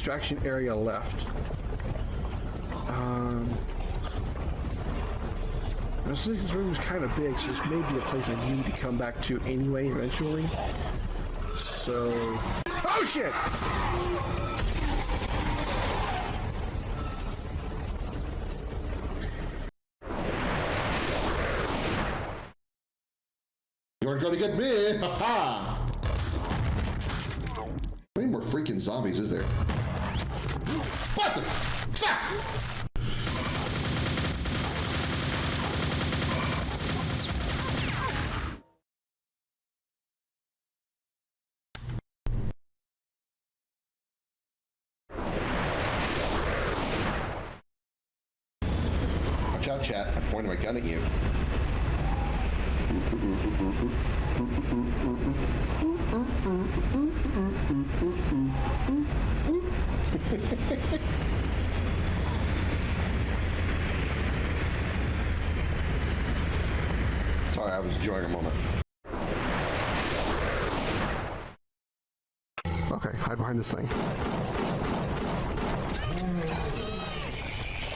extraction area left. This room is kind of big, so this may be a place I need to come back to anyway, eventually. So... Oh, shit! You aren't gonna get me! Ha ha! How many more freaking zombies is there? What the? Stop! Watch out, chat. I'm pointing my gun at you. Sorry, I was enjoying a moment. Okay, hide behind this thing.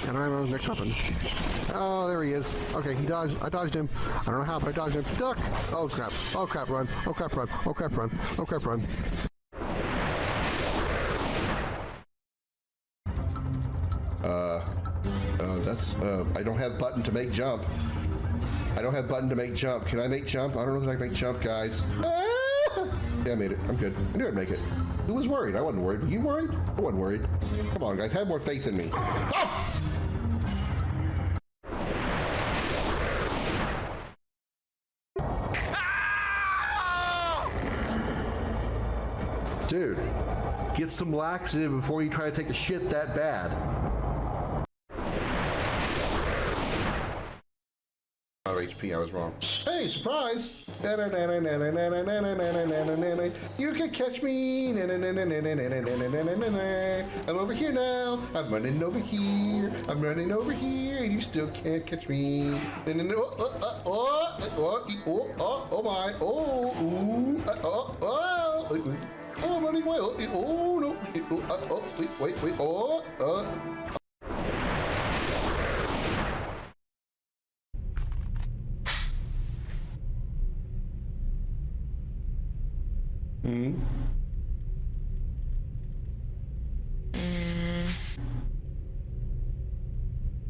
And I'm on the next weapon. Oh, there he is. Okay, he dodged. I dodged him. I don't know how, but I dodged him. Duck! Oh crap. Oh crap, run. Oh crap, run. Oh crap, run. Oh crap, run. I don't have button to make jump. I don't have button to make jump. Can I make jump? I don't know that I can make jump, guys. Ah! Yeah, I made it. I'm good. I knew I'd make it. Who was worried? I wasn't worried. Were you worried? I wasn't worried. Come on, guys. Have more faith in me. Oh! Dude, get some laxative before you try to take a shit that bad. HP, I was wrong. Hey, surprise! You can catch me! I'm over here now! I'm running over here! I'm running over here! And you still can't catch me! Oh my! Oh, I'm running away! Oh no! Wait!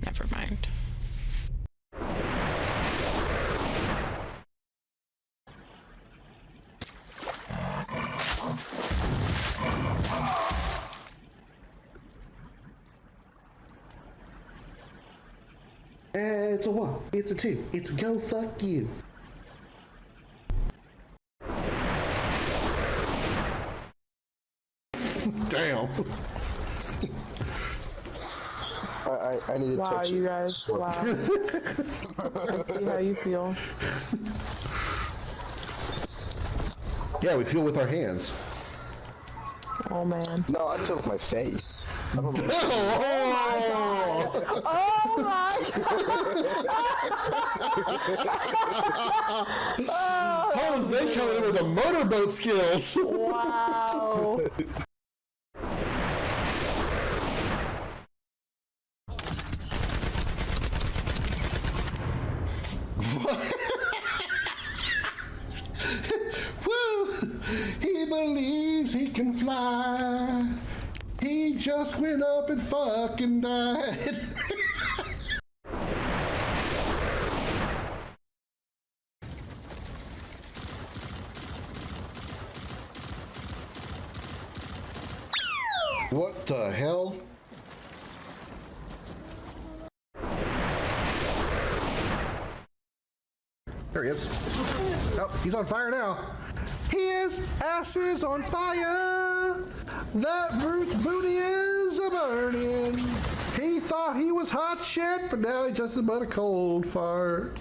Never mind. It's a 1, it's a 2, it's a go fuck you. Damn. I need to wow, touch you it. guys. Wow. I see how you feel. Yeah, we feel with our hands. Oh man. No, I feel with my face. I don't know. Oh my god. Jose coming in with the motorboat skills. Wow. Woo! He believes he can fly. He just went up and fucking died. What the hell? There he is. Oh, he's on fire now. His ass is on fire. That brute's booty is a burning. He thought he was hot shit, but now he's just about a cold fart.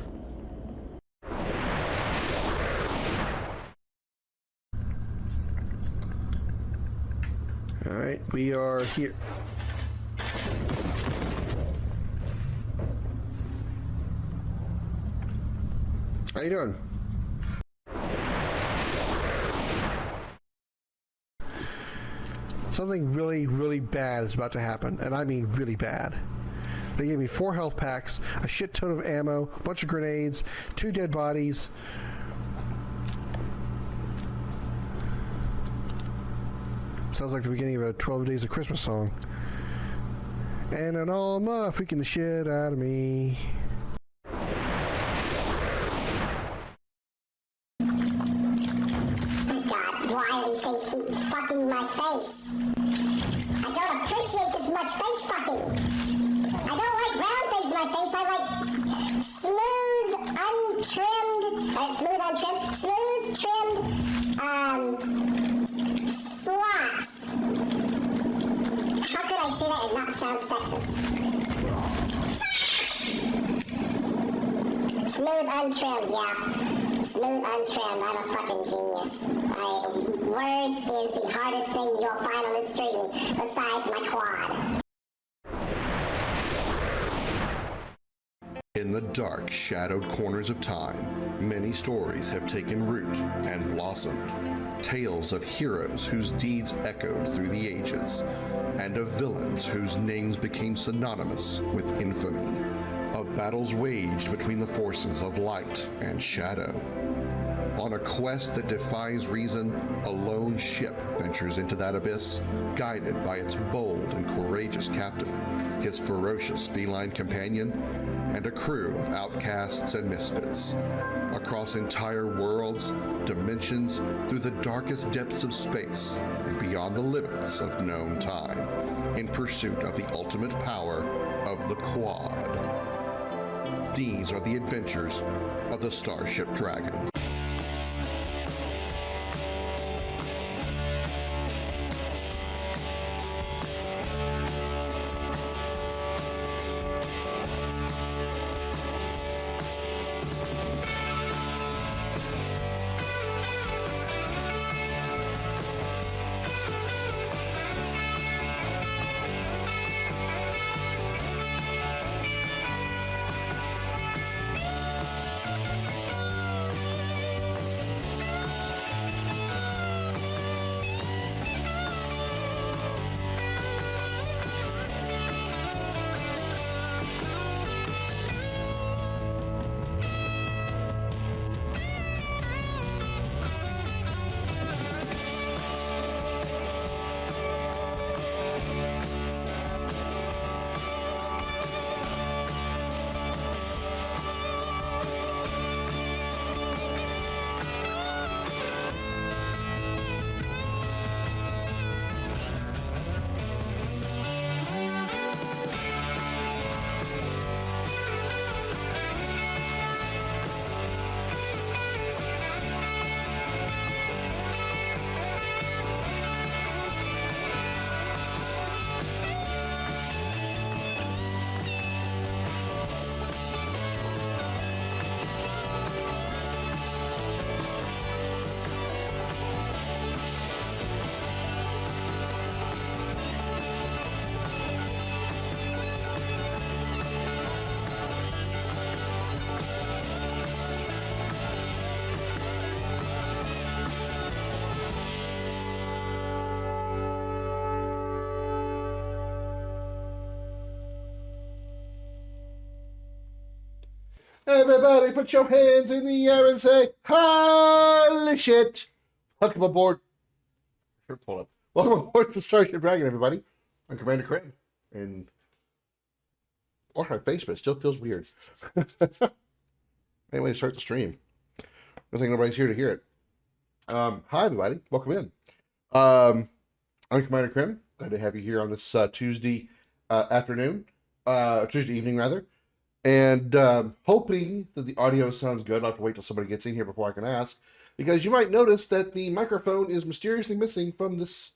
All right, we are here. How you doing? Something really, really bad is about to happen, and I mean really bad. They gave me 4 health packs, a shit ton of ammo, a bunch of grenades, 2 dead bodies. Sounds like the beginning of a 12 Days of Christmas song. And an Alma freaking the shit out of me. God, why do these things keep fucking my face? I don't appreciate this much face fucking. I don't like round things in my face. I like smooth, untrimmed, smooth, trimmed, slots. How could I say that and not sound sexist? Smooth, untrimmed, yeah. Smooth, untrimmed. I'm a fucking genius. Words is the hardest thing you'll find on this stream, besides my quad. In the dark, shadowed corners of time, many stories have taken root and blossomed. Tales of heroes whose deeds echoed through the ages, and of villains whose names became synonymous with infamy. Of battles waged between the forces of light and shadow. On a quest that defies reason, a lone ship ventures into that abyss, guided by its bold and courageous captain, his ferocious feline companion, and a crew of outcasts and misfits. Across entire worlds, dimensions, through the darkest depths of space, and beyond the limits of known time, in pursuit of the ultimate power of the Quad. These are the adventures of the Starship Dragon. Everybody put your hands in the air and say, holy shit! Welcome aboard. Sure, pull up. Welcome aboard to Starship Dragon, everybody. I'm Commander Krim. And wash my face, but it still feels weird. Anyway, to start the stream. I think nobody's here to hear it. Hi, everybody. Welcome in. I'm Commander Krim. Glad to have you here on this Tuesday afternoon. Tuesday evening, rather. And hoping that the audio sounds good. I'll have to wait till somebody gets in here before I can ask. Because you might notice that the microphone is mysteriously missing from this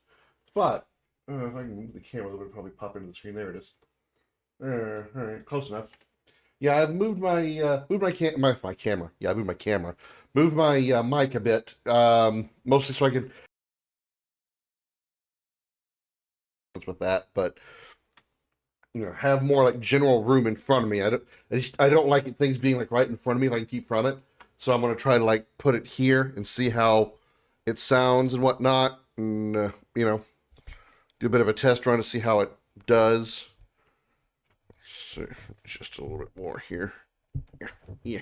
spot. If I can move the camera a little bit, it'll probably pop into the screen. There it is. All right, close enough. Yeah, I've moved my camera. Yeah, I moved my camera. Moved my mic a bit, mostly so I could with that, but have more like general room in front of me. I don't like things being like right in front of me if I can keep from it. So I'm gonna try to like put it here and see how it sounds and whatnot. And Do a bit of a test run to see how it does. So just a little bit more here. Yeah.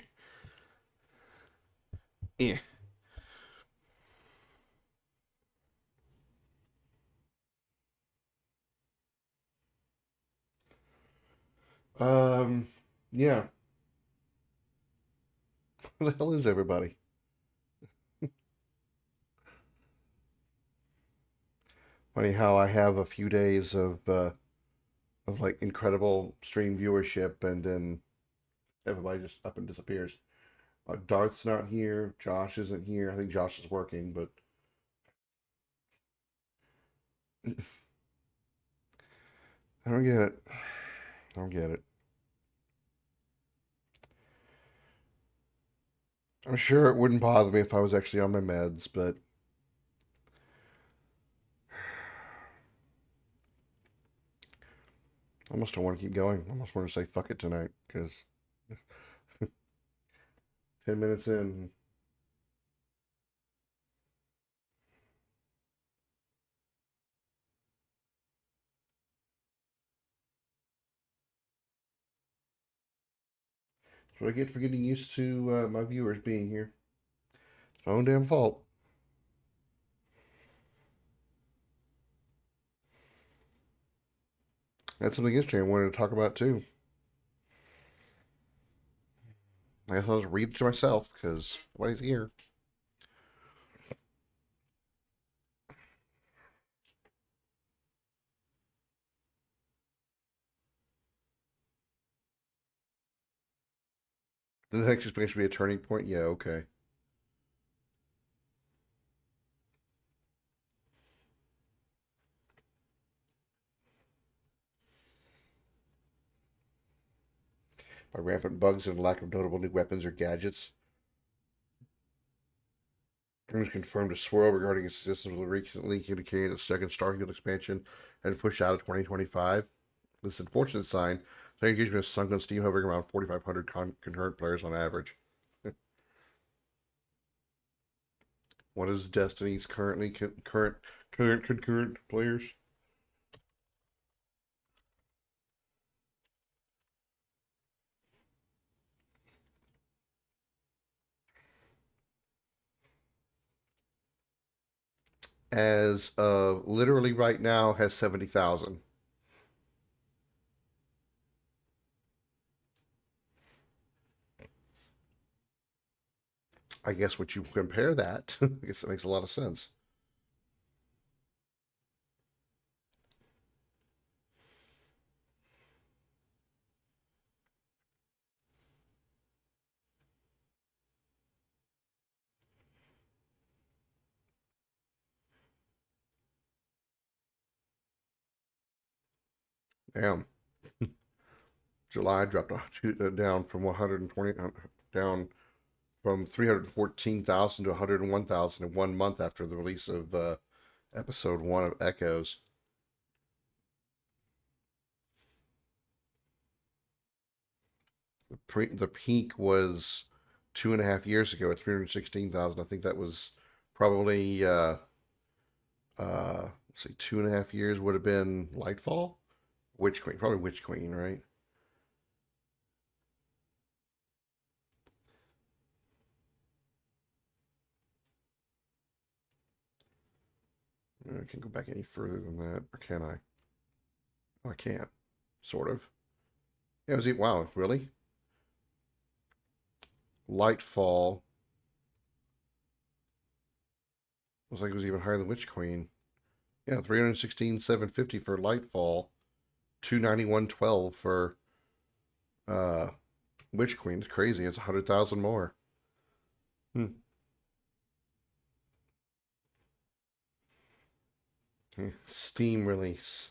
Yeah. Yeah. Where the hell is everybody? Funny how I have a few days of like incredible stream viewership, and then everybody just up and disappears. Darth's not here. Josh isn't here. I think Josh is working, but I don't get it. I don't get it. I'm sure it wouldn't bother me if I was actually on my meds, but I almost don't want to keep going. I almost want to say fuck it tonight because 10 minutes in. That's what I get for getting used to my viewers being here. It's my own damn fault. That's something interesting I wanted to talk about too. I guess I'll just read it to myself because nobody's here. The next experience should be a turning point. Yeah, okay. By rampant bugs and lack of notable new weapons or gadgets. Krim was confirmed to swirl regarding its existence with recently indicating the second Starfield expansion and push out of 2025. This unfortunate sign, the engagement has sunk on Steam, hovering around 4,500 concurrent players on average. What is Destiny's currently current concurrent players? As of literally right now, has 70,000. I guess what you compare that, I guess that makes a lot of sense. Damn. July dropped down from 120 down from 314,000 to 101,000 in 1 month after the release of episode 1 of Echoes. The peak was 2.5 years ago at 316,000. I think that was probably let's see, 2.5 years would have been Lightfall, Witch Queen, probably Witch Queen, right? I can't go back any further than that, or can I? Oh, I can't. Sort of. Yeah, was it? Wow, really? Lightfall looks like it was even higher than Witch Queen. Yeah, 316,750 for Lightfall, 291,12 for uh Witch Queen. It's crazy. It's 100,000 more. Hmm. Steam release.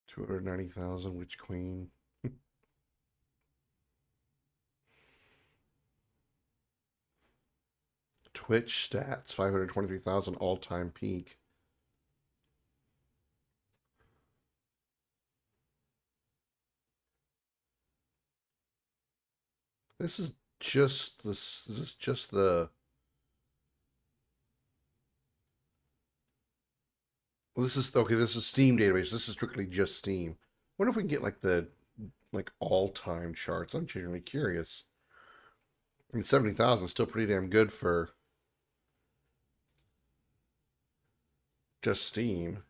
290,000 Witch Queen. Twitch stats, 523,000 all-time peak. This is just this. Is this just the? Well, this is okay. This is Steam database. This is strictly just Steam. Wonder if we can get like the all-time charts. I'm genuinely curious. I mean, 70,000 is still pretty damn good for just Steam.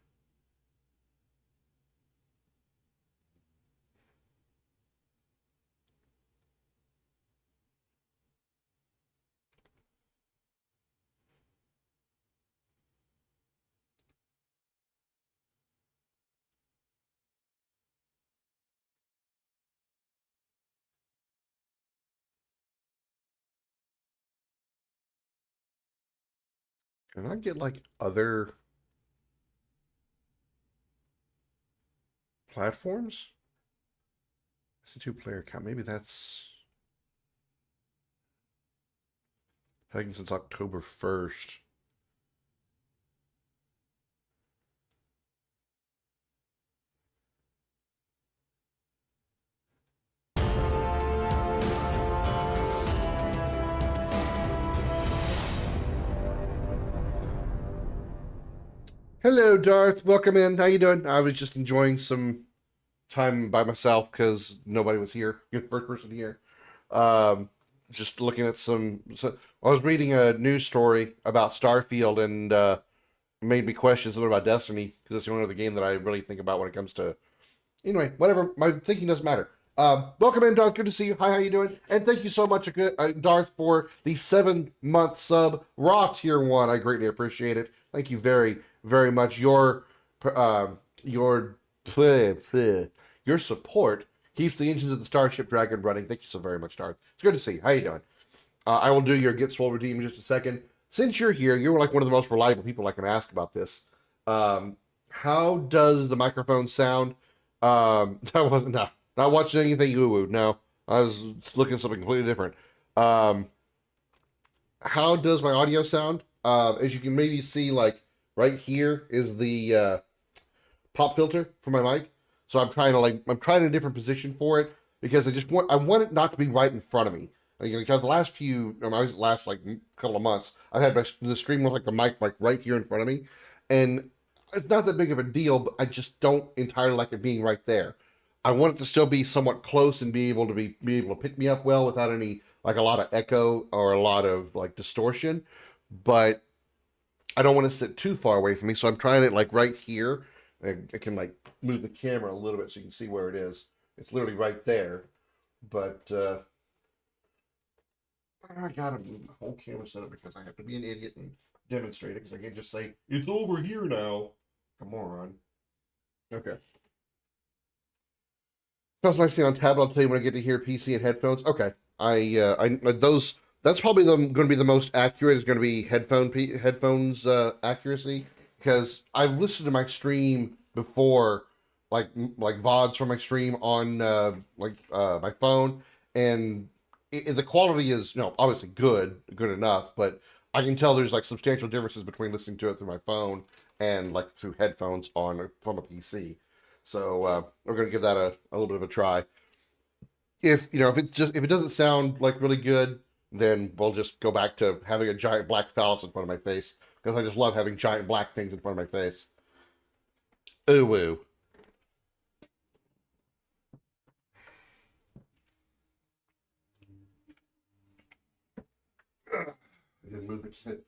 Can I get like other platforms? It's a two-player account. Maybe that's taken since October 1st. Hello, Darth. Welcome in. How you doing? I was just enjoying some time by myself because nobody was here. You're the first person here. Um, just looking at So I was reading a news story about Starfield and made me question something about Destiny because it's the only other game that I really think about when it comes to. Anyway, whatever. My thinking doesn't matter. Welcome in, Darth. Good to see you. Hi, how you doing? And thank you so much, Darth, for the 7-month sub Raw Tier 1. I greatly appreciate it. Thank you very, very much. Your your support keeps the engines of the Starship Dragon running. Thank you so very much, Darth. It's good to see you. How you doing? I will do your Get Swole redeem in just a second. Since you're here, you're like one of the most reliable people I can ask about this. How does the microphone sound? I wasn't not watching anything woo-woo. No, I was looking at something completely different. Um, how does my audio sound? As you can maybe see, like right here is the pop filter for my mic. So I'm trying a different position for it because I want it not to be right in front of me. Because the last last like couple of months, I've had the stream with like the mic like right here in front of me, and it's not that big of a deal, but I just don't entirely like it being right there. I want it to still be somewhat close and be able to pick me up well without any like a lot of echo or a lot of like distortion, but I don't want to sit too far away from me, so I'm trying it like right here. I can like move the camera a little bit so you can see where it is. It's literally right there, but I gotta move the whole camera setup because I have to be an idiot and demonstrate it because I can't just say it's over here now. Come on. Okay. Sounds nice thing on tablet. I'll tell you when I get to hear PC and headphones. Okay. I those that's probably going to be the most accurate. Is going to be headphones accuracy because I've listened to my stream before, like VODs from my stream on my phone, and the quality is obviously good enough, but I can tell there's like substantial differences between listening to it through my phone and like through headphones on from a PC. So we're gonna give that a little bit of a try. If it doesn't sound like really good, then we'll just go back to having a giant black phallus in front of my face because I just love having giant black things in front of my face. Ooh woo. I didn't move the.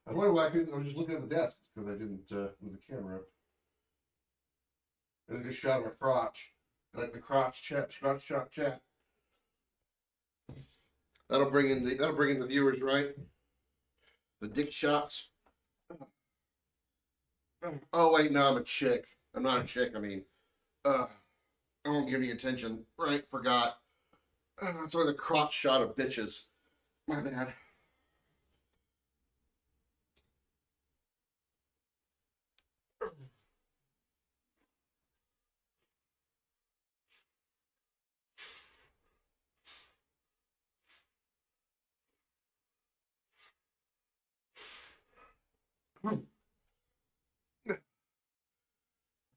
I wonder why I couldn't. I was just looking at the desk because I didn't move the camera up. And I just shot my crotch, like the crotch chat, crotch shot chat. That'll bring in the viewers, right? The dick shots. Oh wait, no, I'm a chick. I'm not a chick. I mean, I won't give you attention. Right? Forgot. It's only the crotch shot of bitches. My bad.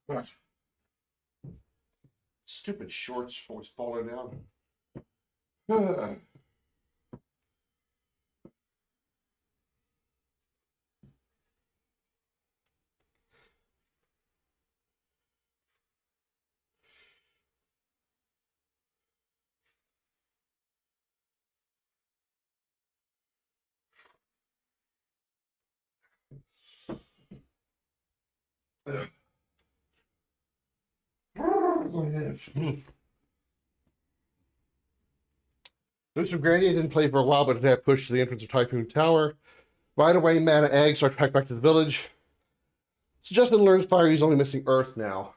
Gosh. Stupid shorts always falling down. There's some Granny I didn't play for a while, but it had pushed to the entrance of Typhoon Tower. Right away, mana eggs are tracked back to the village. So Justin learns fire, he's only missing earth now.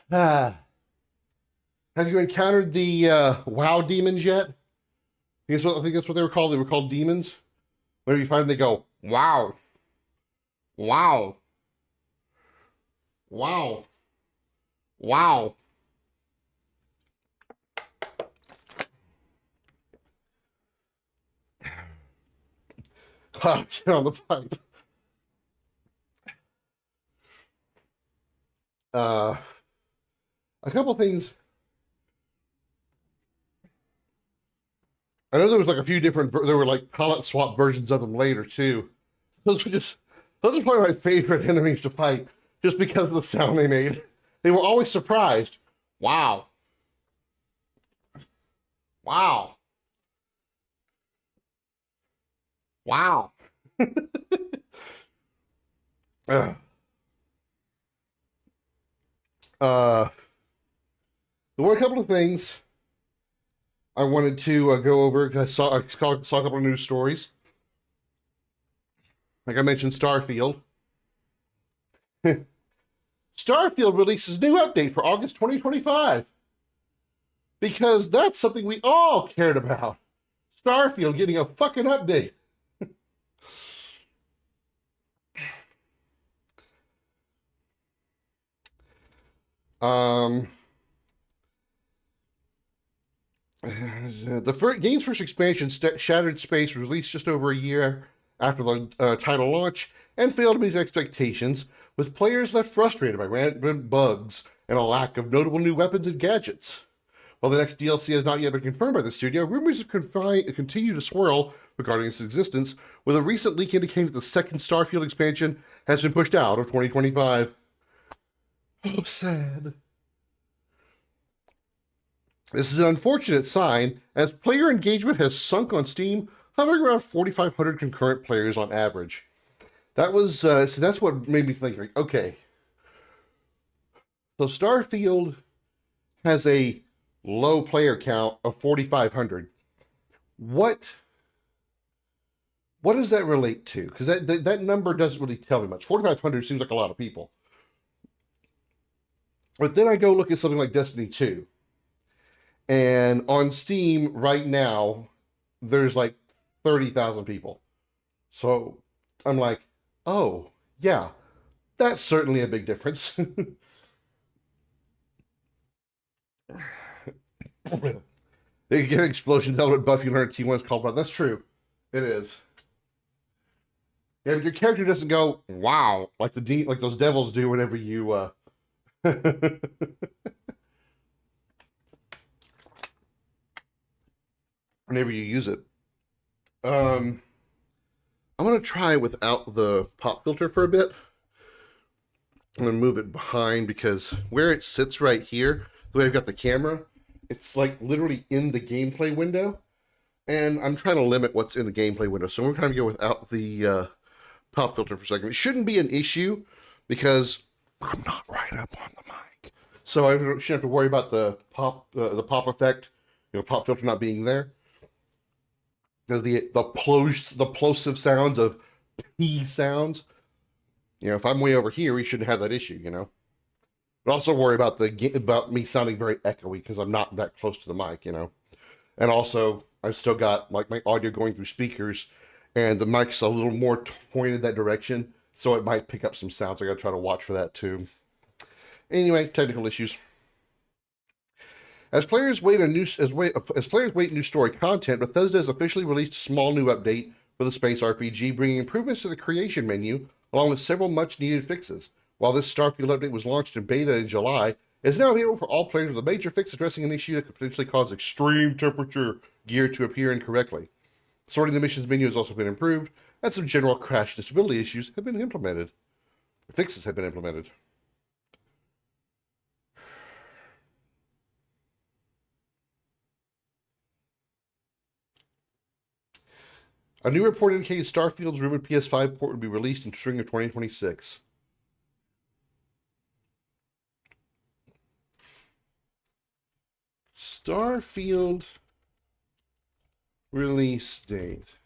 Have you encountered the WoW demons yet? I think that's what they were called. They were called demons. Whenever you find them, they go, wow. Wow. Wow. Wow. Get on the pipe. A couple things. I know there was like a few different, there were like palette swap versions of them later too. Those are probably my favorite enemies to fight, just because of the sound they made. They were always surprised. Wow. Wow. Wow. There were a couple of things I wanted to go over because I saw a couple of news stories. Like I mentioned, Starfield. Starfield releases new update for August 2025 because that's something we all cared about. Starfield getting a fucking update. The game's first expansion, Shattered Space, released just over a year after the title launch and failed to meet expectations, with players left frustrated by random bugs and a lack of notable new weapons and gadgets. While the next DLC has not yet been confirmed by the studio, rumors have continued to swirl regarding its existence, with a recent leak indicating that the second Starfield expansion has been pushed out of 2025. Oh, sad. This is an unfortunate sign, as player engagement has sunk on Steam, hovering around 4,500 concurrent players on average. That was, so that's what made me think, like, okay. So Starfield has a low player count of 4,500. What does that relate to? Because that number doesn't really tell me much. 4,500 seems like a lot of people. But then I go look at something like Destiny 2. And on Steam right now, there's like 30,000 people. So I'm like, oh, yeah, that's certainly a big difference. They get an explosion element buff you learn at T1's called, but that's true. It is. Yeah, but your character doesn't go, wow, like like those devils do whenever you whenever you use it. I'm gonna try without the pop filter for a bit. I'm gonna move it behind because where it sits right here, the way I've got the camera, it's like literally in the gameplay window, and I'm trying to limit what's in the gameplay window. So we're trying to go without the pop filter for a second. It shouldn't be an issue because I'm not right up on the mic, so I shouldn't have to worry about the pop effect, pop filter not being there. Because the plosive sounds of P sounds, if I'm way over here, we shouldn't have that issue, But also worry about about me sounding very echoey because I'm not that close to the mic, And also, I've still got like my audio going through speakers, and the mic's a little more pointed that direction, so it might pick up some sounds. I gotta try to watch for that too. Anyway, technical issues. As players wait new story content, Bethesda has officially released a small new update for the space RPG, bringing improvements to the creation menu along with several much-needed fixes. While this Starfield update was launched in beta in July, it is now available for all players with a major fix addressing an issue that could potentially cause extreme temperature gear to appear incorrectly. Sorting the missions menu has also been improved, and some general crash and stability issues have been implemented. Fixes have been implemented. A new report indicated Starfield's rumored PS5 port would be released in spring of 2026. Starfield release date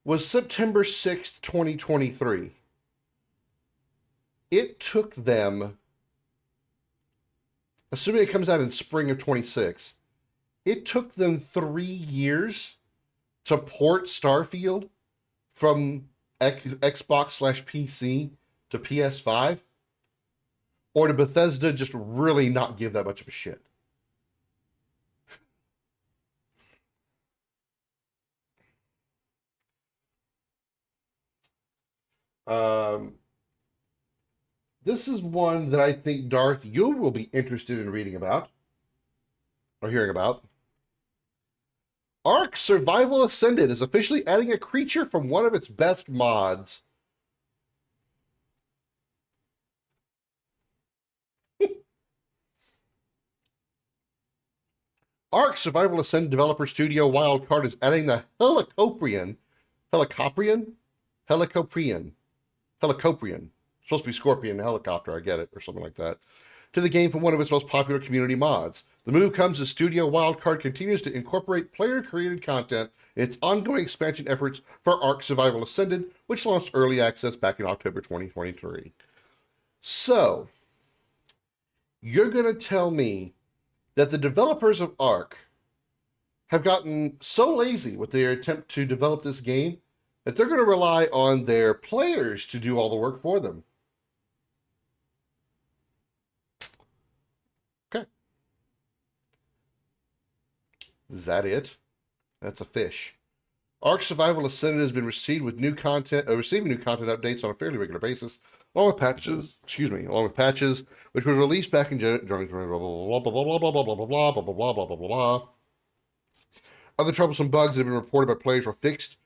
was September 6th, 2023. It took them, assuming it comes out in spring of 26, it took them 3 years to port Starfield from Xbox/PC to PS5? Or did Bethesda just really not give that much of a shit? This is one that I think, Darth, you will be interested in reading about, or hearing about. Ark Survival Ascended is officially adding a creature from one of its best mods. Ark Survival Ascended developer studio Wildcard is adding the Helicoprian. Supposed to be Scorpion Helicopter, I get it, or something like that. To the game from one of its most popular community mods. The move comes as Studio Wildcard continues to incorporate player-created content in its ongoing expansion efforts for Ark Survival Ascended, which launched early access back in October 2023. So, you're going to tell me that the developers of Ark have gotten so lazy with their attempt to develop this game that they're going to rely on their players to do all the work for them. Okay. Is that it? That's a fish. Ark Survival Ascended has been receiving new content updates on a fairly regular basis, along with patches, which were released back in January, blah, blah, blah, blah, blah, blah, blah, blah, blah, blah, blah, blah, blah, blah, blah. Other troublesome bugs that have been reported by players were fixed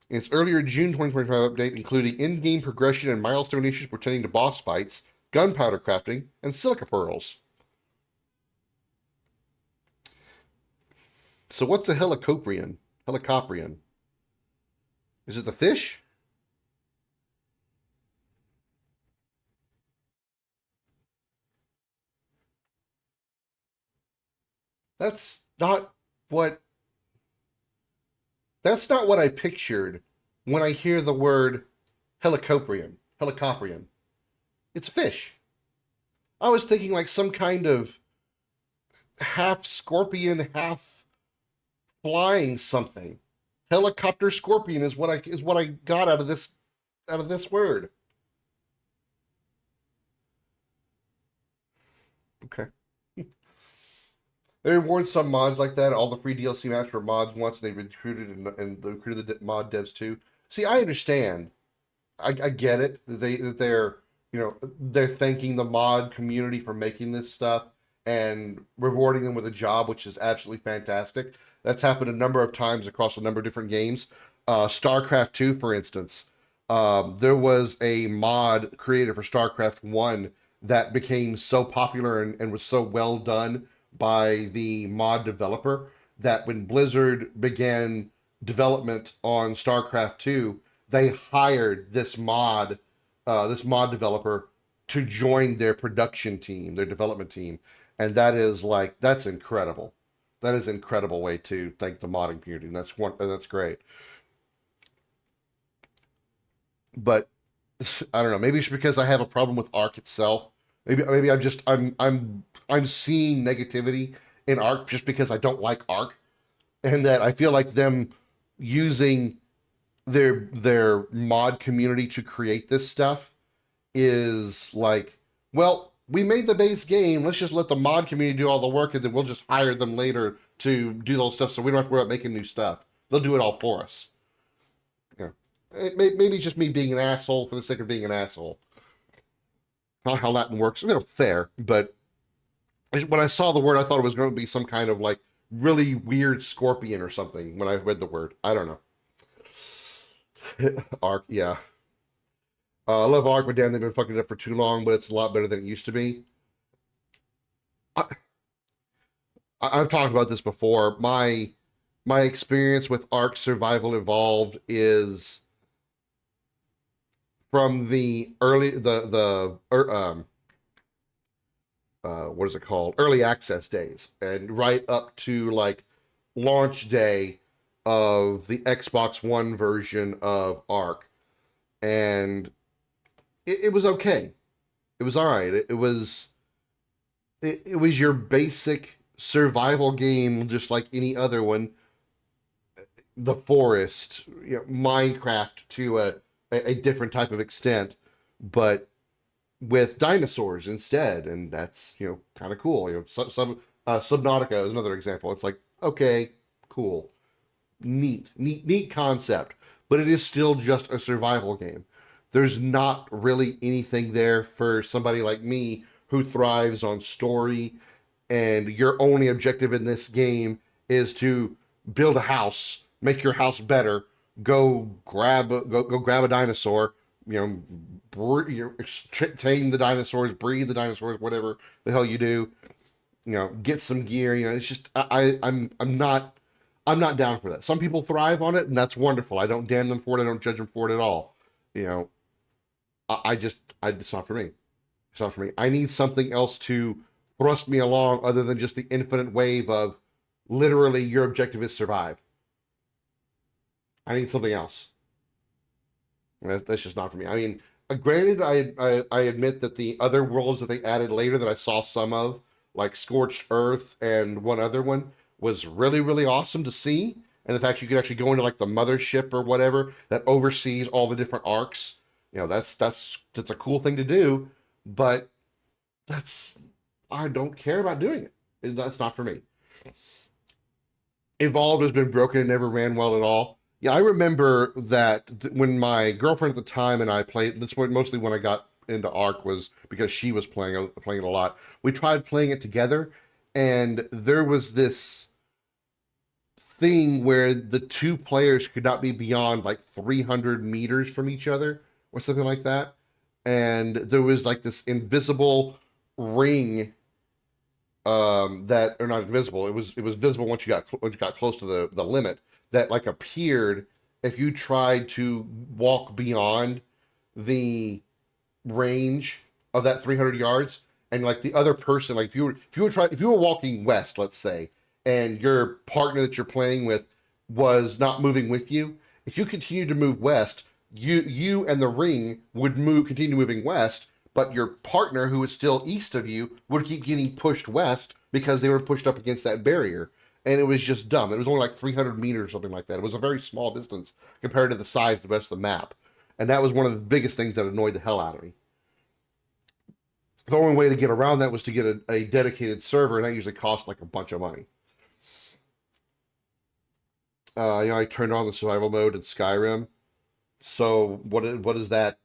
in its earlier June 2025 update, including in-game progression and milestone issues pertaining to boss fights, gunpowder crafting, and silica pearls. So what's a helicoprian? Is it the fish? That's not what I pictured when I hear the word helicoprian. It's fish. I was thinking like some kind of half scorpion, half flying something. Helicopter scorpion is what I got out of this word. Okay. They reward some mods like that. All the free DLC maps were mods once. They recruited and they recruited the mod devs too. See, I understand. I get it. They're thanking the mod community for making this stuff and rewarding them with a job, which is absolutely fantastic. That's happened a number of times across a number of different games. StarCraft 2, for instance, there was a mod created for StarCraft 1 that became so popular and was so well done by the mod developer that when Blizzard began development on StarCraft 2, they hired this mod developer to join their production team, their development team. And that's incredible. That is an incredible way to thank the modding community. And that's great. But I don't know, maybe it's because I have a problem with Ark itself. Maybe I'm seeing negativity in Ark just because I don't like Ark, and that I feel like them using their mod community to create this stuff is like, well, we made the base game. Let's just let the mod community do all the work, and then we'll just hire them later to do those stuff, so we don't have to worry about making new stuff. They'll do it all for us. Yeah, maybe it's just me being an asshole for the sake of being an asshole. Not how Latin works. Fair, but when I saw the word, I thought it was going to be some kind of like really weird scorpion or something when I read the word. I don't know. Arc, yeah. I love Arc, but damn, they've been fucking it up for too long, but it's a lot better than it used to be. I've talked about this before. My experience with Ark Survival Evolved is from the early what is it called? Early access days, and right up to like launch day of the Xbox One version of Ark, and it was okay. It was all right. It was your basic survival game, just like any other one. The forest, Minecraft to a different type of extent, but with dinosaurs instead, and that's kind of cool. Subnautica is another example. It's like, okay, cool, neat concept, but it is still just a survival game. There's not really anything there for somebody like me who thrives on story, and your only objective in this game is to build a house, make your house better, go grab a dinosaur, tame the dinosaurs, breed the dinosaurs, whatever the hell you do, get some gear. It's just I'm not down for that. Some people thrive on it, and that's wonderful. I don't damn them for it. I don't judge them for it at all. It's not for me. It's not for me. I need something else to thrust me along other than just the infinite wave of literally your objective is survive. I need something else. That's just not for me. I mean, granted, I admit that the other worlds that they added later that I saw some of, like Scorched Earth and one other one, was really, really awesome to see. And the fact you could actually go into like the mothership or whatever that oversees all the different arcs, that's a cool thing to do. But I don't care about doing it. That's not for me. Evolved has been broken and never ran well at all. Yeah, I remember that when my girlfriend at the time and I played, this was mostly when I got into Ark, was because she was playing it a lot. We tried playing it together, and there was this thing where the two players could not be beyond like 300 meters from each other or something like that. And there was like this invisible ring that, or not invisible, it was visible once you got close to the limit, that like appeared if you tried to walk beyond the range of that 300 yards, and like the other person, like if you were walking west, let's say, and your partner that you're playing with was not moving with you, if you continued to move west, you and the ring would continue moving west, but your partner who is still east of you would keep getting pushed west because they were pushed up against that barrier. And it was just dumb. It was only like 300 meters or something like that. It was a very small distance compared to the size of the rest of the map. And that was one of the biggest things that annoyed the hell out of me. The only way to get around that was to get a dedicated server, and that usually cost like a bunch of money. I turned on the survival mode in Skyrim. So what does that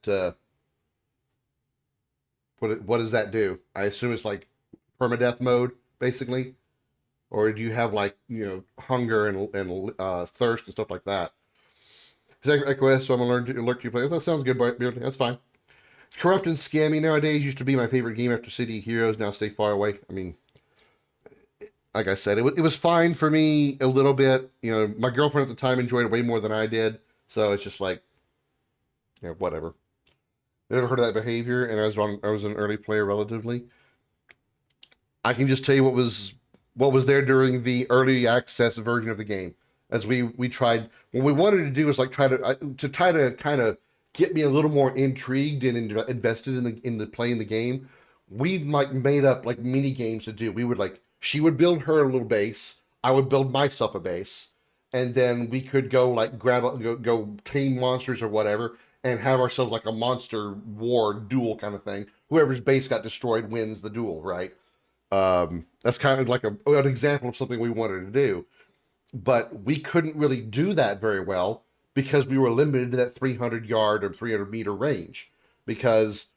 what does that do? I assume it's like permadeath mode, basically. Or do you have like hunger and thirst and stuff like that? Echo, so I'm gonna learn to play. That sounds good, but that's fine. It's corrupt and scammy nowadays. Used to be my favorite game after City of Heroes. Now stay far away. I mean, like I said, it was fine for me a little bit. My girlfriend at the time enjoyed it way more than I did. So it's just like, whatever. Never heard of that behavior, and I was an early player relatively. I can just tell you what was there during the early access version of the game. As we tried, what we wanted to do was like try to kind of get me a little more intrigued and invested in the playing the game. We like made up like mini games to do. We would she would build her a little base, I would build myself a base, and then we could go like go tame monsters or whatever, and have ourselves like a monster war duel kind of thing. Whoever's base got destroyed wins the duel, right? That's kind of like an example of something we wanted to do. But we couldn't really do that very well because we were limited to that 300 yard or 300 meter range. Because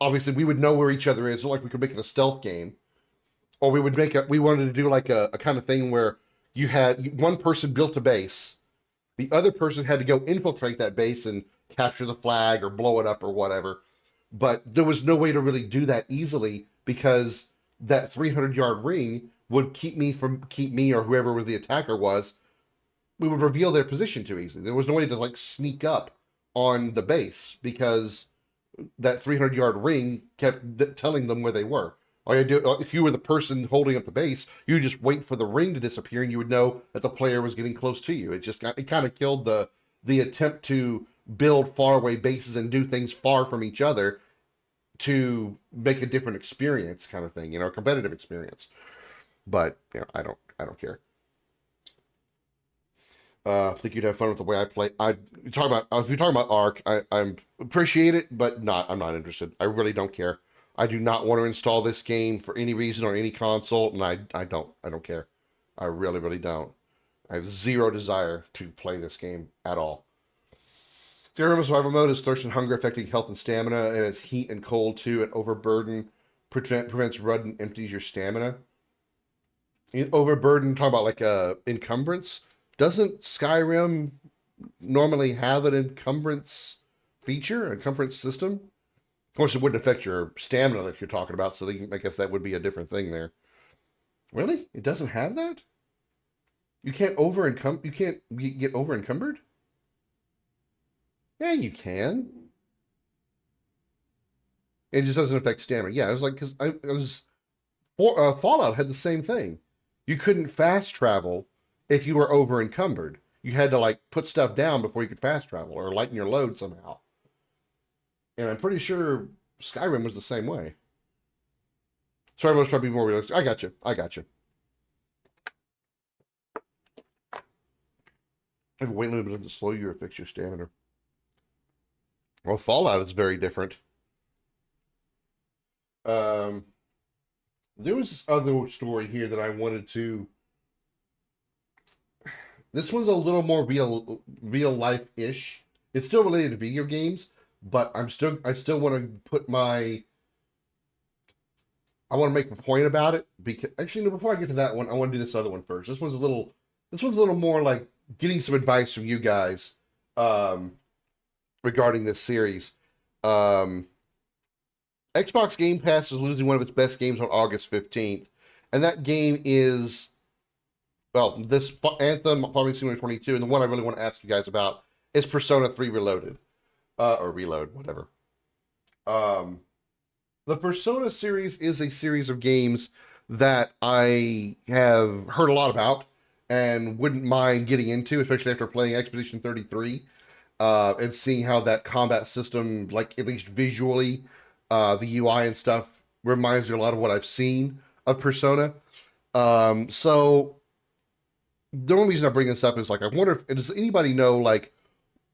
obviously we would know where each other is, so like we could make it a stealth game. Or we wanted to do like a kind of thing where you had one person built a base, the other person had to go infiltrate that base and capture the flag or blow it up or whatever. But there was no way to really do that easily because that 300-yard ring would keep me or whoever was the attacker was, we would reveal their position too easily. There was no way to like sneak up on the base because that 300-yard ring kept telling them where they were. All you do, if you were the person holding up the base, you would just wait for the ring to disappear, and you would know that the player was getting close to you. It kind of killed the attempt to build faraway bases and do things far from each other to make a different experience, kind of thing, a competitive experience. But I don't care. I think you'd have fun with the way I play. If you're talking about Ark, I appreciate it, but I'm not interested. I really don't care. I do not want to install this game for any reason on any console, and I don't care. I really, really don't. I have zero desire to play this game at all. The Urban Survival Mode is thirst and hunger affecting health and stamina, and it's heat and cold too, and overburden prevents run and empties your stamina. Overburden, talking about like encumbrance. Doesn't Skyrim normally have an encumbrance feature, encumbrance system? Of course, it wouldn't affect your stamina that you're talking about, so I guess that would be a different thing there. Really? It doesn't have that? You can't get over encumbered? Yeah, you can. It just doesn't affect stamina. Yeah, it was like, because Fallout had the same thing. You couldn't fast travel if you were over encumbered. You had to like put stuff down before you could fast travel or lighten your load somehow. And I'm pretty sure Skyrim was the same way. Sorry, I was trying to be more realistic. I got you. If a weight limit doesn't slow you or affects your stamina. Well, Fallout is very different. There was this other story here that I wanted to. This one's a little more real life-ish. It's still related to video games, but I still want to put I want to make a point about it because actually, no, before I get to that one, I want to do this other one first. This one's a little more like getting some advice from you guys regarding this series. Xbox Game Pass is losing one of its best games on August 15th, and that game is this Anthem, Farming Simulator 22, and the one I really want to ask you guys about is Persona 3 Reloaded. Or Reload, whatever. The Persona series is a series of games that I have heard a lot about and wouldn't mind getting into, especially after playing Expedition 33 and seeing how that combat system, like at least visually, the UI and stuff, reminds me a lot of what I've seen of Persona. So the only reason I bring this up is like, I wonder does anybody know like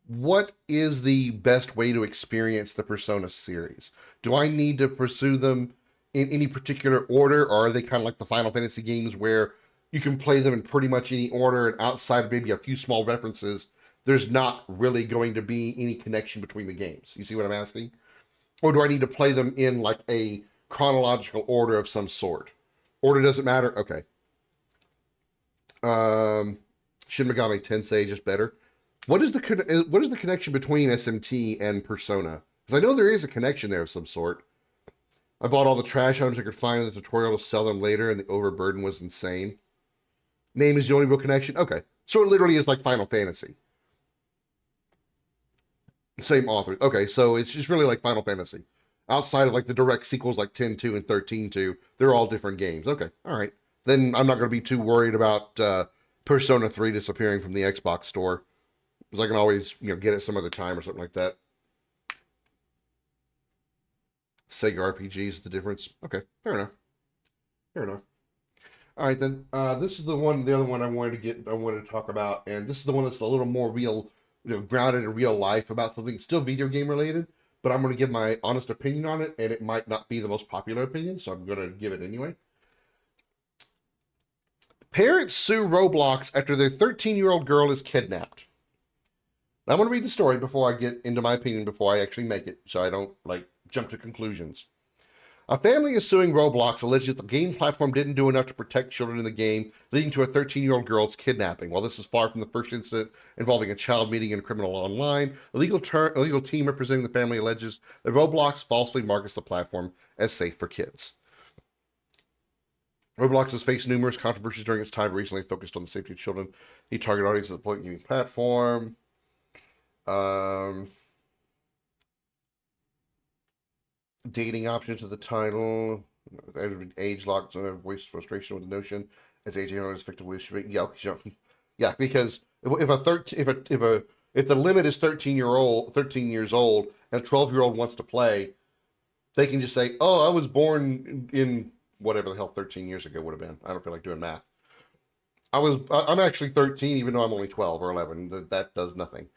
what is the best way to experience the Persona series? Do I need to pursue them in any particular order, or are they kind of like the Final Fantasy games where you can play them in pretty much any order, and outside of maybe a few small references, there's not really going to be any connection between the games? You see what I'm asking? Or do I need to play them in like a chronological order of some sort? Order doesn't matter? Okay. Shin Megami Tensei just better. What is the connection between SMT and Persona? Because I know there is a connection there of some sort. I bought all the trash items I could find in the tutorial to sell them later, and the overburden was insane. Name is the only real connection? Okay. So it literally is like Final Fantasy. Same author. Okay, so it's just really like Final Fantasy. Outside of like the direct sequels like 10.2 and 13.2, they're all different games. Okay, all right. Then I'm not going to be too worried about Persona 3 disappearing from the Xbox store. Because I can always, get it some other time or something like that. Sega RPGs is the difference. Okay, fair enough. All right, then. This is the other one I wanted to talk about, and this is the one that's a little more grounded in real life about something still video game related, but I'm going to give my honest opinion on it, and it might not be the most popular opinion, so I'm going to give it anyway. Parents sue Roblox after their 13-year-old girl is kidnapped. Now, I'm going to read the story before I get into my opinion, before I actually make it, so I don't jump to conclusions. A family is suing Roblox, alleging that the game platform didn't do enough to protect children in the game, leading to a 13-year-old girl's kidnapping. While this is far from the first incident involving a child meeting a criminal online, a legal team representing the family alleges that Roblox falsely markets the platform as safe for kids. Roblox has faced numerous controversies during its time, recently focused on the safety of children. The target audience of the point gaming platform. Dating options of the title, age locked, voice frustration with the notion as age is effectively yeah, because if the limit is 13 years old, and a 12-year-old wants to play, they can just say, "Oh, I was born in whatever the hell 13 years ago would have been." I don't feel like doing math. I'm actually 13, even though I'm only 12 or 11. That does nothing.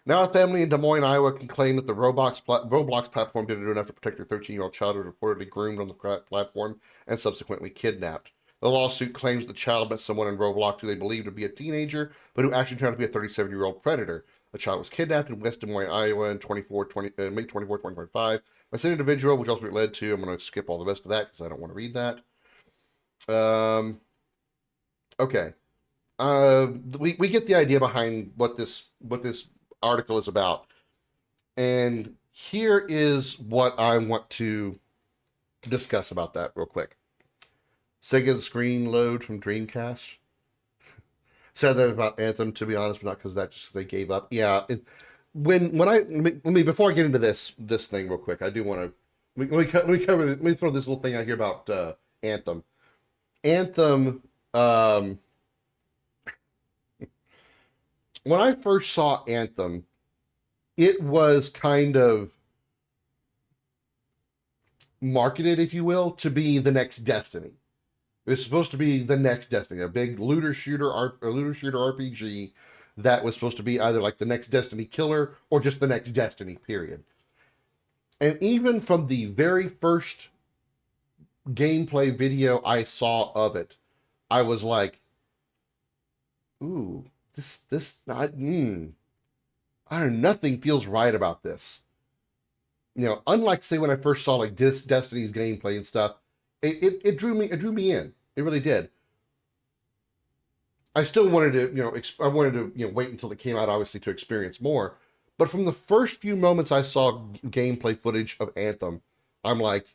Now a family in Des Moines, Iowa can claim that the Roblox platform didn't do enough to protect their 13-year-old child who was reportedly groomed on the platform and subsequently kidnapped. The lawsuit claims the child met someone in Roblox who they believed to be a teenager, but who actually turned out to be a 37-year-old predator. The child was kidnapped in West Des Moines, Iowa in May 24, 2025 by an individual, which ultimately led to, I'm going to skip all the rest of that because I don't want to read that. Okay. We get the idea behind what this article is about. And here is what I want to discuss about that real quick. Sega's screen load from Dreamcast. Said that about Anthem, to be honest, but not because they gave up. Yeah, let me before I get into this thing real quick, I do want to let me throw this little thing out here about Anthem. Anthem. When I first saw Anthem, it was kind of marketed, if you will, to be the next Destiny. It was supposed to be the next Destiny, a big looter shooter RPG that was supposed to be either like the next Destiny killer or just the next Destiny, period. And even from the very first gameplay video I saw of it, I was like, ooh, I don't know, nothing feels right about this. Unlike, say, when I first saw like Destiny's gameplay and stuff, it drew me in. It really did. I still wanted to, wait until it came out, obviously, to experience more. But from the first few moments I saw gameplay footage of Anthem, I'm like,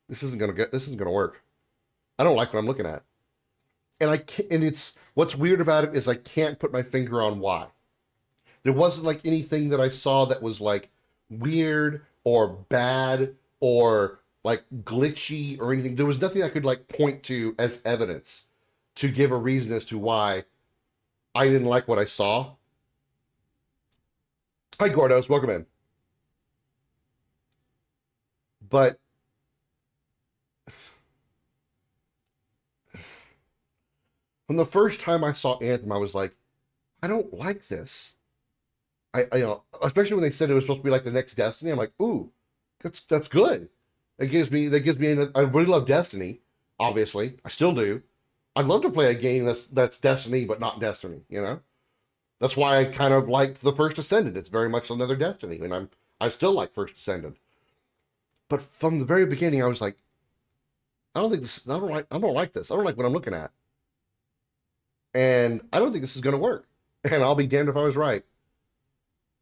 this isn't gonna work. I don't like what I'm looking at. And it's what's weird about it is I can't put my finger on why. There wasn't like anything that I saw that was like weird or bad or like glitchy or anything. There was nothing I could like point to as evidence to give a reason as to why I didn't like what I saw. Hi, Gordos, welcome in. But from the first time I saw Anthem, I was like, I don't like this. Especially when they said it was supposed to be like the next Destiny. I'm like, ooh, that's good. That gives me. I really love Destiny. Obviously, I still do. I'd love to play a game that's Destiny, but not Destiny. That's why I kind of liked the First Ascendant. It's very much another Destiny, and I still like First Ascendant. But from the very beginning, I was like, I don't like this. I don't like what I'm looking at. And I don't think this is going to work. And I'll be damned if I was right.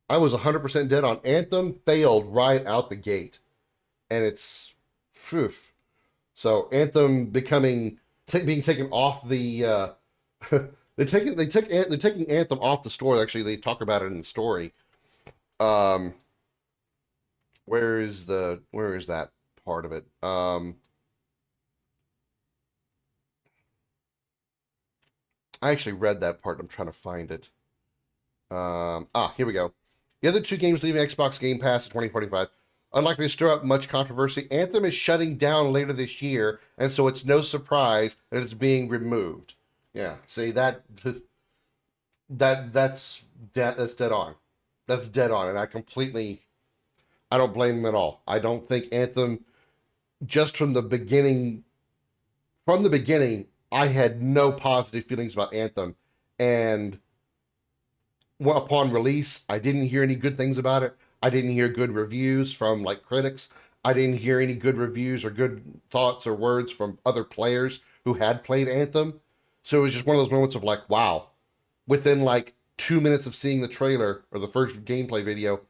I was 100% dead on. Anthem failed right out the gate. And it's... Phew. So Anthem being taken off the... they're taking Anthem off the store. Actually, they talk about it in the story. Where is that part of it? I actually read that part. I'm trying to find it. Here we go. The other two games leaving Xbox Game Pass in 2045. Unlikely to stir up much controversy, Anthem is shutting down later this year, and so it's no surprise that it's being removed. Yeah, see that. that's dead on. That's dead on, and I don't blame them at all. I don't think Anthem, just from the beginning, I had no positive feelings about Anthem, and upon release, I didn't hear any good things about it. I didn't hear good reviews from like critics. I didn't hear any good reviews or good thoughts or words from other players who had played Anthem. So it was just one of those moments of like, wow. Within like 2 minutes of seeing the trailer or the first gameplay video,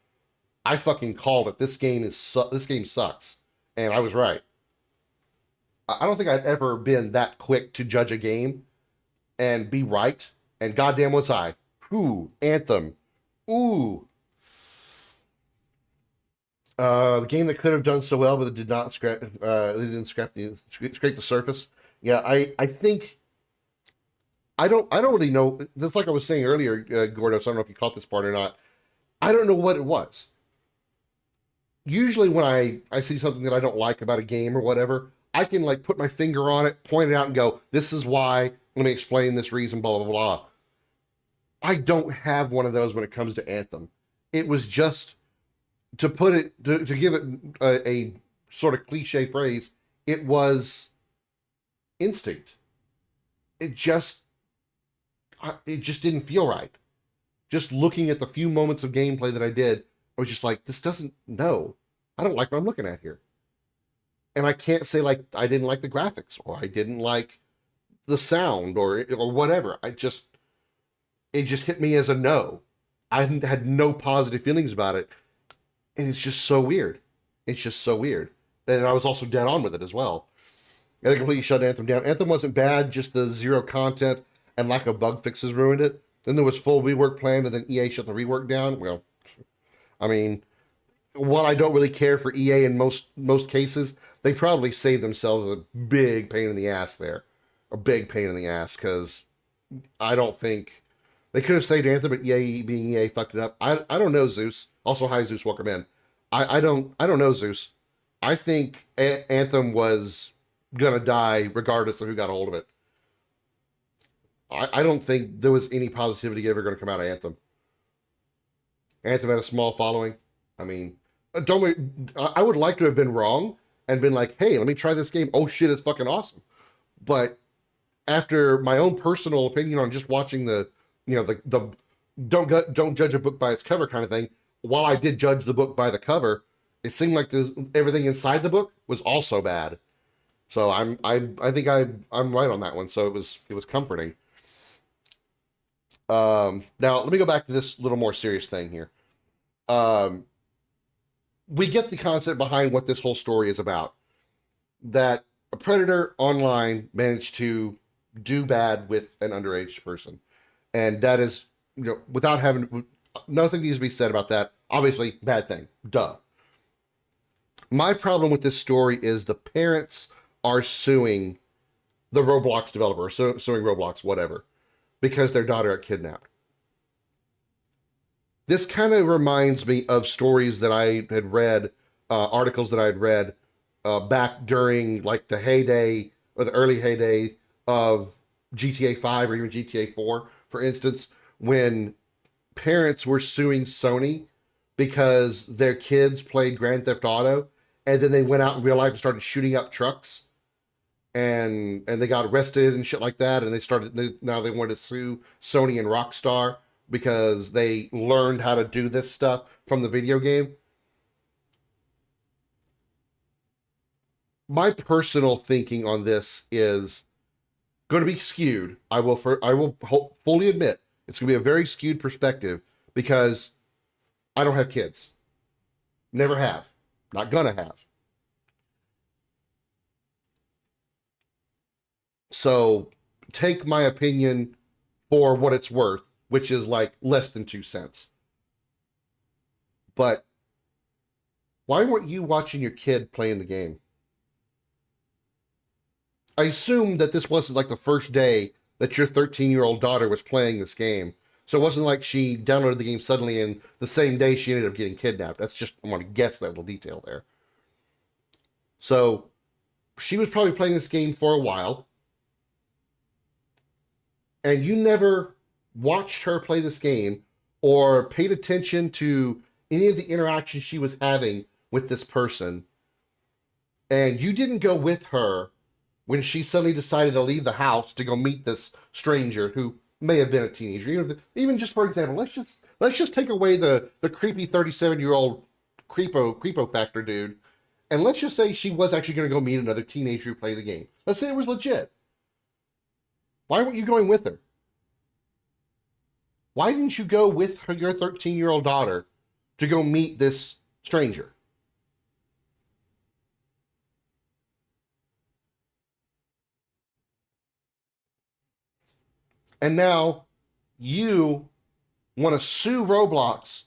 I fucking called it. This game sucks, and I was right. I don't think I'd ever been that quick to judge a game and be right. And goddamn was I. Ooh, Anthem. Ooh. The game that could have done so well, but it did not scrape. It didn't scrape the surface. Yeah, I think. I don't really know. That's like I was saying earlier, Gordo. So I don't know if you caught this part or not. I don't know what it was. Usually, when I see something that I don't like about a game or whatever, I can like put my finger on it, point it out, and go, "This is why." Let me explain this reason. Blah blah blah. I don't have one of those when it comes to Anthem. It was just to put it to give it a sort of cliche phrase. It was instinct. It just didn't feel right. Just looking at the few moments of gameplay that I did, I was just like, this doesn't, no. I don't like what I'm looking at here. And I can't say like I didn't like the graphics or I didn't like the sound or whatever. It just hit me as a no. I had no positive feelings about it. And it's just so weird. It's just so weird. And I was also dead on with it as well. And I completely shut Anthem down. Anthem wasn't bad, just the zero content and lack of bug fixes ruined it. Then there was full rework planned, and then EA shut the rework down. Well, I mean, while I don't really care for EA in most cases, they probably saved themselves a big pain in the ass there. A big pain in the ass, because I don't think they could have saved Anthem, but EA being EA fucked it up. I don't know, Zeus. Also, hi Zeus, welcome in. I don't know, Zeus. I think Anthem was gonna die regardless of who got a hold of it. I don't think there was any positivity ever going to come out of Anthem. Anthem had a small following. I mean, I would like to have been wrong and been like, hey, let me try this game. Oh shit, it's fucking awesome. But after my own personal opinion on just watching the don't judge a book by its cover kind of thing, while I did judge the book by the cover, it seemed like everything inside the book was also bad. So I think I'm right on that one. So it was comforting. Now let me go back to this little more serious thing here. We get the concept behind what this whole story is about. That a predator online managed to do bad with an underage person. And that is, without having, nothing needs to be said about that. Obviously, bad thing. Duh. My problem with this story is the parents are suing the Roblox developer, suing Roblox, whatever, because their daughter got kidnapped. This kind of reminds me of stories that I had read, articles that I had read back during like the heyday or the early heyday of GTA 5 or even GTA 4, for instance, when parents were suing Sony because their kids played Grand Theft Auto and then they went out in real life and started shooting up trucks and they got arrested and shit like that, and now they wanted to sue Sony and Rockstar because they learned how to do this stuff from the video game. My personal thinking on this is going to be skewed. I will fully admit it's going to be a very skewed perspective because I don't have kids. Never have. Not gonna have. So take my opinion for what it's worth, which is like less than 2 cents. But why weren't you watching your kid playing the game? I assume that this wasn't like the first day that your 13-year-old daughter was playing this game. So it wasn't like she downloaded the game suddenly and the same day she ended up getting kidnapped. That's just, I want to guess that little detail there. So she was probably playing this game for a while. And you never watched her play this game or paid attention to any of the interactions she was having with this person, and you didn't go with her when she suddenly decided to leave the house to go meet this stranger who may have been a teenager. Even just for example, let's just take away the creepy 37-year-old creepo factor dude, and let's just say she was actually going to go meet another teenager who played the game. Let's say it was legit. Why weren't you going with her? Why didn't you go with your 13-year-old daughter to go meet this stranger? And now you want to sue Roblox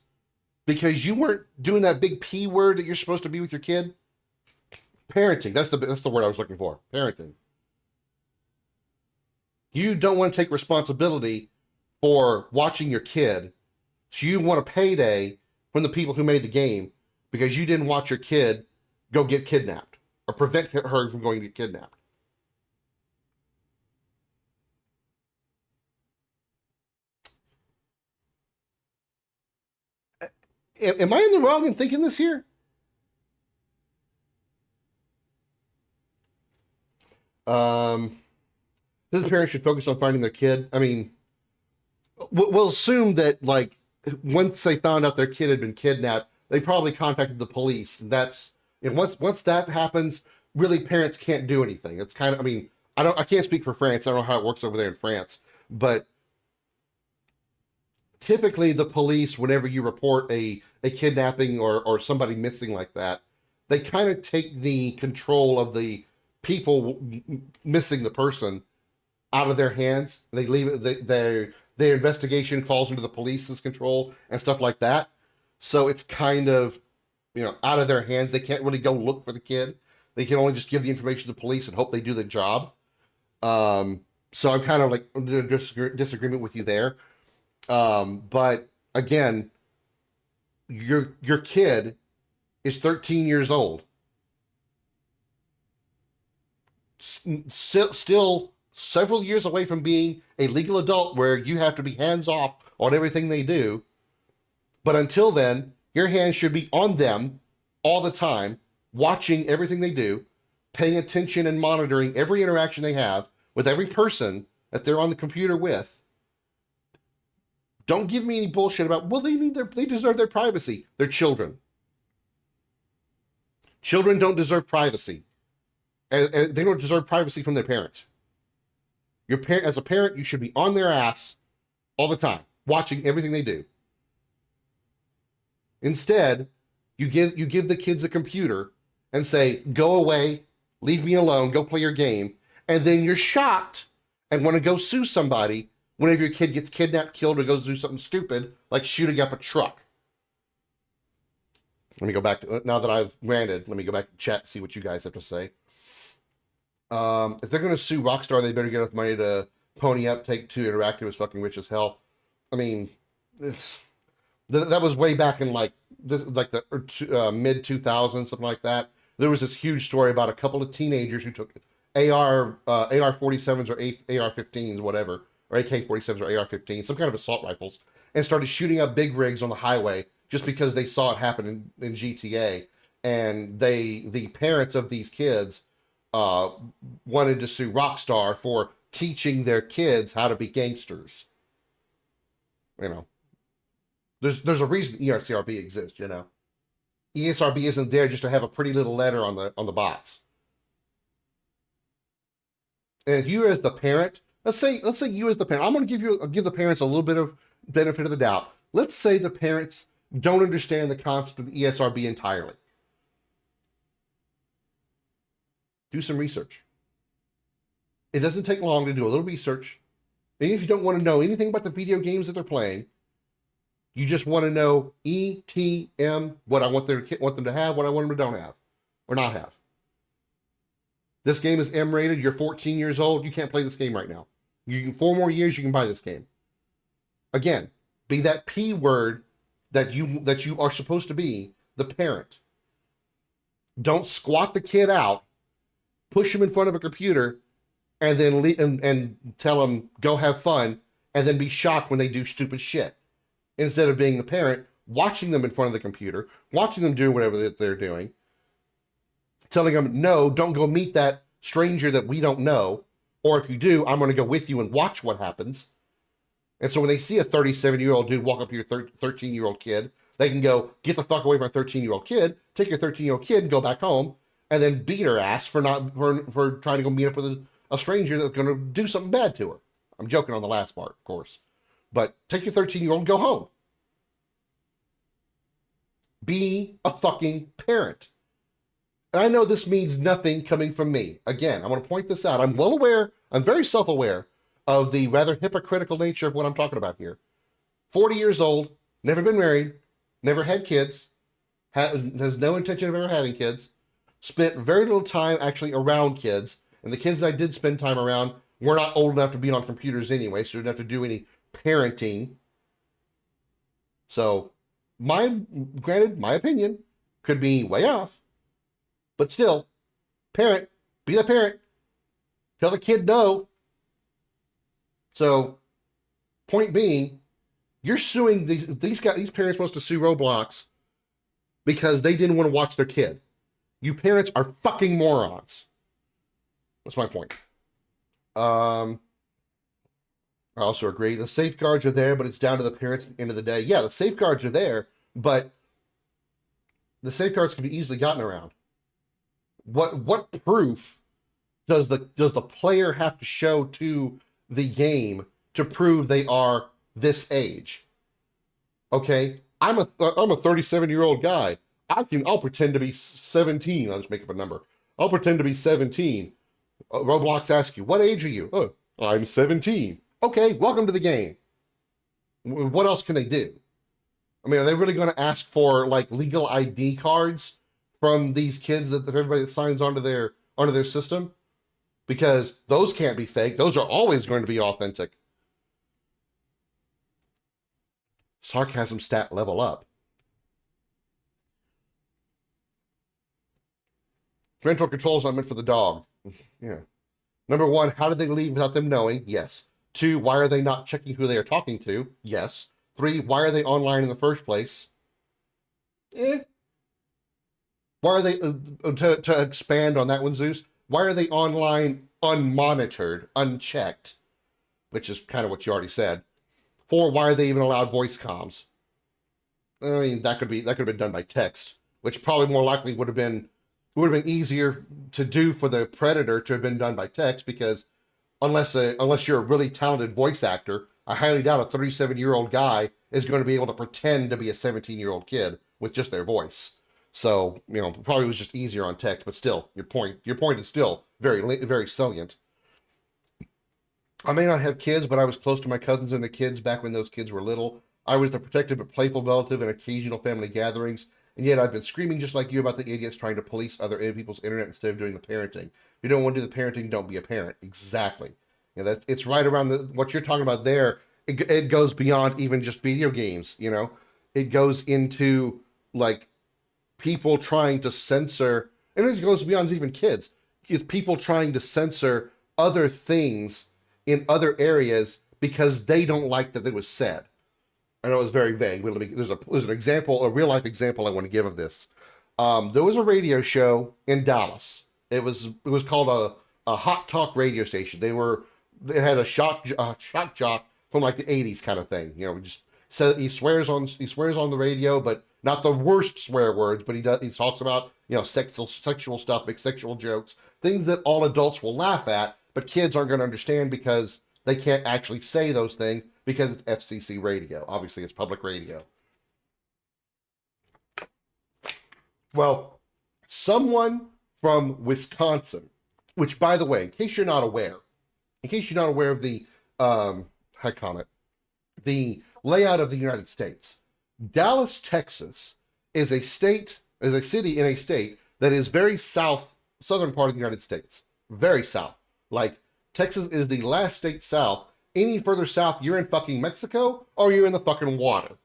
because you weren't doing that big P word that you're supposed to be with your kid? Parenting. That's the word I was looking for. Parenting. You don't want to take responsibility for watching your kid, so you want a payday from the people who made the game because you didn't watch your kid go get kidnapped or prevent her from going to get kidnapped. Am I in the wrong in thinking this here? The parents should focus on finding their kid. I mean, we'll assume that, like, once they found out their kid had been kidnapped, they probably contacted the police. And that's, and once that happens, really parents can't do anything. It's kind of, I mean, I can't speak for France. I don't know how it works over there in France, but typically the police, whenever you report a kidnapping or somebody missing like that, they kind of take the control of the people missing the person out of their hands. They leave it, their investigation falls into the police's control and stuff like that. So it's kind of, out of their hands. They can't really go look for the kid. They can only just give the information to the police and hope they do their job. So I'm kind of like disagreement with you there. But again, your kid is 13 years old. Still several years away from being a legal adult where you have to be hands off on everything they do. But until then, your hands should be on them all the time, watching everything they do, paying attention and monitoring every interaction they have with every person that they're on the computer with. Don't give me any bullshit about, well, they deserve their privacy. They're children. Children don't deserve privacy. And they don't deserve privacy from their parents. As a parent, you should be on their ass all the time, watching everything they do. Instead, you give the kids a computer and say, go away, leave me alone, go play your game. And then you're shocked and want to go sue somebody whenever your kid gets kidnapped, killed, or goes do something stupid, like shooting up a truck. Let me go back to, now that I've ranted, let me go back to chat and see what you guys have to say. If they're going to sue Rockstar, they better get enough money to pony up. Take-Two Interactive is fucking rich as hell. I mean, that was way back in like the mid 2000s, something like that. There was this huge story about a couple of teenagers who took AR-47s or AR-15s, whatever, or AK-47s or AR-15s, some kind of assault rifles, and started shooting up big rigs on the highway just because they saw it happen in GTA. And the parents of these kids wanted to sue Rockstar for teaching their kids how to be gangsters. There's a reason ESRB exists. ESRB isn't there just to have a pretty little letter on the box. And if you as the parent, let's say you as the parent, I'm going to give the parents a little bit of benefit of the doubt. Let's say the parents don't understand the concept of the ESRB entirely. Do some research. It doesn't take long to do a little research. And if you don't want to know anything about the video games that they're playing, you just want to know ETM, what I want them to have, what I want them to don't have or not have. This game is M-rated. You're 14 years old. You can't play this game right now. 4 more years, you can buy this game. Again, be that P word that you are supposed to be, the parent. Don't squat the kid out, push him in front of a computer, and then and tell him, go have fun, and then be shocked when they do stupid shit. Instead of being the parent, watching them in front of the computer, watching them do whatever they're doing, telling them, no, don't go meet that stranger that we don't know. Or if you do, I'm going to go with you and watch what happens. And so when they see a 37-year-old dude walk up to your 13-year-old kid, they can go, get the fuck away from my 13-year-old kid, take your 13-year-old kid and go back home, and then beat her ass for trying to go meet up with a stranger that's going to do something bad to her. I'm joking on the last part, of course. But take your 13-year-old and go home. Be a fucking parent. And I know this means nothing coming from me. Again, I want to point this out. I'm well aware, I'm very self-aware of the rather hypocritical nature of what I'm talking about here. 40 years old, never been married, never had kids, has no intention of ever having kids, spent very little time actually around kids, and the kids that I did spend time around were not old enough to be on computers anyway, so didn't have to do any parenting. So, granted, my opinion could be way off, but still, parent, be the parent, tell the kid no. So, point being, you're suing these parents supposed to sue Roblox because they didn't want to watch their kid. You parents are fucking morons. That's my point. I also agree. The safeguards are there, but it's down to the parents at the end of the day. Yeah, the safeguards are there, but the safeguards can be easily gotten around. What proof does the player have to show to the game to prove they are this age? Okay, I'm a 37-year-old guy. I'll pretend to be 17. I'll just make up a number. I'll pretend to be 17. Roblox asks you, what age are you? Oh, I'm 17. Okay, welcome to the game. What else can they do? I mean, are they really going to ask for like legal ID cards from these kids that everybody that signs onto their system? Because those can't be fake. Those are always going to be authentic. Sarcasm stat level up. Parental controls not meant for the dog. Yeah. Number one, how did they leave without them knowing? Yes. 2, why are they not checking who they are talking to? Yes. 3, why are they online in the first place? Why are they, to expand on that one, Zeus, why are they online unmonitored, unchecked? Which is kind of what you already said. 4, why are they even allowed voice comms? I mean, that could have been done by text, which probably more likely would have been easier to do for the predator to have been done by text, because unless you're a really talented voice actor, I highly doubt a 37-year-old guy is going to be able to pretend to be a 17-year-old kid with just their voice. So, probably was just easier on text, but still, your point is still very, very salient. I may not have kids, but I was close to my cousins and their kids back when those kids were little. I was the protective but playful relative in occasional family gatherings, and yet I've been screaming just like you about the idiots trying to police other people's internet instead of doing the parenting. If you don't want to do the parenting, don't be a parent. Exactly. It's right around what you're talking about there. It goes beyond even just video games, It goes into, like, people trying to censor, and it goes beyond even kids. It's people trying to censor other things in other areas because they don't like that it was said. I know it was very vague, but there's an example, a real life example I want to give of this. There was a radio show in Dallas. It was called a hot talk radio station. They had a shock jock from like the 80s kind of thing. Just said he swears on the radio, but not the worst swear words, but he talks about, sexual stuff, makes sexual jokes, things that all adults will laugh at, but kids aren't going to understand because they can't actually say those things because it's FCC radio. Obviously, it's public radio. Well, someone from Wisconsin, which, by the way, in case you're not aware of the, the layout of the United States, Dallas, Texas is a city in a state that is very southern part of the United States. Very south. Like, Texas is the last state south. Any further south, you're in fucking Mexico or you're in the fucking water.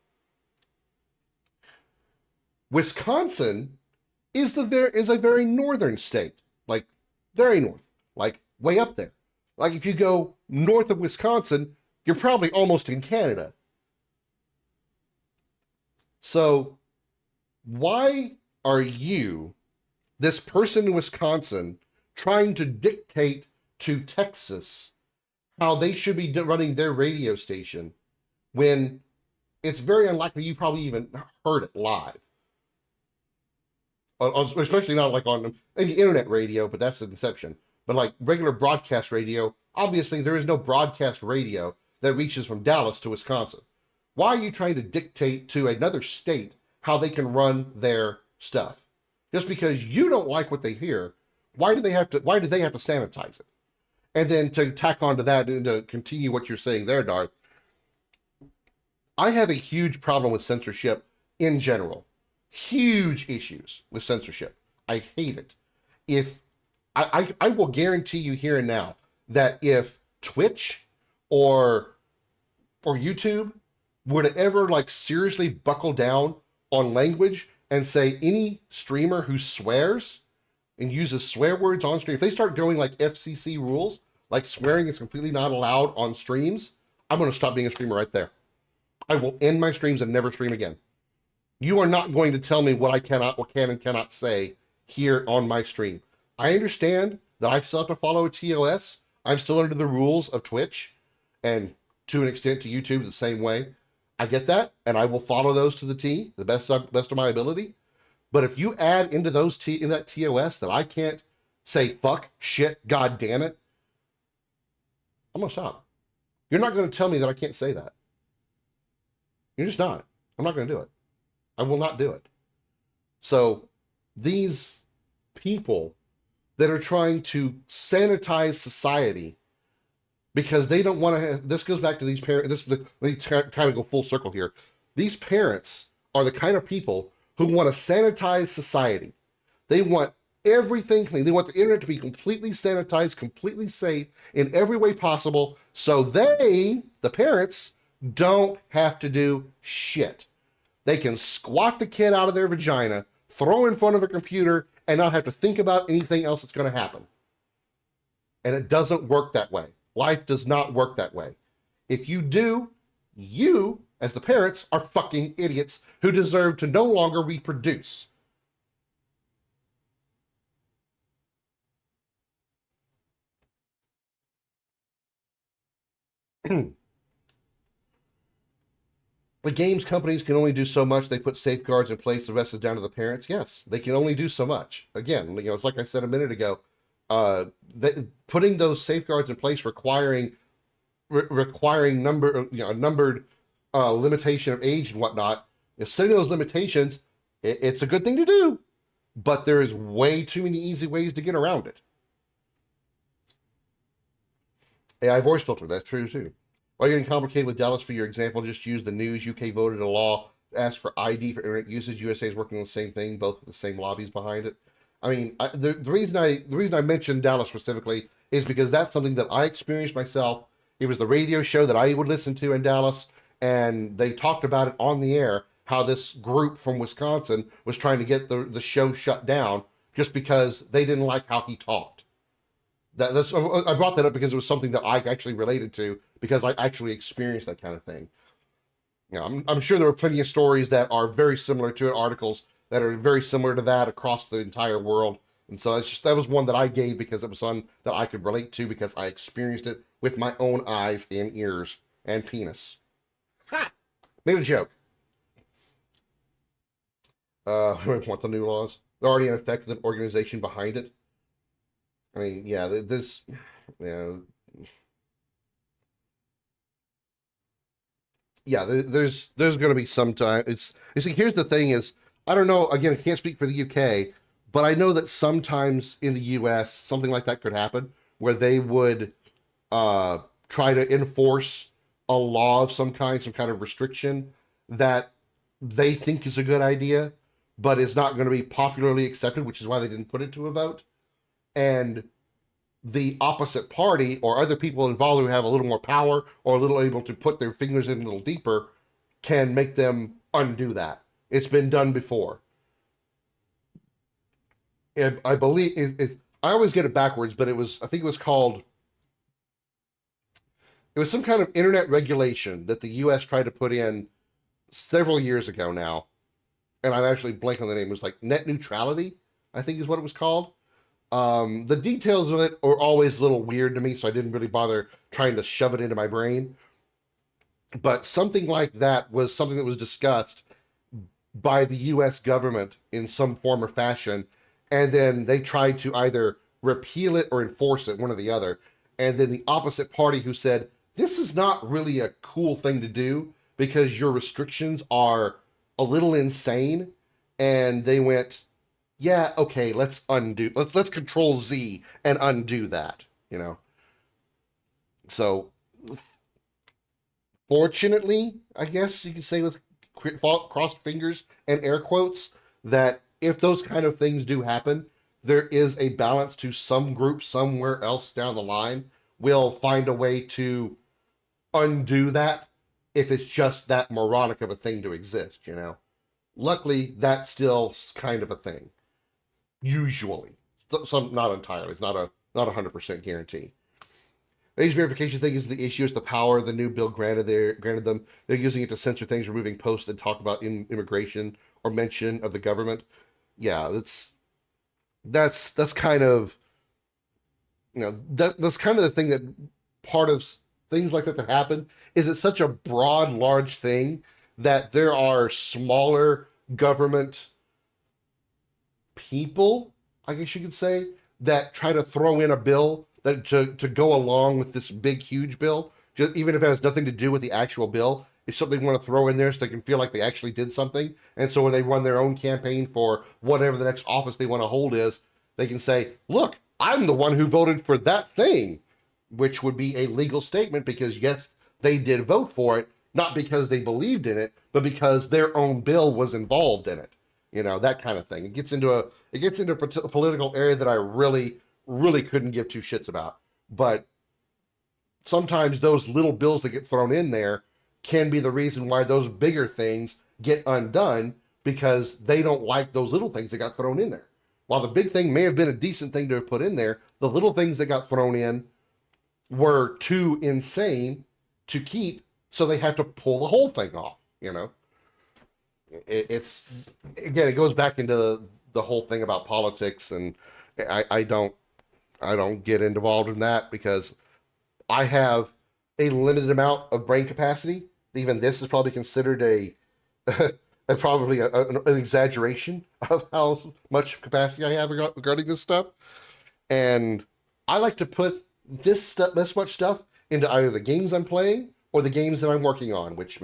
Wisconsin is a very northern state. Like, very north. Like, way up there. Like, if you go north of Wisconsin, you're probably almost in Canada. So why are you, this person in Wisconsin, trying to dictate to Texas how they should be running their radio station when it's very unlikely you probably even heard it live? Especially not like on maybe internet radio, but that's an exception. But like regular broadcast radio, obviously there is no broadcast radio that reaches from Dallas to Wisconsin. Why are you trying to dictate to another state how they can run their stuff? Just because you don't like what they hear, why do they have to sanitize it? And then to tack onto that and to continue what you're saying there, Darth, I have a huge problem with censorship in general. Huge issues with censorship. I hate it. If I will guarantee you here and now that if Twitch or YouTube were to ever like seriously buckle down on language and say any streamer who swears and uses swear words on stream, if they start going like FCC rules, like swearing is completely not allowed on streams, I'm going to stop being a streamer right there. I will end my streams and never stream again. You are not going to tell me what can and cannot say here on my stream. I understand that I still have to follow a TOS. I'm still under the rules of Twitch and to an extent to YouTube the same way. I get that, and I will follow those to the T, the best of my ability. But if you add into in that TOS that I can't say fuck, shit, god damn it, I'm gonna stop. You're not gonna tell me that I can't say that. You're just not. I'm not gonna do it. I will not do it. So these people that are trying to sanitize society because they don't want to, this goes back to these parents, they kind of go full circle here. These parents are the kind of people who want to sanitize society. They want everything clean. They want the internet to be completely sanitized, completely safe in every way possible, so they, the parents, don't have to do shit. They can squat the kid out of their vagina, throw in front of a computer, and not have to think about anything else that's going to happen. And it doesn't work that way. Life does not work that way. If you do, you, as the parents, are fucking idiots who deserve to no longer reproduce. The games companies can only do so much. They put safeguards in place. The rest is down to the parents. Yes, they can only do so much. Again, it's like I said a minute ago. Putting those safeguards in place, requiring numbered limitation of age and whatnot. Setting those limitations, it's a good thing to do, but there is way too many easy ways to get around it. AI voice filter, that's true too. Why are you getting complicated with Dallas for your example? Just use the news. UK voted a law to ask for ID for internet usage. USA is working on the same thing, both with the same lobbies behind it. I mean, the reason I mentioned Dallas specifically is because that's something that I experienced myself. It was the radio show that I would listen to in Dallas, and they talked about it on the air, how this group from Wisconsin was trying to get the show shut down just because they didn't like how he talked. I brought that up because it was something that I actually related to because I actually experienced that kind of thing. I'm sure there are plenty of stories that are very similar to it, articles that are very similar to that across the entire world. And so that was one that I gave because it was one that I could relate to because I experienced it with my own eyes and ears and penis. Ha! Made a joke. Want the new laws? They're already in effect with an organization behind it. I mean, yeah, there's going to be some time. Here's the thing is, I don't know, again, I can't speak for the UK, but I know that sometimes in the US, something like that could happen, where they would try to enforce a law of some kind of restriction that they think is a good idea, but is not going to be popularly accepted, which is why they didn't put it to a vote. And the opposite party or other people involved who have a little more power or a little able to put their fingers in a little deeper can make them undo that. It's been done before. And I believe I always get it backwards, but I think it was called It was some kind of internet regulation that the U.S. tried to put in several years ago now, and I'm actually blanking on the name. It was like net neutrality, I think is what it was called. The details of it are always a little weird to me, so I didn't really bother trying to shove it into my brain. But something like that was something that was discussed by the U.S. government in some form or fashion, and then they tried to either repeal it or enforce it, one or the other. And then the opposite party who said, this is not really a cool thing to do because your restrictions are a little insane. And they went, yeah, okay, let's control Z and undo that, you know? So fortunately, I guess you could say with crossed fingers and air quotes, that if those kind of things do happen, there is a balance to some group somewhere else down the line will find a way to undo that if it's just that moronic of a thing to exist, you know? Luckily, that's still kind of a thing. Usually. Some, not entirely. It's not a 100% guarantee. The age verification thing is the issue. It's the power the new bill granted them. They're using it to censor things, removing posts that talk about immigration or mention of the government. Yeah, that's kind of, you know, that's kind of the thing that part of things like that happen is it's such a broad, large thing that there are smaller government people, I guess you could say, that try to throw in a bill that to go along with this big, huge bill, just, even if it has nothing to do with the actual bill. It's something they want to throw in there so they can feel like they actually did something. And so when they run their own campaign for whatever the next office they want to hold is, they can say, look, I'm the one who voted for that thing, which would be a legal statement because, yes, they did vote for it, not because they believed in it, but because their own bill was involved in it. You know, that kind of thing. It gets into a political area that I really, really couldn't give two shits about. But sometimes those little bills that get thrown in there can be the reason why those bigger things get undone, because they don't like those little things that got thrown in there. While the big thing may have been a decent thing to have put in there, the little things that got thrown in were too insane to keep, so they have to pull the whole thing off, you know? It's again, it goes back into the whole thing about politics, and I don't get involved in that because I have a limited amount of brain capacity. Even this is probably considered probably an exaggeration of how much capacity I have regarding this stuff. And I like to put this much stuff into either the games I'm playing or the games that I'm working on, which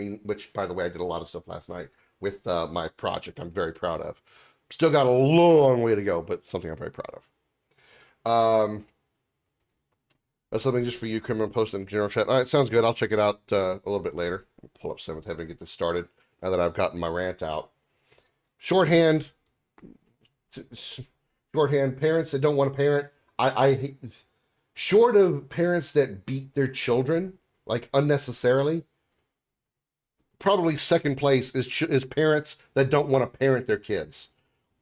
by the way, I did a lot of stuff last night with my project I'm very proud of. Still got a long way to go, but something I'm very proud of. That's something just for you, Krim, and post in the general chat. All right, sounds good. I'll check it out a little bit later. I'll pull up 7th Heaven and get this started now that I've gotten my rant out. Shorthand, parents that don't want to parent. I hate, short of parents that beat their children, like unnecessarily, probably second place is parents that don't want to parent their kids,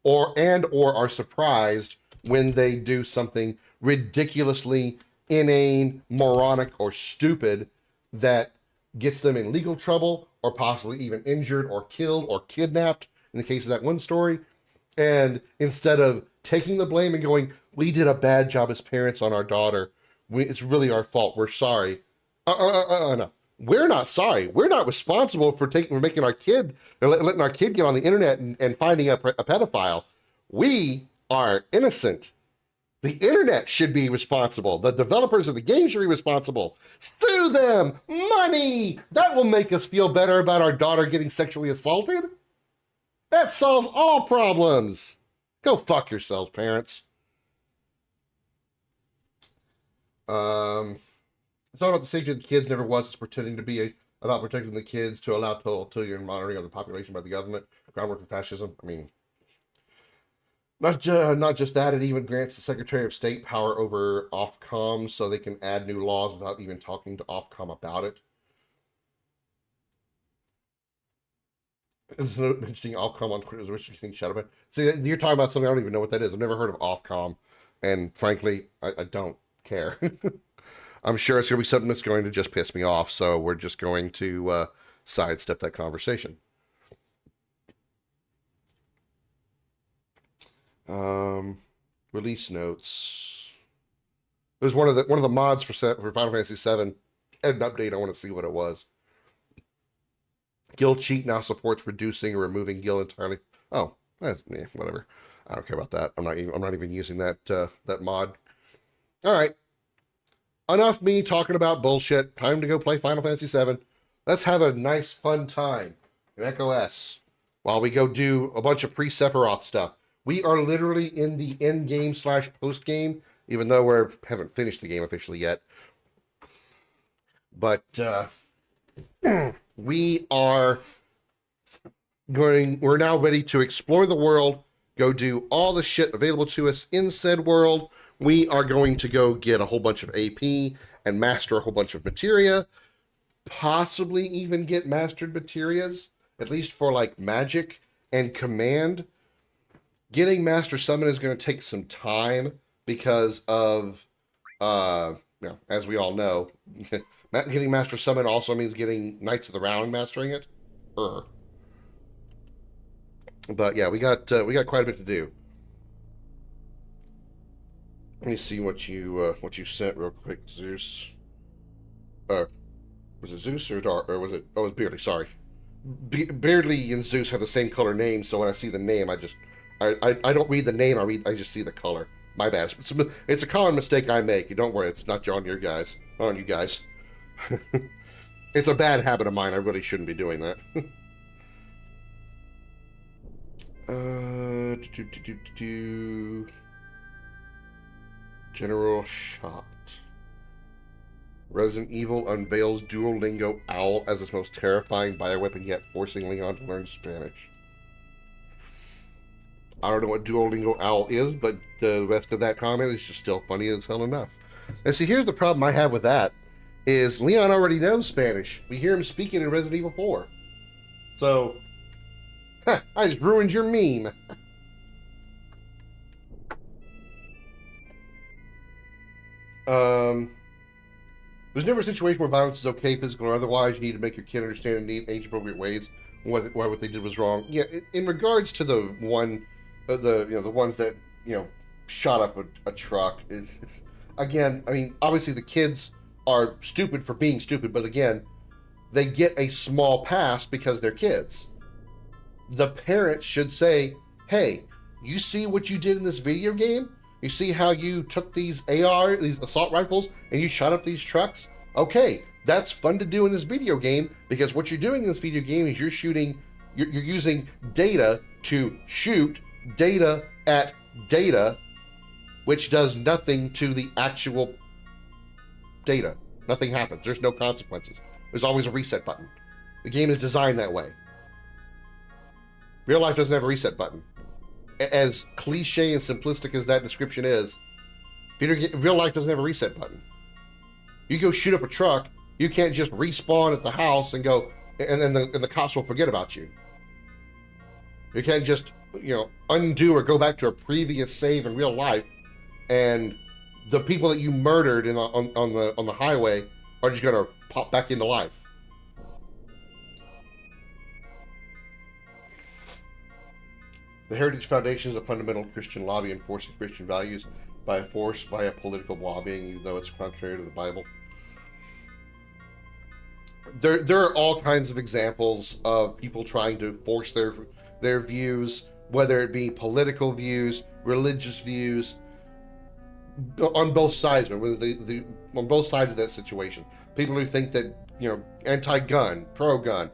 or are surprised when they do something ridiculously inane, moronic, or stupid that gets them in legal trouble, or possibly even injured or killed or kidnapped in the case of that one story. And instead of taking the blame and going, we did a bad job as parents on our daughter, it's really our fault, we're sorry. No. We're not sorry. We're not responsible for making our kid, or letting our kid get on the internet and finding a pedophile. We are innocent. The internet should be responsible. The developers of the game should be responsible. Sue them! Money! That will make us feel better about our daughter getting sexually assaulted. That solves all problems. Go fuck yourselves, parents. It's not about the safety of the kids, never was. It's pretending to be about protecting the kids to allow total and monitoring of the population by the government. Groundwork for fascism. I mean, not just that, it even grants the Secretary of State power over Ofcom so they can add new laws without even talking to Ofcom about it. It's mentioning Ofcom on Twitter. What you think, Shadowman? See, you're talking about something I don't even know what that is. I've never heard of Ofcom, and frankly, I don't care. I'm sure it's going to be something that's going to just piss me off, so we're just going to sidestep that conversation. Release notes. There's one of the mods for Final Fantasy VII. Had an update. I want to see what it was. Guild cheat now supports reducing or removing guild entirely. Oh, that's whatever. I don't care about that. I'm not even using that that mod. All right. Enough me talking about bullshit. Time to go play Final Fantasy VII. Let's have a nice fun time in Echo S while we go do a bunch of pre-Sephiroth stuff. We are literally in the end game / post game, even though we haven't finished the game officially yet. But we're now ready to explore the world, go do all the shit available to us in said world. We are going to go get a whole bunch of AP and master a whole bunch of materia, possibly even get mastered materias, at least for like magic and command. Getting Master Summon is going to take some time because of, as we all know, getting Master Summon also means getting Knights of the Round mastering it. But yeah, we got quite a bit to do. Let me see what you sent real quick, Zeus. Was it Zeus or Dark, or was it? Oh, it was Beardly. Sorry, Beardly and Zeus have the same color name, so when I see the name, I don't read the name. I just see the color. My bad. It's a common mistake I make. Don't worry, it's not on you guys. It's a bad habit of mine. I really shouldn't be doing that. General Shot. Resident Evil unveils Duolingo Owl as its most terrifying bioweapon yet, forcing Leon to learn Spanish. I don't know what Duolingo Owl is, but the rest of that comment is just still funny as hell enough. And see, here's the problem I have with that, is Leon already knows Spanish. We hear him speaking in Resident Evil 4. So, I just ruined your meme. There's never a situation where violence is okay, physical or otherwise. You need to make your kid understand in neat, age-appropriate ways why what they did was wrong. Yeah, in regards to the one... the ones that shot up a truck is again. I mean, obviously the kids are stupid for being stupid, but again, they get a small pass because they're kids. The parents should say, "Hey, you see what you did in this video game? You see how you took these these assault rifles, and you shot up these trucks? Okay, that's fun to do in this video game because what you're doing in this video game is you're using data to shoot data at data, which does nothing to the actual data. Nothing happens. There's no consequences. There's always a reset button. The game is designed that way. Real life doesn't have a reset button. As cliche and simplistic as that description is, real life doesn't have a reset button. You go shoot up a truck, you can't just respawn at the house and go, and then the cops will forget about you. You can't just undo or go back to a previous save in real life, and the people that you murdered on the highway are just gonna pop back into life. The Heritage Foundation is a fundamental Christian lobby enforcing Christian values by a political lobbying, even though it's contrary to the Bible. There are all kinds of examples of people trying to force their views, whether it be political views, religious views, on both sides, on both sides of that situation. People who think that anti-gun, pro-gun,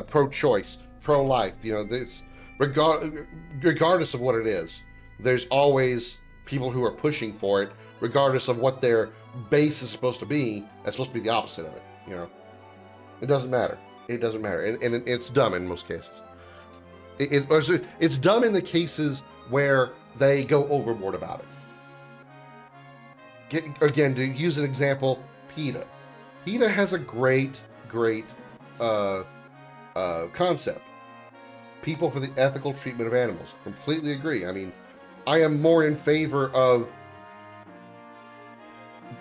pro-choice, pro-life, this, regardless of what it is, there's always people who are pushing for it, regardless of what their base is supposed to be. That's supposed to be the opposite of it. It doesn't matter. It doesn't matter, and it's dumb in most cases. It's dumb in the cases where they go overboard about it. Again, to use an example, PETA. PETA has a great concept. People for the ethical treatment of animals. Completely agree. I mean, I am more in favor of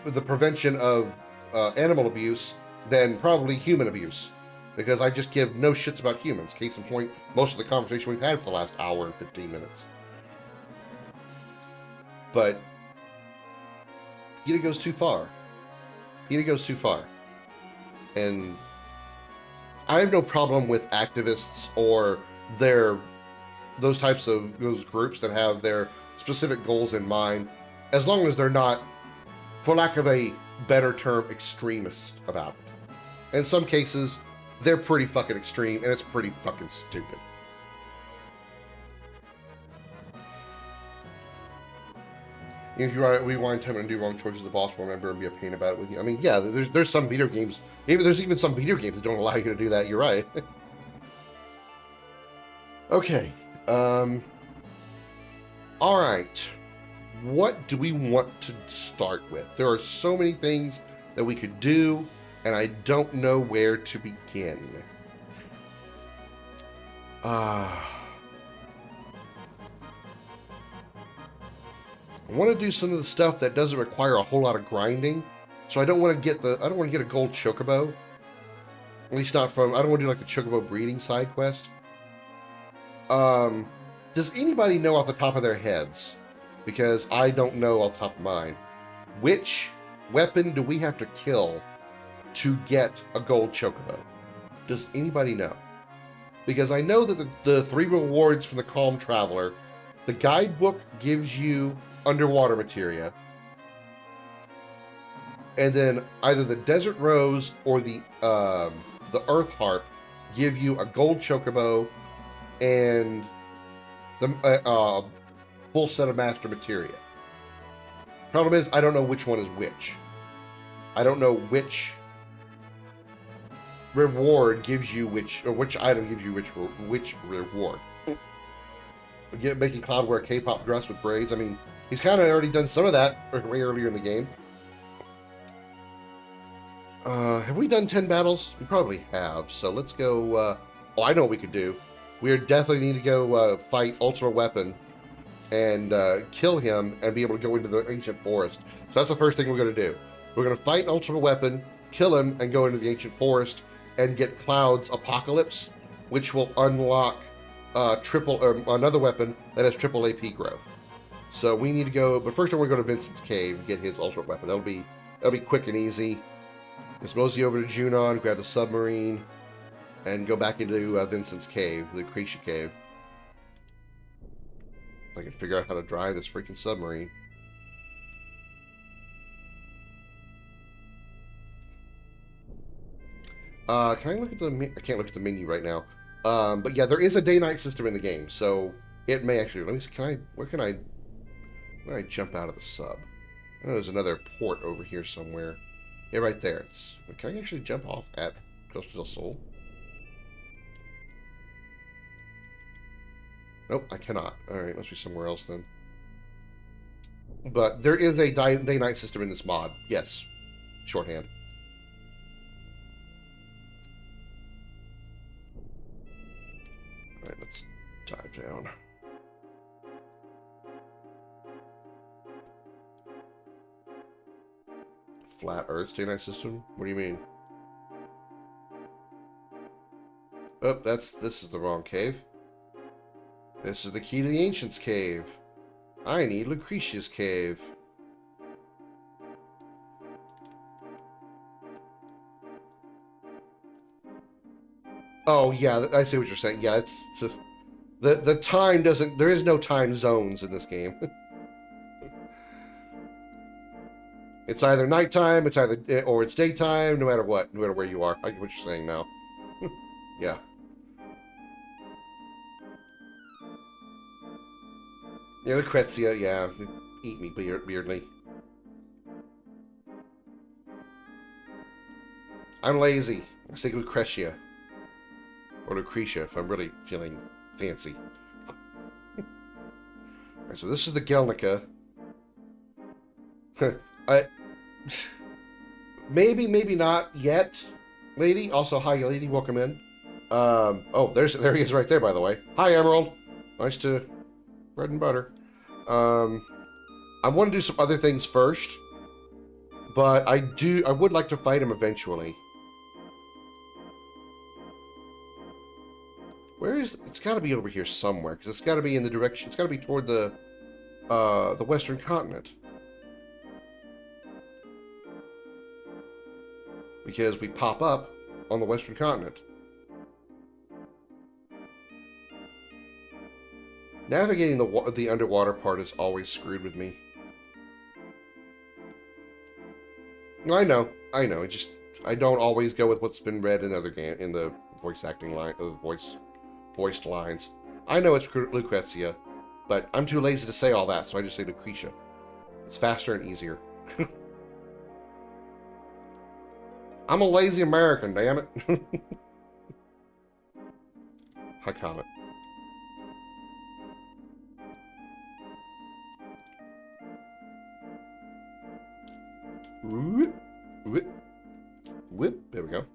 the prevention of animal abuse than probably human abuse, because I just give no shits about humans. Case in point, most of the conversation we've had for the last hour and 15 minutes. But PETA goes too far. PETA goes too far. And I have no problem with activists or those types of those groups that have their specific goals in mind, as long as they're not, for lack of a better term, extremist about it. In some cases, they're pretty fucking extreme, and it's pretty fucking stupid. If you rewind time and do wrong choices, the boss will remember and be a pain about it with you. I mean, yeah, there's some video games, there's even some video games that don't allow you to do that. You're right. Okay. All right. What do we want to start with? There are so many things that we could do, and I don't know where to begin. I want to do some of the stuff that doesn't require a whole lot of grinding. So I don't want to get a gold chocobo. At least not from, I don't want to do like the chocobo breeding side quest. Does anybody know off the top of their heads, because I don't know off the top of mine, which weapon do we have to kill to get a gold chocobo? Does anybody know? Because I know that the 3 rewards from the Calm Traveler, the guidebook gives you underwater materia, and then either the Desert Rose or the Earth Harp give you a gold chocobo and the full set of master materia. Problem is, I don't know which one is which. I don't know which reward gives you which, or which item gives you which reward. Making Cloud wear a K-pop dress with braids. I mean, he's kind of already done some of that way earlier in the game. Have we done 10 battles? We probably have. So let's go. Oh, I know what we could do. We definitely need to go fight Ultimate Weapon and kill him and be able to go into the Ancient Forest. So that's the first thing we're going to do. We're going to fight Ultimate Weapon, kill him, and go into the Ancient Forest and get Cloud's Apocalypse, which will unlock another weapon that has triple AP growth. So we need to go, but first I want to go to Vincent's Cave and get his Ultimate Weapon. That'll be quick and easy. Let's mosey over to Junon, grab the submarine, and go back into Vincent's Cave, the Lucretia Cave. If I can figure out how to drive this freaking submarine. Can I look at the? I can't look at the menu right now. But yeah, there is a day-night system in the game, so it may actually. Let me see. Where can I jump out of the sub? I know there's another port over here somewhere. Yeah, right there. Can I actually jump off at Costa del Sol? Nope, I cannot. Alright, must be somewhere else then. But there is a day-night system in this mod. Yes. Shorthand. Alright, let's dive down. Flat Earth day-night system? What do you mean? Oh, this is the wrong cave. This is the key to the Ancient's Cave. I need Lucretia's Cave. Oh, yeah, I see what you're saying. Yeah, it's just, the time doesn't... There is no time zones in this game. It's either nighttime, or it's daytime, no matter what, no matter where you are. I get what you're saying now. Yeah. Yeah, Lucrezia, yeah. Eat me, weirdly. I'm lazy. I say Lucretia. Or Lucretia, if I'm really feeling fancy. Alright, so this is the Gelnica. Maybe not yet, lady. Also, hi, lady. Welcome in. Oh, there he is right there, by the way. Hi, Emerald. Nice to... bread and butter. I want to do some other things first. But I would like to fight him eventually. Where is... It's got to be over here somewhere, because it's got to be in the direction... It's got to be toward the Western continent. Because we pop up on the Western continent. Navigating the underwater part is always screwed with me. I know. It just... I don't always go with what's been read in other in the voice acting line, voiced lines. I know it's Lucrezia, but I'm too lazy to say all that, so I just say Lucretia. It's faster and easier. I'm a lazy American, damn it. High comment. Whoop, whoop, whoop. There we go.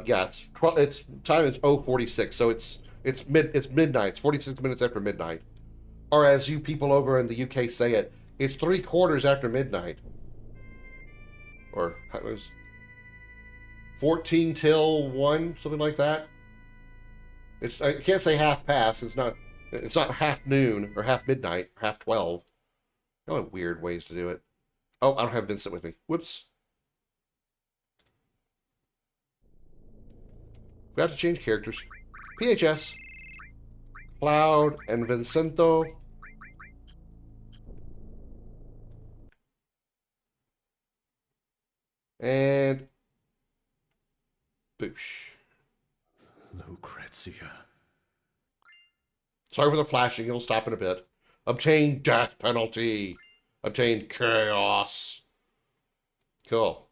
Yeah, it's 12. Its time is 0:46, so it's midnight. It's 46 minutes after midnight, or as you people over in the UK say it, it's 3/4 after midnight, or it was 14 till 1, something like that. I can't say half past. It's not half noon or half midnight, or half 12. You know, weird ways to do it. Oh, I don't have Vincent with me. Whoops. We have to change characters. PHS. Cloud and Vincento. And boosh. Lucrezia. Sorry for the flashing. It'll stop in a bit. Obtain death penalty. Obtain chaos. Cool.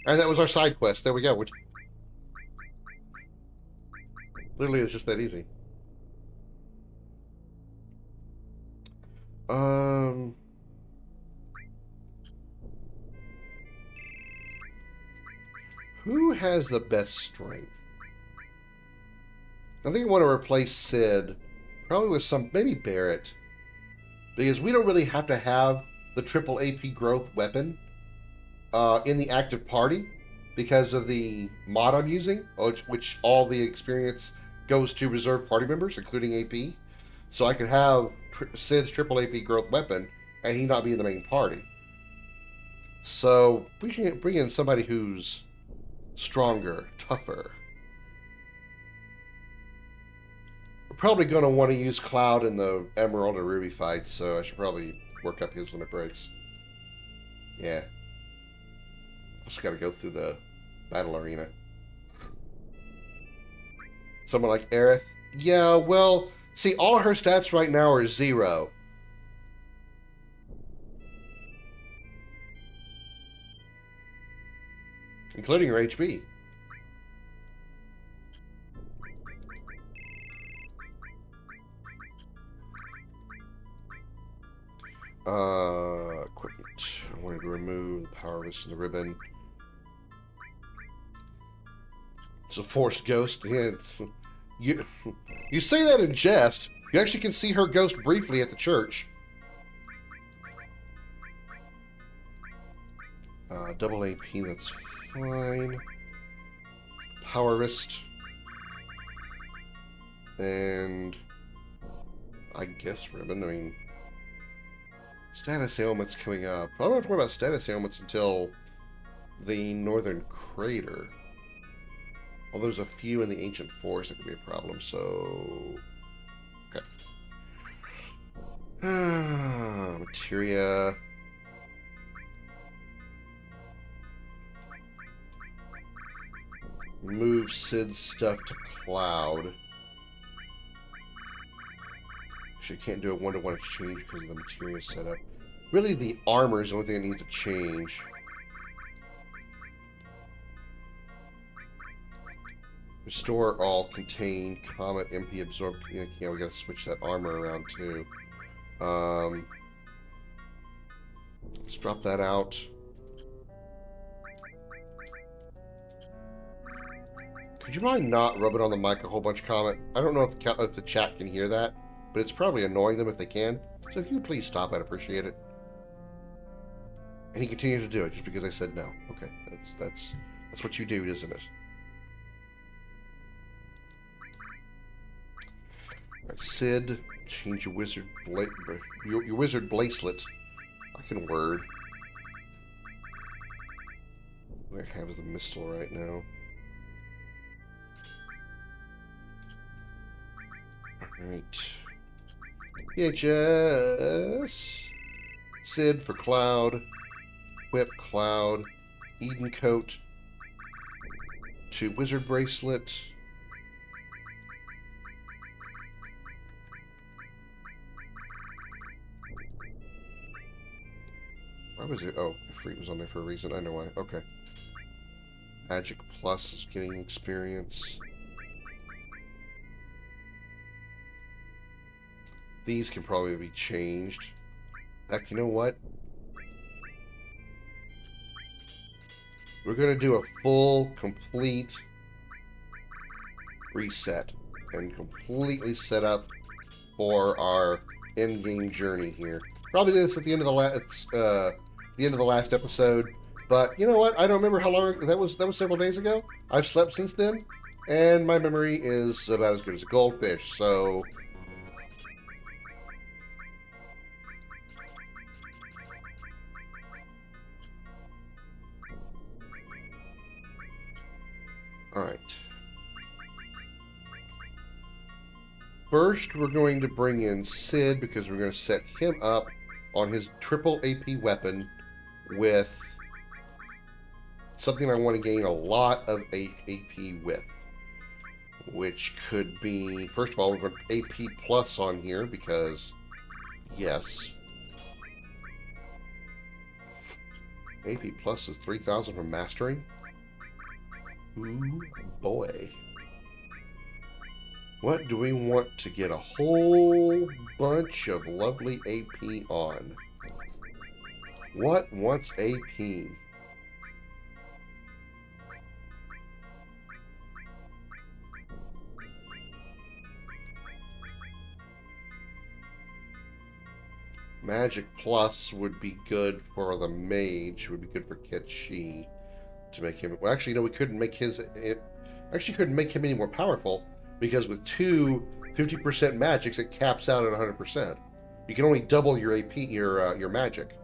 And that was our side quest. There we go. Literally, it's just that easy. Who has the best strength? I think I want to replace Sid, probably with maybe Barrett, because we don't really have to have the triple AP growth weapon in the active party because of the mod I'm using, which all the experience goes to reserve party members, including AP. So I could have Sid's triple AP growth weapon and he not be in the main party. So we can bring in somebody who's stronger, tougher. We're probably going to want to use Cloud in the Emerald or Ruby fights, so I should probably work up his limit breaks. Yeah. Just got to go through the battle arena. Someone like Aerith? Yeah, well, see, all of her stats right now are 0. Including her HP. Equipment. I wanted to remove the power wrist and the ribbon. It's a forced ghost. Yeah, you say that in jest. You actually can see her ghost briefly at the church. Double AP, that's fine. Power wrist. And I guess ribbon. I mean, status ailments coming up. I don't have to worry about status ailments until the Northern Crater. Although there's a few in the Ancient Forest that could be a problem, so... Okay. Materia. Move Sid's stuff to Cloud. Actually, I can't do a one-to-one exchange because of the materia setup. Really, the armor is the only thing I need to change. Restore all contained Comet MP absorb. Yeah, we gotta switch that armor around too. Let's drop that out. Could you mind not rubbing on the mic a whole bunch, Comet? I don't know if the chat can hear that, but it's probably annoying them if they can. So if you would please stop, I'd appreciate it. And he continued to do it just because I said no. Okay, that's what you do, isn't it? Right, Sid, change your wizard your wizard bracelet. I can word. What I have is the mistle right now. Alright. VHS. Sid for Cloud. Whip Cloud. Eden Coat. To Wizard Bracelet. Why was it? Oh, Ifrit was on there for a reason. I know why. Okay. Magic Plus is getting experience. These can probably be changed. Heck, you know what? We're going to do a full, complete reset and completely set up for our end-game journey here. Probably did this at the end of the last episode, but you know what? I don't remember how long that was. That was several days ago. I've slept since then, and my memory is about as good as a goldfish. So. Alright. First, we're going to bring in Sid because we're going to set him up on his triple AP weapon with something I want to gain a lot of AP with. Which could be, first of all, we're going to AP plus on here because, yes. AP plus is 3,000 from mastering. Ooh, boy. What do we want to get a whole bunch of lovely AP on? What wants AP? Magic Plus would be good for the mage, would be good for Ketchi. To make him, well, actually, no, we couldn't make his. Actually, couldn't make him any more powerful because with two 50% magics, it caps out at 100%. You can only double your AP, your magic.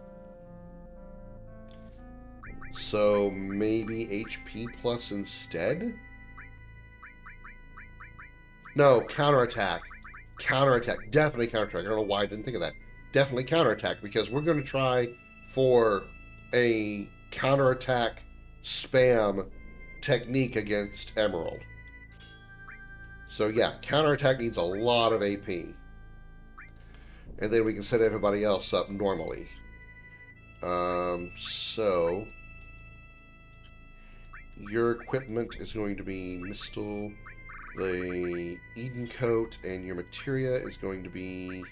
So maybe HP plus instead. No, counterattack. Counterattack. Definitely counterattack. I don't know why I didn't think of that. Definitely counterattack because we're going to try for a counterattack spam technique against Emerald. So yeah, counterattack needs a lot of AP. And then we can set everybody else up normally. So your equipment is going to be Mistle, the Eden Coat, and your materia is going to be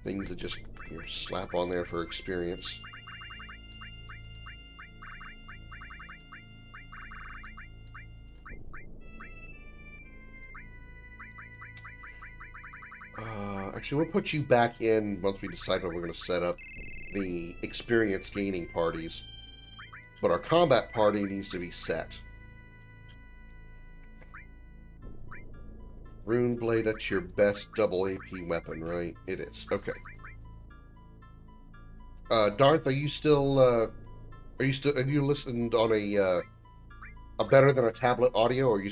things that just slap on there for experience. Actually, we'll put you back in once we decide when we're going to set up the experience gaining parties. But our combat party needs to be set. Rune Blade, that's your best double AP weapon, right? It is. Okay. Darth, are you still, have you listened on a better than a tablet audio, or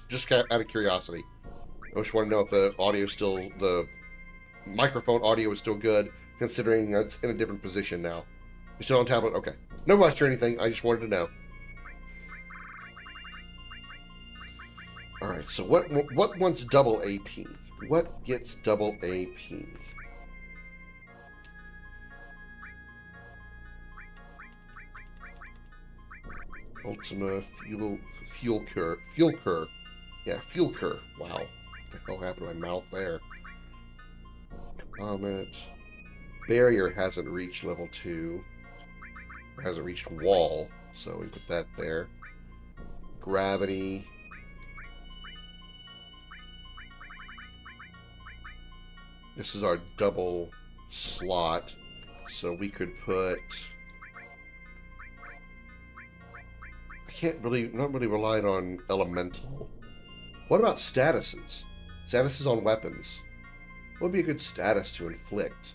just out of curiosity? I just want to know if the audio still, the microphone audio is still good, considering it's in a different position now. You're still on tablet? Okay. No rush or anything, I just wanted to know. Alright, so what wants double AP? What gets double AP? Ultima Fuel Cur. Yeah, Fuel Cur. Wow. What the hell happened to my mouth there? Comet. Barrier hasn't reached level 2. Or hasn't reached wall, so we put that there. gravity. This is our double slot, so we could put... not really relied on elemental. What about statuses? Statuses on weapons. What would be a good status to inflict?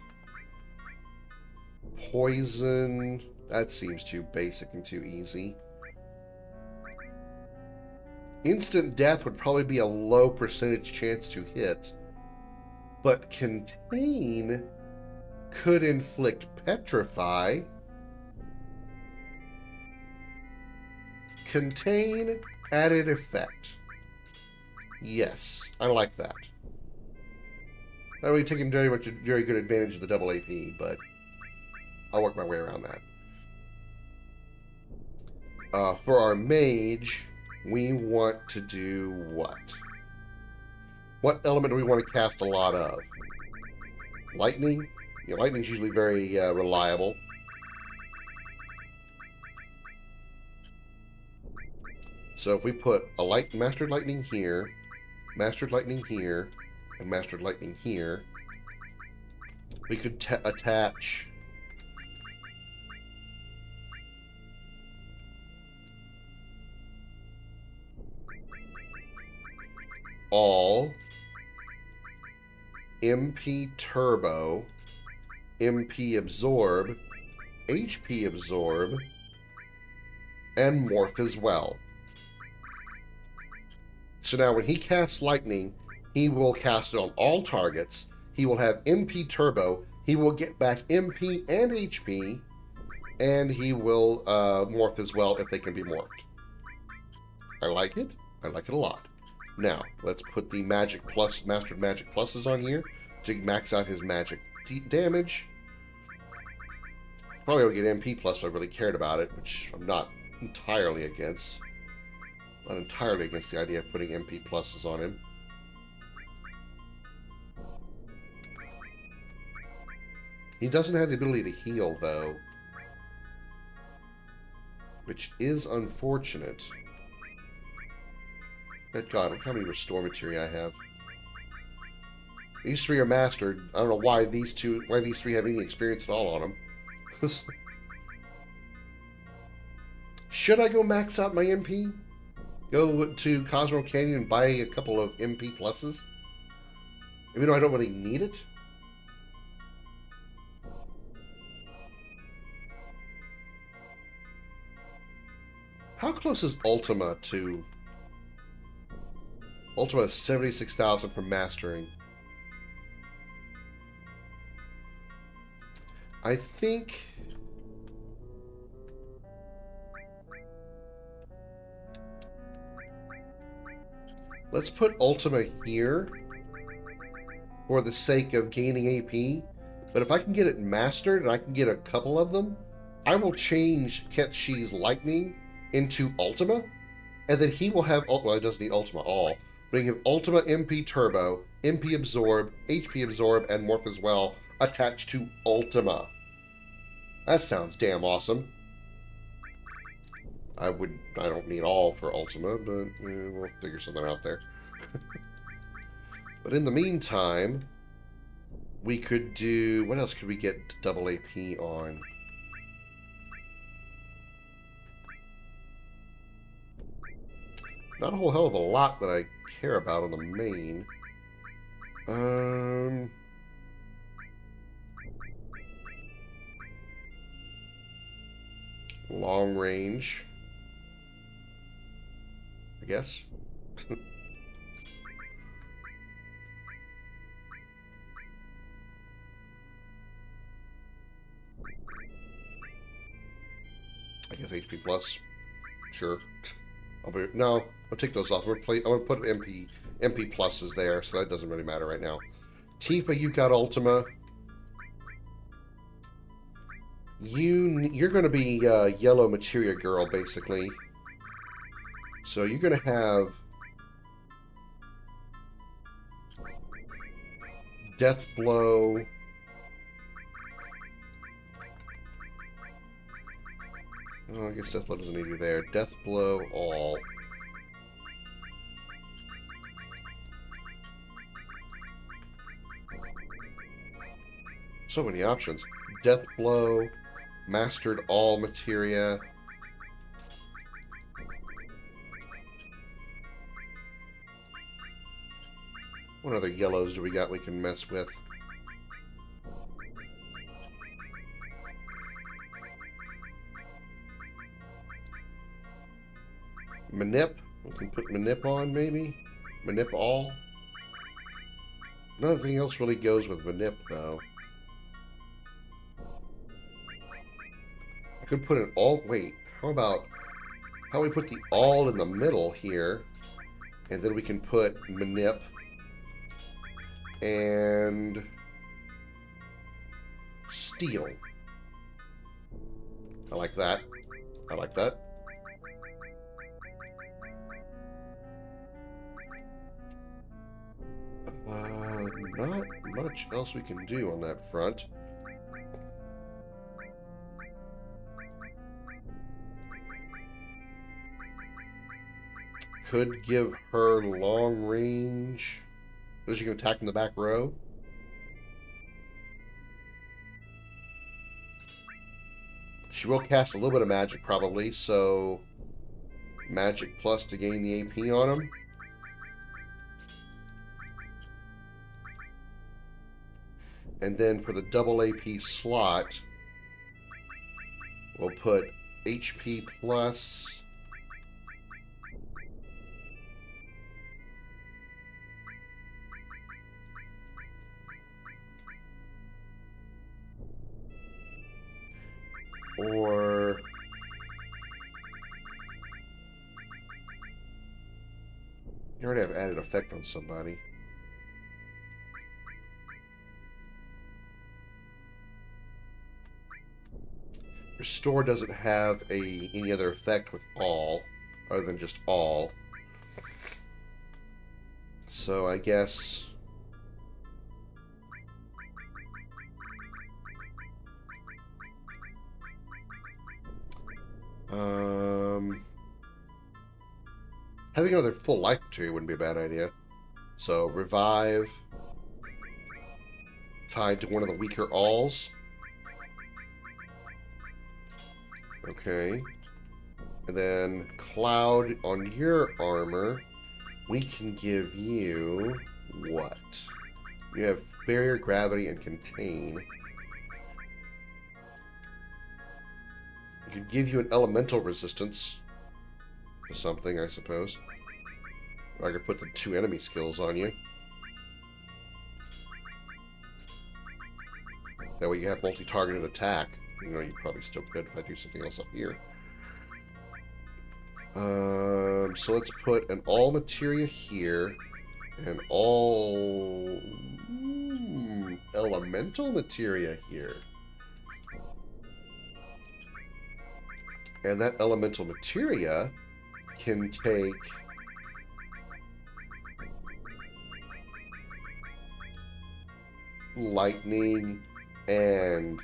Poison. That seems too basic and too easy. Instant death would probably be a low percentage chance to hit. But contain could inflict petrify. Contain added effect. Yes, I like that. Not really taking very good advantage of the double AP, but I'll work my way around that. For our mage, we want to do what? What element do we want to cast a lot of? Lightning? Yeah, lightning's usually very reliable. So if we put a Mastered Lightning here, Mastered Lightning here, and Mastered Lightning here, we could attach all MP Turbo, MP Absorb, HP Absorb, and Morph as well. So now when he casts Lightning, he will cast it on all targets. He will have MP Turbo. He will get back MP and HP. And he will morph as well if they can be morphed. I like it. I like it a lot. Now, let's put the Magic Plus, Mastered Magic Pluses on here to max out his magic damage. Probably would get MP Plus if I really cared about it, which I'm not entirely against. Not entirely against the idea of putting MP Pluses on him. He doesn't have the ability to heal, though, which is unfortunate. Good God, look how many restore materia I have. These three are mastered. I don't know why these three have any experience at all on them. Should I go max out my MP? Go to Cosmo Canyon and buy a couple of MP pluses? Even though I don't really need it? How close is Ultima to... Ultima is 76,000 for mastering. I think... Let's put Ultima here for the sake of gaining AP. But if I can get it mastered and I can get a couple of them, I will change Ketshi's Lightning into Ultima. And then he will have... Well, he doesn't need Ultima all. But he can have Ultima MP Turbo, MP Absorb, HP Absorb, and Morph as well attached to Ultima. That sounds damn awesome. I don't need all for Ultima, but we'll figure something out there. But in the meantime, we could do... What else could we get double AP on? Not a whole hell of a lot that I care about on the main. Long range, I guess. I guess HP plus. Sure. No, I'll take those off. I'm gonna put MP pluses there, so that doesn't really matter right now. Tifa, you've got Ultima. You're going to be yellow materia girl, basically. So you're going to have Death Blow. Oh, I guess Death Blow doesn't need to be there. Death Blow all. So many options. Death Blow, Mastered All Materia. What other yellows do we got we can mess with? Manip. We can put Manip on, maybe? Manip All. Nothing else really goes with Manip, though. I could put an All... Wait, how about we put the All in the middle here, and then we can put Manip and Steel. I like that. I like that. Not much else we can do on that front. Could give her long range. Is she going to attack in the back row? She will cast a little bit of magic probably, so magic plus to gain the AP on him. And then for the double AP slot, we'll put HP plus. Or you already have added effect on somebody. Restore doesn't have any other effect with all, other than just all. So I guess having another full life material wouldn't be a bad idea. So revive tied to one of the weaker alls. Okay. And then Cloud on your armor, we can give you what? You have Barrier, Gravity, and Contain. We could give you an Elemental Resistance or something, I suppose. Or I could put the 2 enemy skills on you. That way you have multi-targeted attack. You know, you probably still could if I do something else up here. So let's put an all materia here, and all elemental materia here. And that elemental materia can take lightning and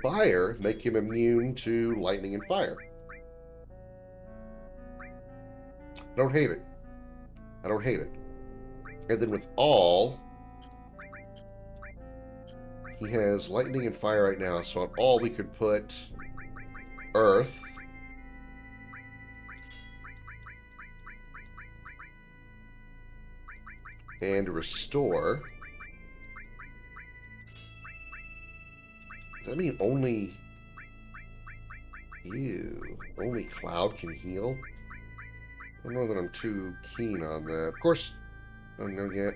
fire, make him immune to lightning and fire. I don't hate it. I don't hate it. And then with all, he has lightning and fire right now, so on all we could put earth. And restore. Does that mean only... Ew. Only Cloud can heal? I don't know that I'm too keen on that. Of course... Oh, no, yeah.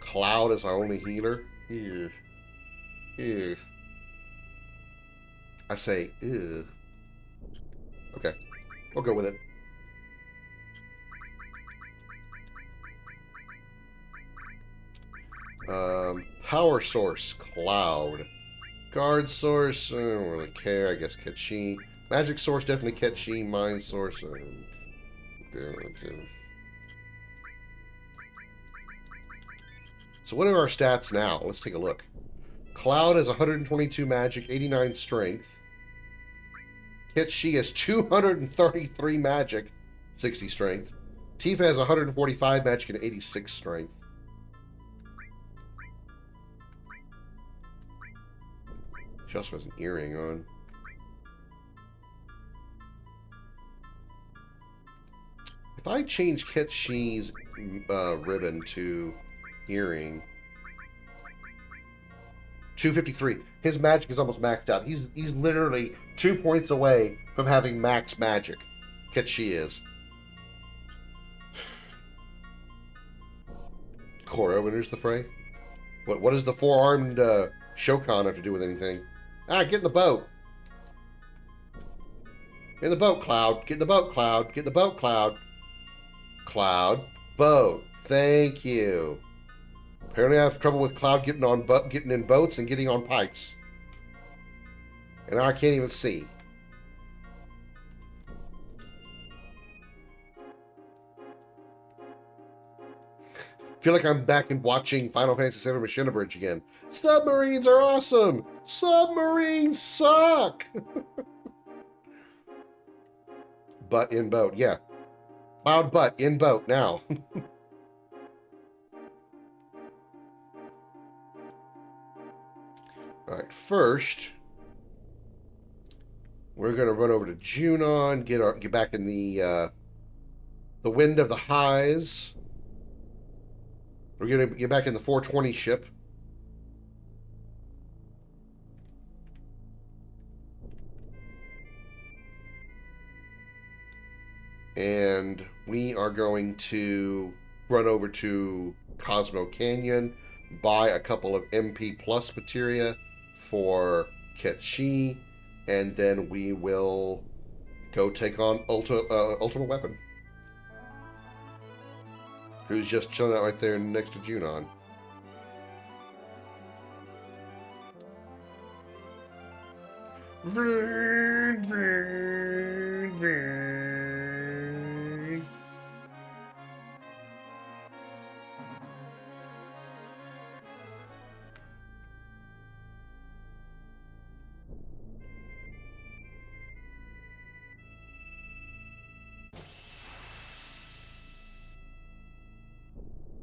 Cloud is our only healer? Ew. Ew. I say, ew. Okay. We'll go with it. Power source, Cloud. Guard source, I don't really care. I guess Ketchi. Magic source, definitely Ketchi. Mind source, So what are our stats now? Let's take a look. Cloud has 122 magic, 89 strength. Ketchi has 233 magic, 60 strength. Tifa has 145 magic and 86 strength. She also has an earring on. If I change Ketshi's ribbon to earring, 253. His magic is almost maxed out. He's literally 2 points away from having max magic. Ketshi is. Koro enters the fray. What does the four-armed Shokan have to do with anything? Ah, get in the boat. Get in the boat, Cloud. Get in the boat, Cloud. Get in the boat, Cloud. Cloud. Boat. Thank you. Apparently I have trouble with Cloud getting in boats and getting on pipes. And now I can't even see. Feel like I'm back and watching Final Fantasy VII Machina Bridge again. Submarines are awesome! Submarines suck! Butt in boat, yeah. Cloud butt in boat now. Alright, first, we're going to run over to Junon, get back in the wind of the highs. We're going to get back in the 420 ship. And we are going to run over to Cosmo Canyon, buy a couple of MP Plus materia for Ketshi, and then we will go take on Ultimate Weapon, who's just chilling out right there next to Junon.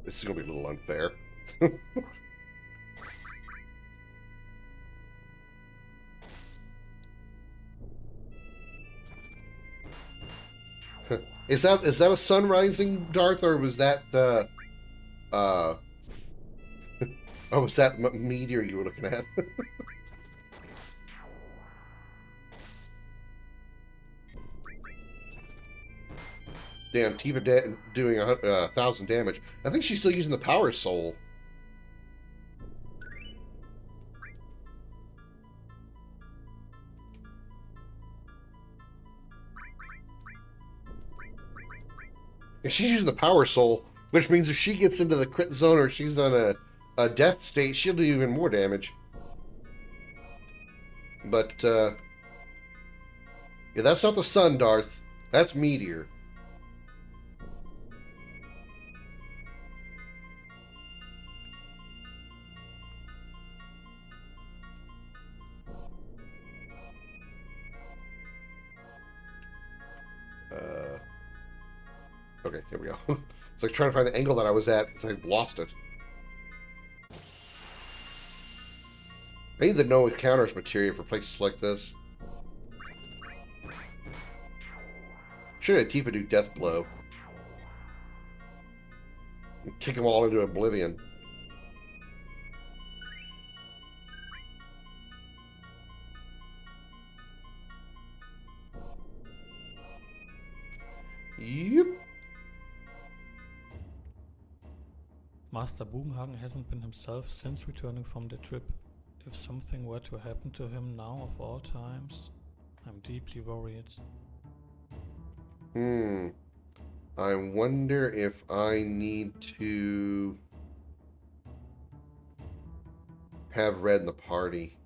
This is going to be a little unfair. Is that a sun rising, Darth, or was that oh, was that meteor you were looking at? Damn, Tifa doing 1,000 damage. I think she's still using the Power Soul. And she's using the Power Soul, which means if she gets into the crit zone or she's on a death state, she'll do even more damage. But, yeah, that's not the sun, Darth. That's Meteor. Okay, here we go. It's like trying to find the angle that I was at because I lost it. I need the no encounters materia for places like this. Should have Tifa do Death Blow. And kick them all into oblivion. Yep. Master Bugenhagen hasn't been himself since returning from the trip. If something were to happen to him now of all times, I'm deeply worried. I wonder if I need to have Red in the party.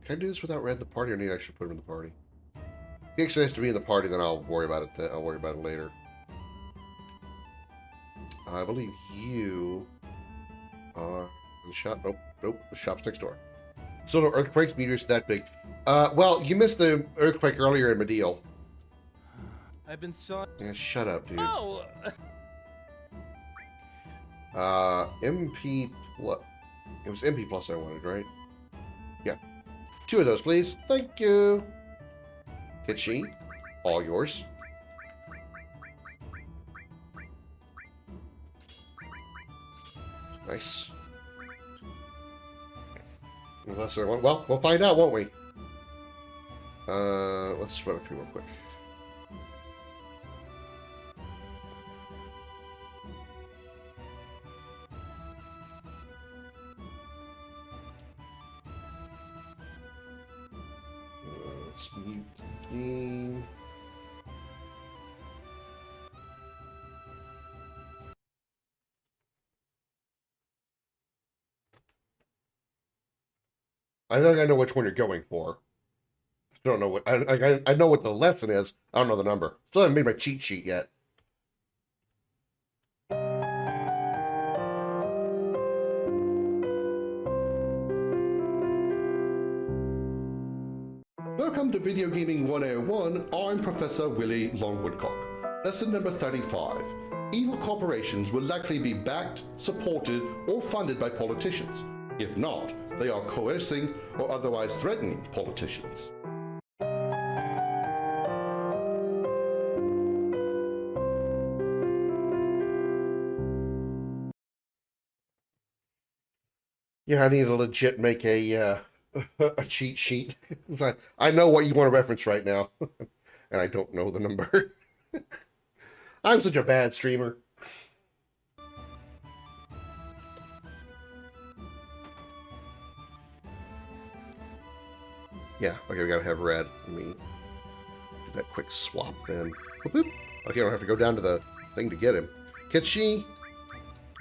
Can I do this without Red in the party, or need I actually put him in the party? If he actually has to be in the party, then I'll worry about it. I'll worry about it later. I believe you are the shop. Nope. The shop's next door. So no earthquakes, meteors that big. Well, you missed the earthquake earlier in Medial. I've been so. Yeah, shut up, dude. Oh. MP plus. It was MP plus I wanted, right? 2 of those, please. Thank you. Kitschy, all yours. Nice. Unless there, well, we'll find out, won't we? Let's split up here real quick. Let's mute the game. I think I know which one you're going for. I don't know what I know what the lesson is. I don't know the number. Still haven't made my cheat sheet yet. Welcome to Video Gaming 101. I'm Professor Willie Longwoodcock. Lesson number 35. Evil corporations will likely be backed, supported, or funded by politicians. If not, they are coercing or otherwise threatening politicians. Yeah, I need to legit make a cheat sheet. I know what you want to reference right now, and I don't know the number. I'm such a bad streamer. Yeah, okay, we gotta have red. Let me do that quick swap then. Boop, boop. Okay, I don't have to go down to the thing to get him. Kitschy.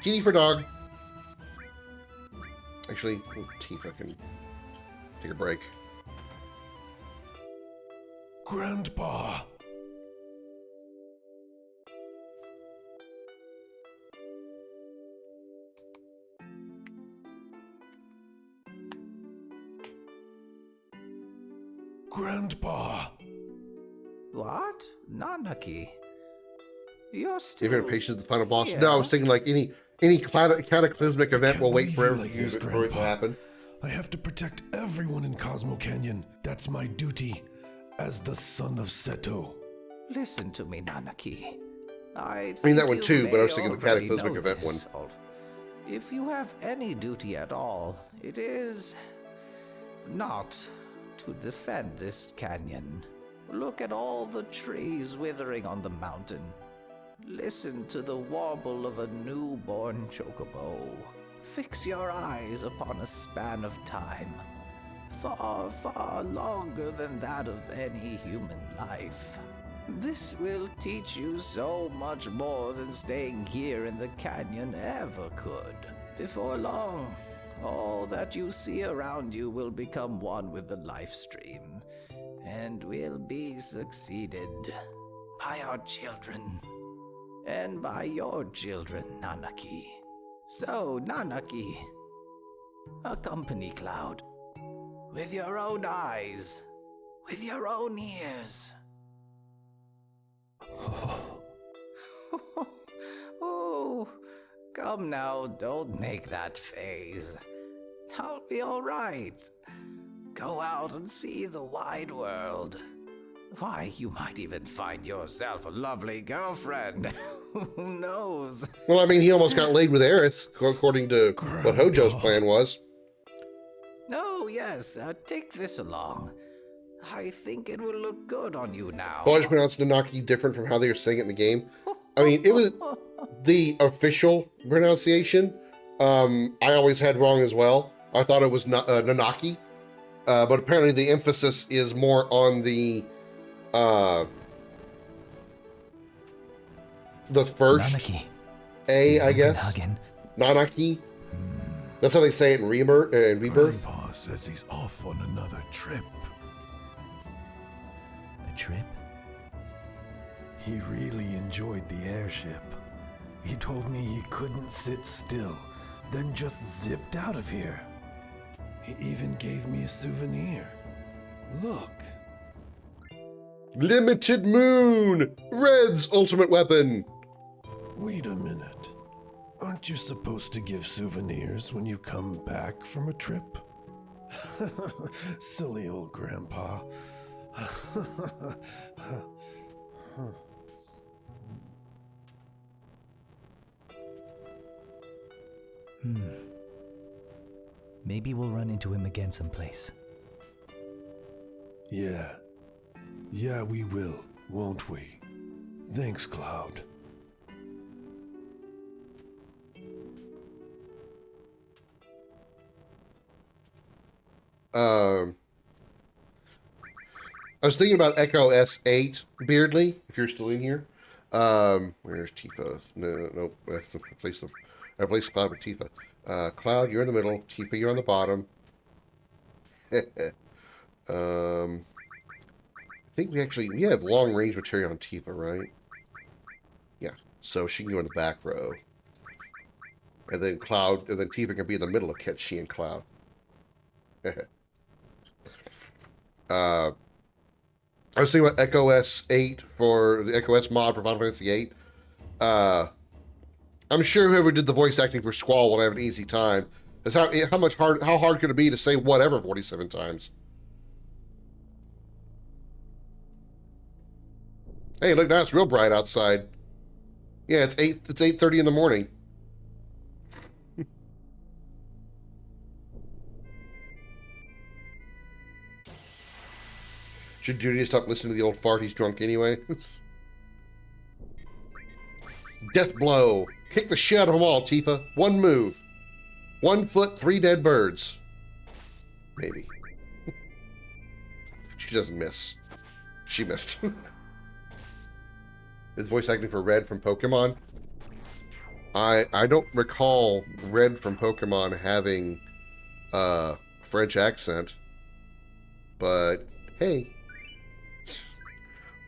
Kitty for dog. Actually, Tifa can take a break. Grandpa. Grandpa. What? Nanaki? You're still... You're impatient with the final boss? Yeah. No, I was thinking like any cataclysmic event will wait forever like for this, it to Grandpa. happen. I have to protect everyone in Cosmo Canyon. That's my duty as the son of Seto. Listen to me, Nanaki. I mean that one too, but I was thinking the already cataclysmic know event this. one. If you have any duty at all, it is not to defend this canyon. Look at all the trees withering on the mountain. Listen to the warble of a newborn chocobo. Fix your eyes upon a span of time, far, far longer than that of any human life. This will teach you so much more than staying here in the canyon ever could. Before long, all that you see around you will become one with the life stream, and will be succeeded by our children, and by your children, Nanaki. So, Nanaki, accompany Cloud, with your own eyes, with your own ears. Oh, come now, don't make that face. I'll be all right. Go out and see the wide world. Why, you might even find yourself a lovely girlfriend. Who knows? Well, I mean, he almost got laid with Eris, according to what Hojo's plan was. Oh, yes, take this along. I think it will look good on you now. Well, I just pronounced Nanaki different from how they were saying it in the game. I mean, it was the official pronunciation. I always had wrong as well. I thought it was Nanaki, but apparently the emphasis is more on the first Nanaki. A, I guess. Nanaki. That's how they say it in Rebirth. Grandpa says he's off on another trip. A trip? He really enjoyed the airship. He told me he couldn't sit still, then just zipped out of here. He even gave me a souvenir. Look. Limited Moon! Red's ultimate weapon! Wait a minute. Aren't you supposed to give souvenirs when you come back from a trip? Silly old grandpa. Maybe we'll run into him again someplace. Yeah. Yeah, we will, won't we? Thanks, Cloud. I was thinking about Echo S8, Beardley, if you're still in here. Where's Tifa? No, I have to replace them. I replaced Cloud with Tifa. Cloud, you're in the middle. Tifa, you're on the bottom. I think we have long range material on Tifa, right? Yeah. So she can go in the back row. And then Tifa can be in the middle of Ketchi and Cloud. I was thinking about Echo S8 for the Echo S mod for Final Fantasy VIII. I'm sure whoever did the voice acting for Squall will have an easy time. That's how hard could it be to say whatever 47 times? Hey, look, now it's real bright outside. Yeah, it's 8:30 in the morning. Should Judy stop listening to the old fart? He's drunk anyway. Death blow. Kick the shit out of them all, Tifa. One move. 1 foot, 3 dead birds. Maybe. She doesn't miss. She missed. Is voice acting for Red from Pokemon? I don't recall Red from Pokemon having a French accent. But hey.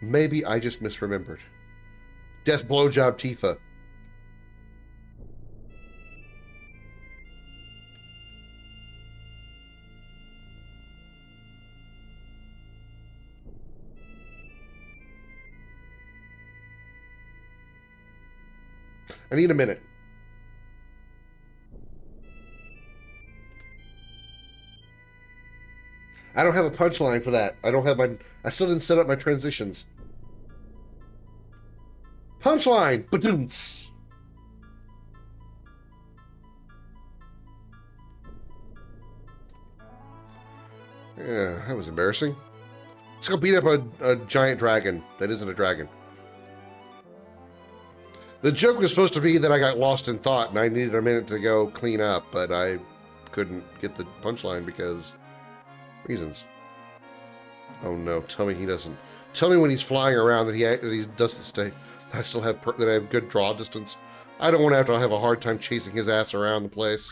Maybe I just misremembered. Death blowjob Tifa. I need a minute. I don't have a punchline for that. I still didn't set up my transitions. Punchline! Badoomts! Yeah, that was embarrassing. Let's go beat up a giant dragon that isn't a dragon. The joke was supposed to be that I got lost in thought and I needed a minute to go clean up, but I couldn't get the punchline because reasons. Oh no, tell me he doesn't. Tell me when he's flying around that he doesn't stay. That I still have that I have good draw distance. I don't want to have a hard time chasing his ass around the place.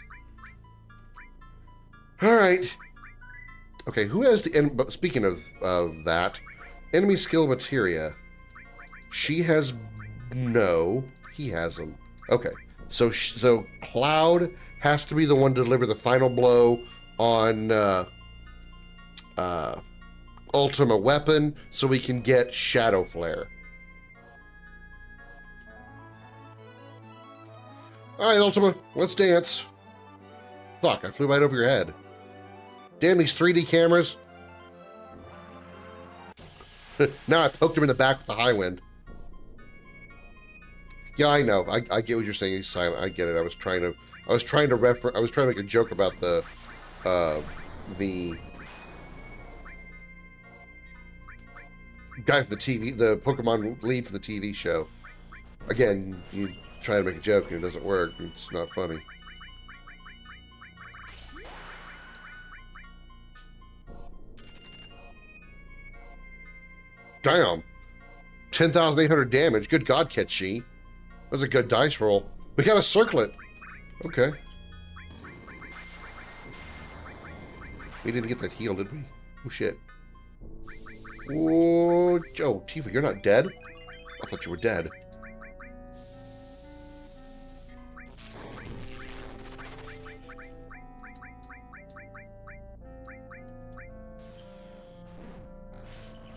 All right. Okay, who has the speaking of that, enemy skill materia? She has no. He has them. Okay, so Cloud has to be the one to deliver the final blow on Ultima weapon, so we can get Shadow Flare. All right, Ultima, let's dance. Fuck, I flew right over your head. Damn these 3D cameras. Now I poked him in the back with the high wind. Yeah, I know. I get what you're saying. He's silent. I get it. I was trying to make a joke about the guy for the TV, the Pokemon lead for the TV show. Again, you try to make a joke and it doesn't work. It's not funny. Damn. 10,800 damage. Good God, Ketchi. That was a good dice roll. We got a circlet. Okay. We didn't get that heal, did we? Oh, shit. Oh, Tifa, you're not dead? I thought you were dead.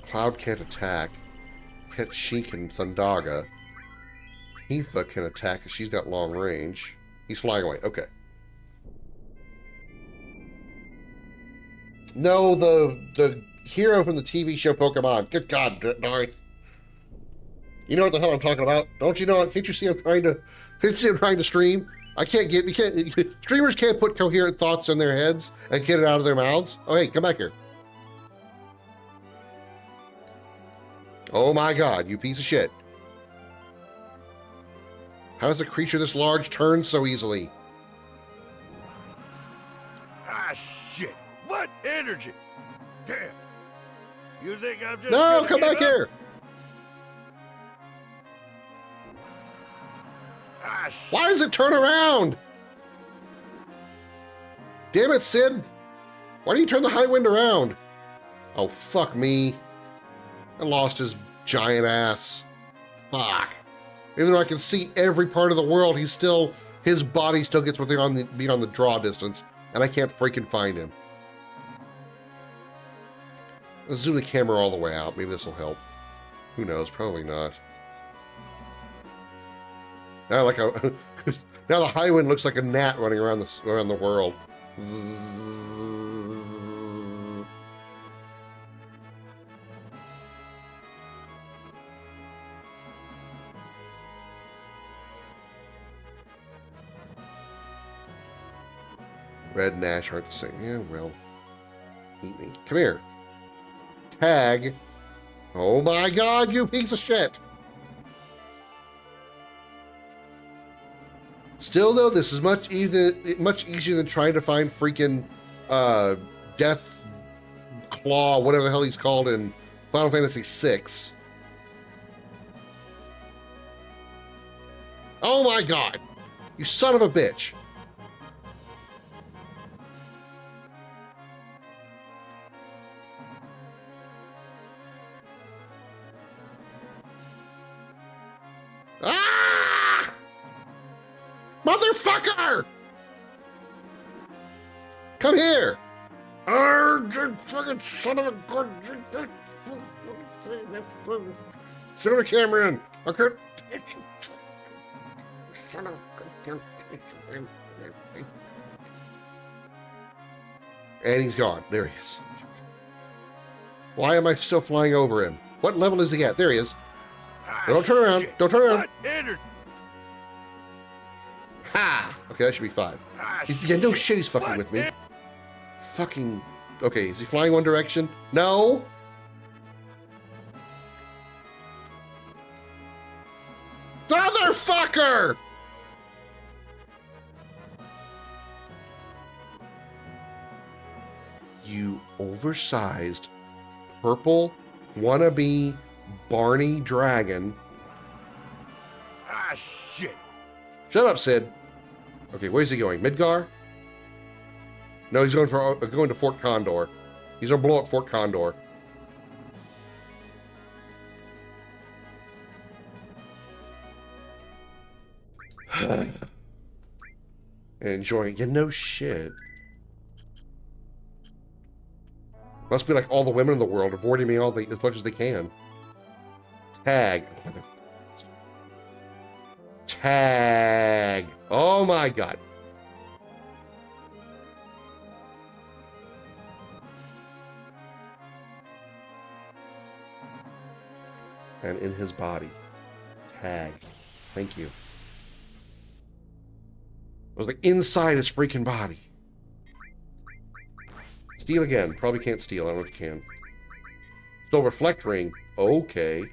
Cloud can't attack. She can Thundaga. Tifa can attack because she's got long range. He's flying away. Okay. No, the hero from the TV show Pokemon. Good God, Darth. You know what the hell I'm talking about? Don't you know? Can't you see I'm trying to stream? Streamers can't put coherent thoughts in their heads and get it out of their mouths. Oh, hey, come back here. Oh my God, you piece of shit. How does a creature this large turn so easily? Ah, shit. What energy? Damn. You think I'm just No, gonna come give back up? here. Ah, shit. Why does it turn around? Damn it, Sid. Why do you turn the high wind around? Oh, fuck me. I lost his giant ass. Fuck. Even though I can see every part of the world, his body still gets within beyond the draw distance, and I can't freaking find him. Let's zoom the camera all the way out. Maybe this will help. Who knows? Probably not. Now, now the high wind looks like a gnat running around the world. Red and Ash aren't the same. Yeah, well, eat me. Come here. Tag. Oh my God, you piece of shit. Still, though, this is much easier than trying to find freaking Death Claw, whatever the hell he's called in Final Fantasy VI. Oh my God, you son of a bitch. Ah! Motherfucker! Come here! Fucking son of a good. Zoom the camera in. Okay. Son of a. And he's gone. There he is. Why am I still flying over him? What level is he at? There he is. Don't turn around. Shit. Don't turn around. What energy? Ha! Okay, that should be 5. Yeah, no shit, he's fucking with me. Fucking. Okay, is he flying one direction? No! Motherfucker! You oversized purple wannabe Barney dragon. Ah, shit. Shut up, Sid. Okay, where's he going? Midgar? No, he's going to Fort Condor. He's gonna blow up Fort Condor. And enjoying. Yeah, no shit. Must be like all the women in the world avoiding me as much as they can. Tag. Tag. Oh my God. And in his body. Tag. Thank you. It was like inside his freaking body. Steal again. Probably can't steal. I don't know if you can. Still reflect ring. Okay.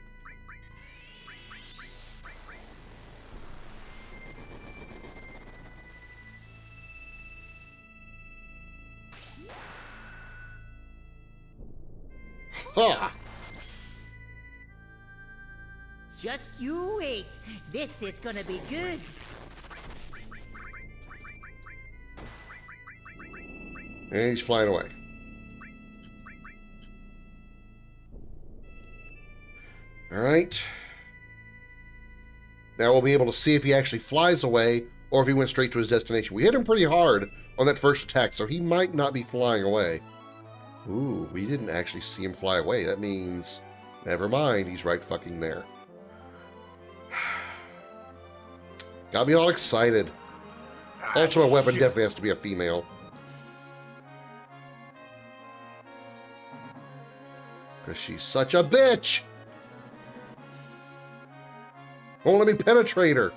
Ha! Just you wait. This is gonna be good. And he's flying away. All right. Now we'll be able to see if he actually flies away or if he went straight to his destination. We hit him pretty hard on that first attack, so he might not be flying away. Ooh, we didn't actually see him fly away. That means, never mind, he's right fucking there. Got me all excited. Also, a weapon definitely has to be a female. Because she's such a bitch. Won't let me penetrate her.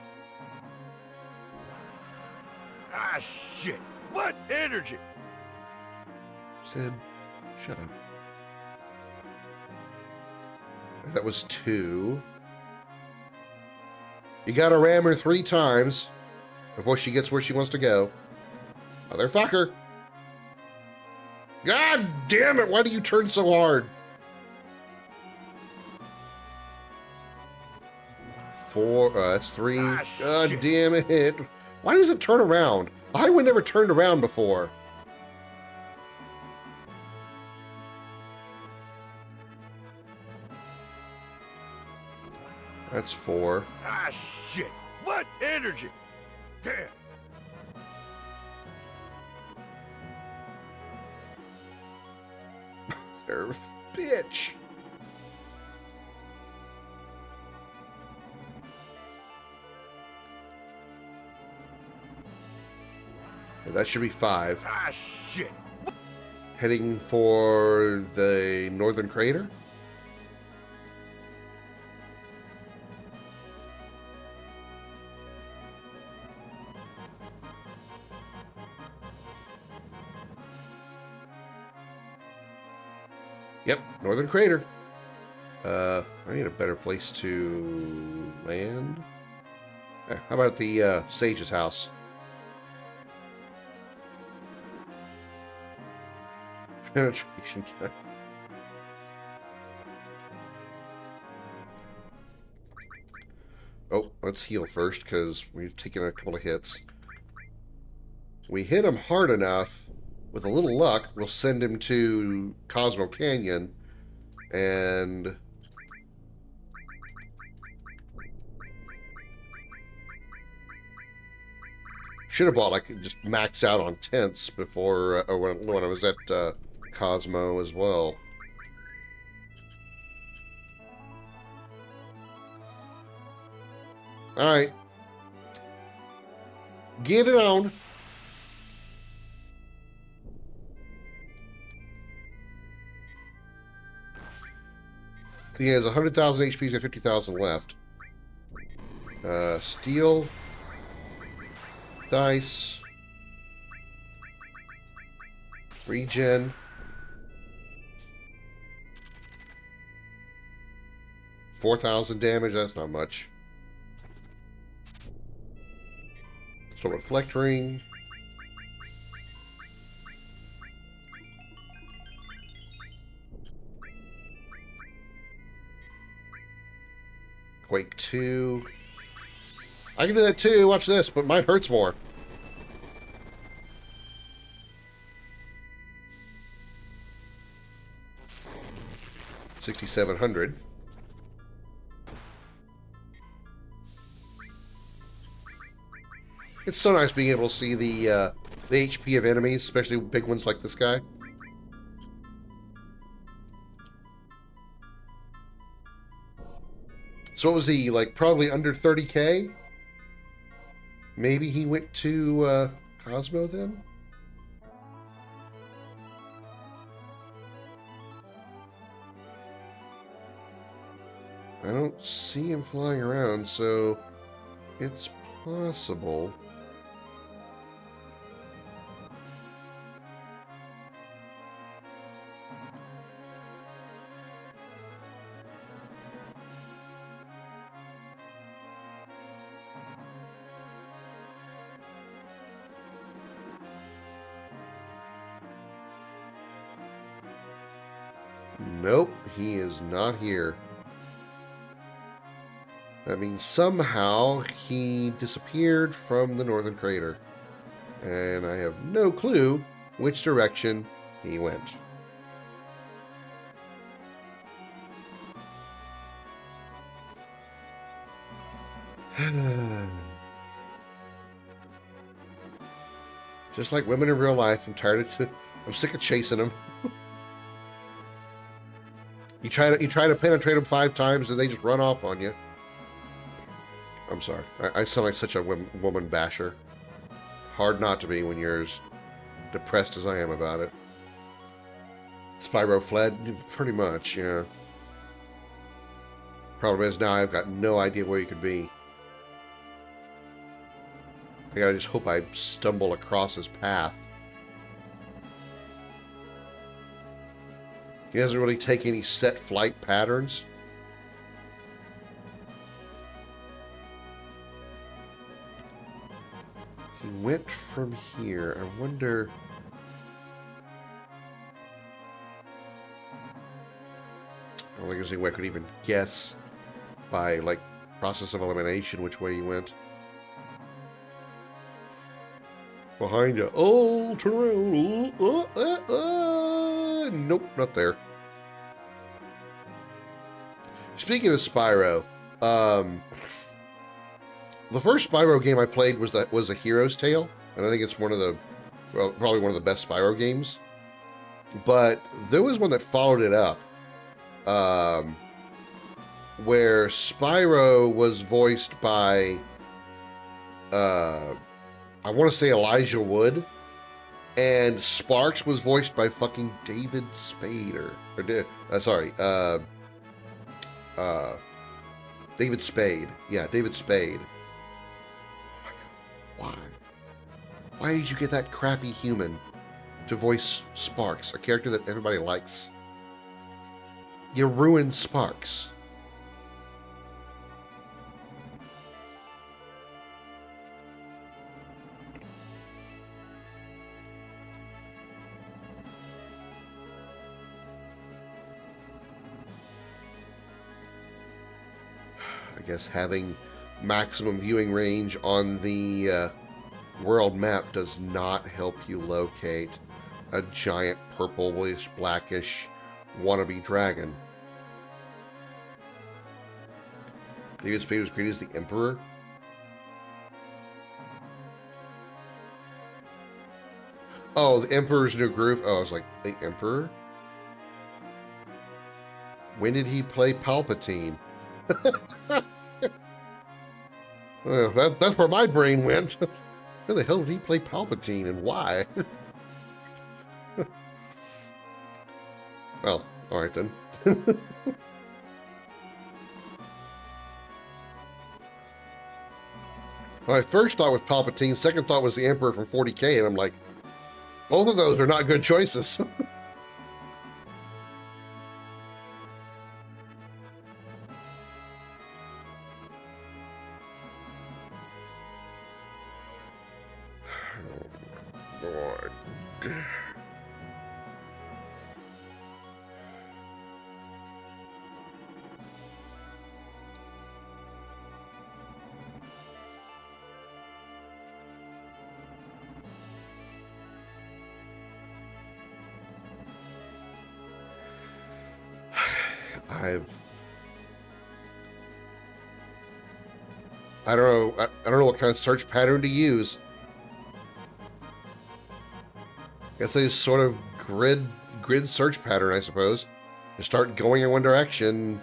Ah, shit. What energy? Said, shut up. That was 2. You gotta ram her 3 times before she gets where she wants to go. Motherfucker. God damn it, why do you turn so hard? 4, that's 3. God shit. damn it. Why does it turn around? The highway never turned around before. That's 4. Ah, shit. What energy? Damn. Serve, bitch. That should be 5. Ah, shit. Heading for the northern crater. Yep, northern crater. I need a better place to land. How about the sage's house? Penetration time. Oh, let's heal first because we've taken a couple of hits. We hit him hard enough. With a little luck, we'll send him to Cosmo Canyon, and should have bought like just max out on tents before when I was at Cosmo as well. All right, get it on. He has 100,000 HP, he's got 50,000 left. Steel. Dice. Regen. $4,000 damage, that's not much. So reflect ring. Quake 2. I can do that too. Watch this, but mine hurts more. $6,700. It's so nice being able to see the HP of enemies, especially big ones like this guy. So what was he, like, probably under 30K? Maybe he went to Cosmo then? I don't see him flying around, so it's possible. Nope, he is not here. That means somehow he disappeared from the northern crater. And I have no clue which direction he went. Just like women in real life, I'm sick of chasing them. You try to penetrate them 5 times and they just run off on you. I'm sorry. I sound like such a woman basher. Hard not to be when you're as depressed as I am about it. Spyro fled? Pretty much, yeah. Problem is now I've got no idea where he could be. I gotta just hope I stumble across his path. He doesn't really take any set flight patterns. He went from here. I wonder... I don't think there's any way I could even guess by, like, process of elimination which way he went. Behind you. Oh, turn around. Nope, not there. Speaking of Spyro, the first Spyro game I played was a Hero's Tale, and I think it's one of the, well, probably one of the best Spyro games. But there was one that followed it up, where Spyro was voiced by, I want to say Elijah Wood, and Sparks was voiced by fucking David Spade, David Spade. Yeah, David Spade. Why? Why did you get that crappy human to voice Sparks, a character that everybody likes? You ruined Sparks. I guess having maximum viewing range on the world map does not help you locate a giant purplish, blackish wannabe dragon. David Spade was great as the Emperor. Oh, the Emperor's New Groove. Oh, I was like, the Emperor? When did he play Palpatine? Well, that's where my brain went. Where the hell did he play Palpatine and why? Well, alright then. My first thought was Palpatine, second thought was the Emperor from 40K, and I'm like, both of those are not good choices. Lord. I don't know what kind of search pattern to use. Guess they sort of grid search pattern, I suppose. Just start going in one direction,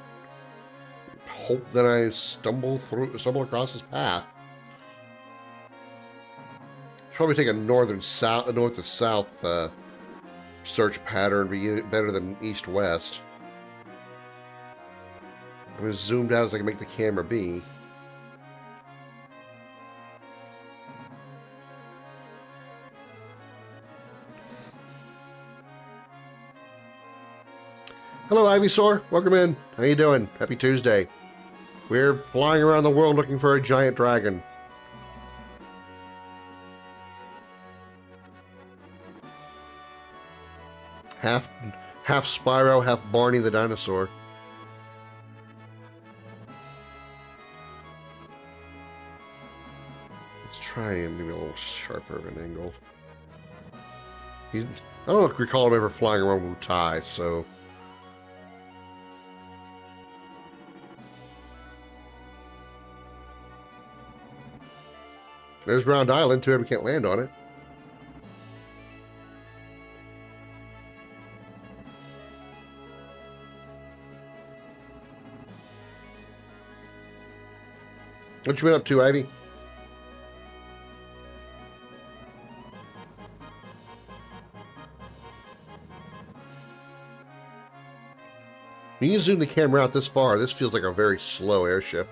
hope that I stumble across his path. Probably take a north to south search pattern, be better than east-west. I'm as zoomed out as I can make the camera be. Hello, Ivysaur. Welcome in. How you doing? Happy Tuesday. We're flying around the world looking for a giant dragon. Half Spyro, half Barney the dinosaur. Let's try and maybe a little sharper of an angle. I don't recall him ever flying around with Wutai, so... There's Round Island, too bad we can't land on it. What you been up to, Ivy? When you zoom the camera out this far, this feels like a very slow airship.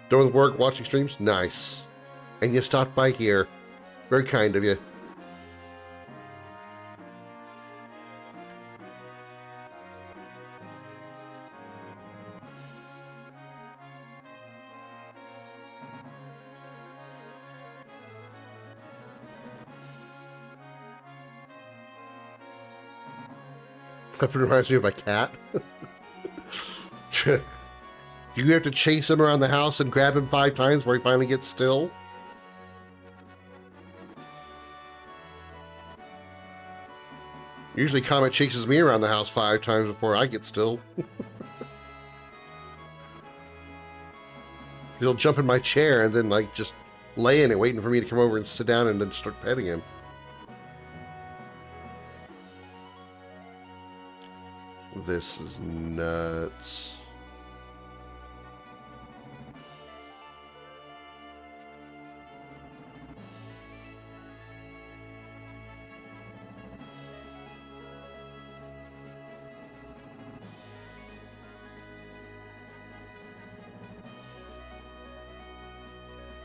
Doing the work, watching streams? Nice. And you stopped by here. Very kind of you. That reminds me of my cat. Do you have to chase him around the house and grab him 5 times before he finally gets still? Usually Comet chases me around the house 5 times before I get still. He'll jump in my chair and then like just lay in it waiting for me to come over and sit down and then start petting him. This is nuts.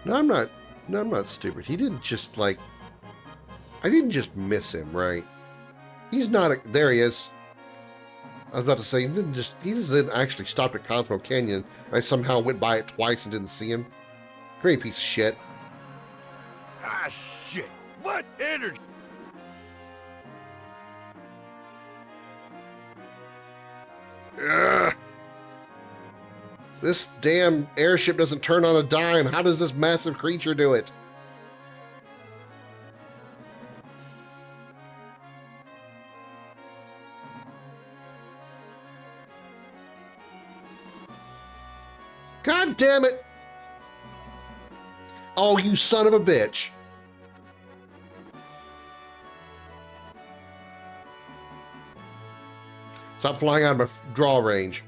No, I'm not stupid. He didn't just like... I didn't just miss him, right? He's not a... There he is. I was about to say, he didn't actually stop at Cosmo Canyon. I somehow went by it twice and didn't see him. Great piece of shit. Ah, shit. What energy? Ugh. This damn airship doesn't turn on a dime. How does this massive creature do it? God damn it! Oh, you son of a bitch. Stop flying out of my draw range.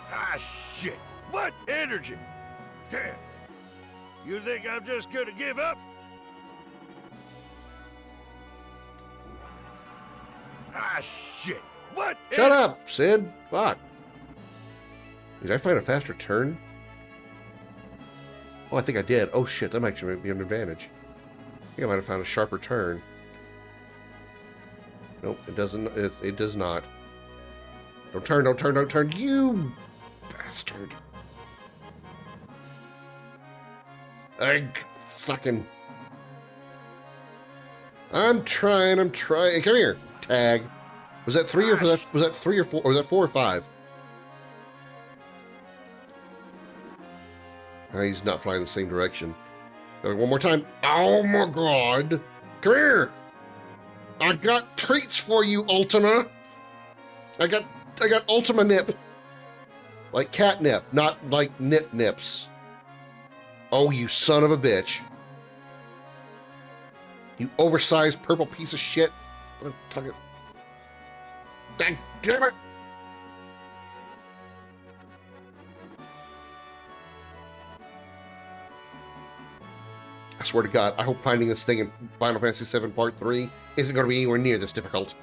Ah, shit. What energy? Damn. You think I'm just gonna give up? Ah, shit. What? Shut up, Sid. Fuck. Did I find a faster turn? Oh, I think I did. Oh, shit. That might actually be an advantage. I think I might have found a sharper turn. Nope, it doesn't. It does not. Don't turn, don't turn, don't turn. You bastard. Fucking... I'm trying. Come here. Tag. Was that 3 or was that 3 or 4? Or was that 4 or 5? He's not flying the same direction. One more time. Oh my god. Come here. I got treats for you, Ultima. I got Ultima nip. Like catnip, not like nips. Oh, you son of a bitch. You oversized purple piece of shit. Fucking... Dang, damn it! I swear to God, I hope finding this thing in Final Fantasy VII Part 3 isn't going to be anywhere near this difficult.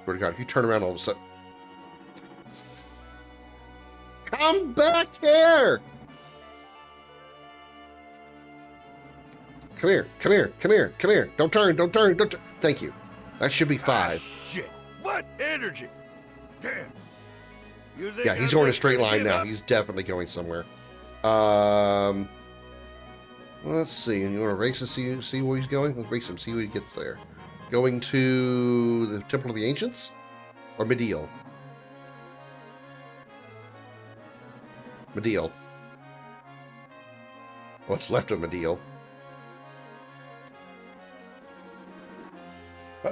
Swear to God, if you turn around all of a sudden... Come back here! Come here, come here, come here, come here. Don't turn, don't turn, don't turn. Thank you. That should be 5. Ah, shit. What energy? Damn. You think Yeah, he's going a straight line now. He's definitely going somewhere. Let's see. You want to race to see where he's going? Let's race him, see where he gets there. Going to the Temple of the Ancients? Or Medial? Medial. What's left of Medial?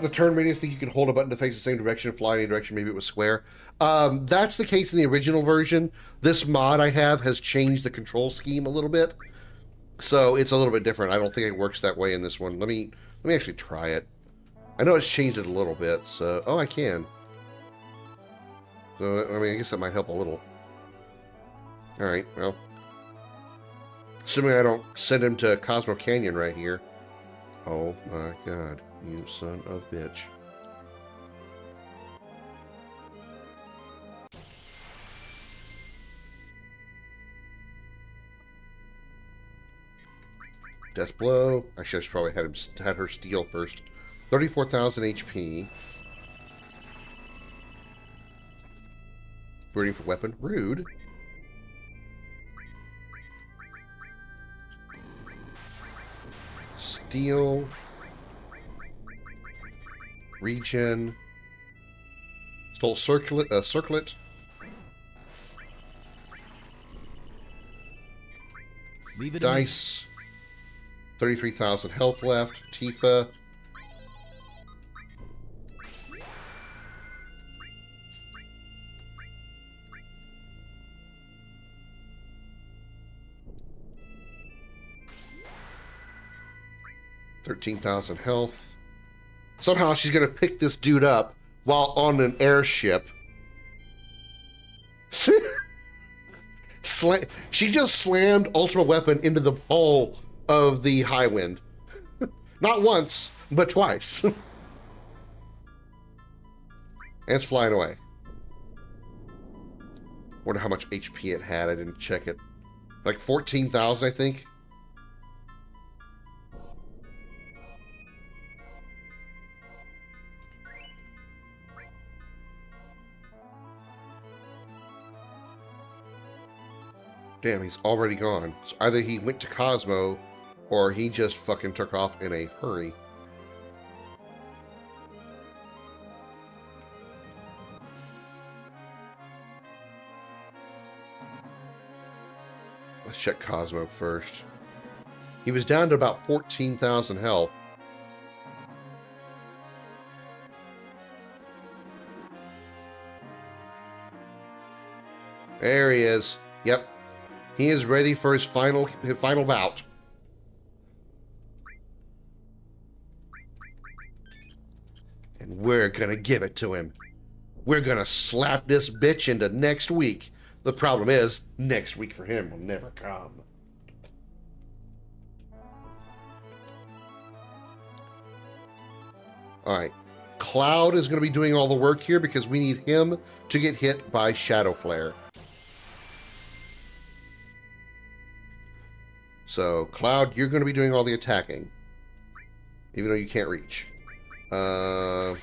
The turn radius, think you can hold a button to face the same direction and fly in any direction. Maybe it was square. That's the case in the original version. This mod I have has changed the control scheme a little bit, so it's a little bit different. I don't think it works that way in this one. Let me actually try it. I know it's changed it a little bit, so... Oh, I can. So, I mean, I guess that might help a little. Alright, well. Assuming I don't send him to Cosmo Canyon right here. Oh my god, you son of a bitch. Death blow. Actually, I should probably had her steal first. 34,000 HP. Waiting for weapon. Rude. Steal. Regen. Stole circlet. Leave it Dice. 33,000 health left. Tifa. $13,000 health. Somehow she's gonna pick this dude up while on an airship. She just slammed Ultimate Weapon into the hull of the High Wind. Not once, but twice. And it's flying away. Wonder how much HP it had. I didn't check it. Like 14,000, I think. Damn, he's already gone. So either he went to Cosmo, or he just fucking took off in a hurry. Let's check Cosmo first. He was down to about 14,000 health. There he is. Yep. He is ready for his final bout. And we're gonna give it to him. We're gonna slap this bitch into next week. The problem is, next week for him will never come. Alright. Cloud is gonna be doing all the work here because we need him to get hit by Shadow Flare. So, Cloud, you're going to be doing all the attacking. Even though you can't reach. Thundaga.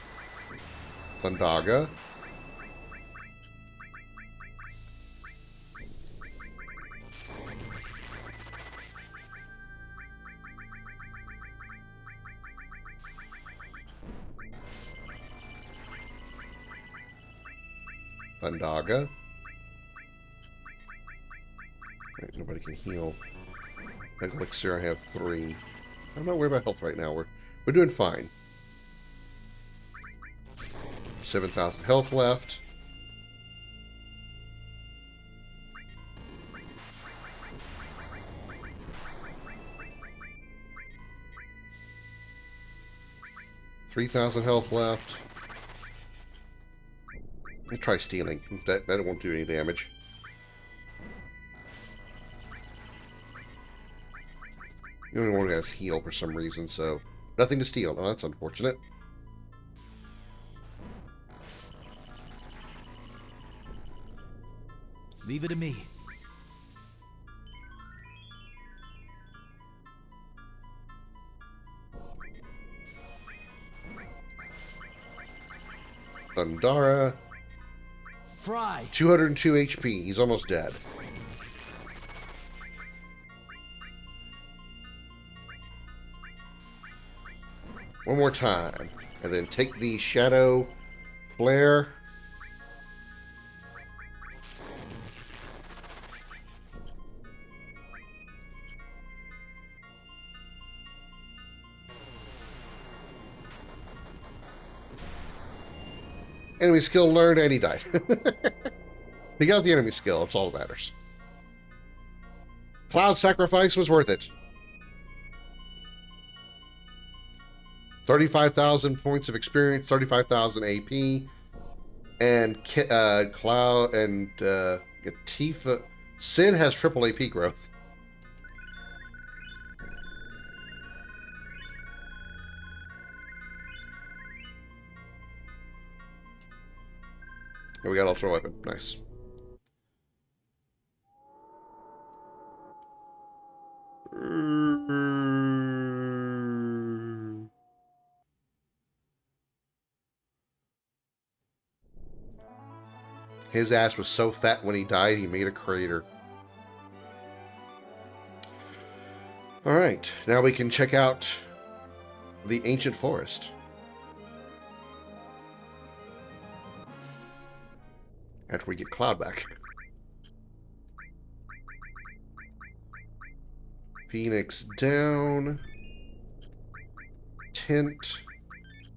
Thundaga. Right, nobody can heal. Elixir, I have 3. I'm not worried about health right now. We're doing fine. 7,000 health left. $3,000 health left. Let's try stealing. That won't do any damage. The only one who has heal for some reason, so nothing to steal. Oh, that's unfortunate. Leave it to me. Thundara. Fry. 202 HP. He's almost dead. One more time. And then take the Shadow Flare. Enemy skill learned, and he died. He got the enemy skill. It's all that matters. Cloud sacrifice was worth it. 35,000 points of experience, 35,000 AP, and Cloud and Tifa. Sin has triple AP growth. And we got ultra weapon. Nice. His ass was so fat when he died, he made a crater. Alright, now we can check out the ancient forest. After we get Cloud back. Phoenix down. Tint.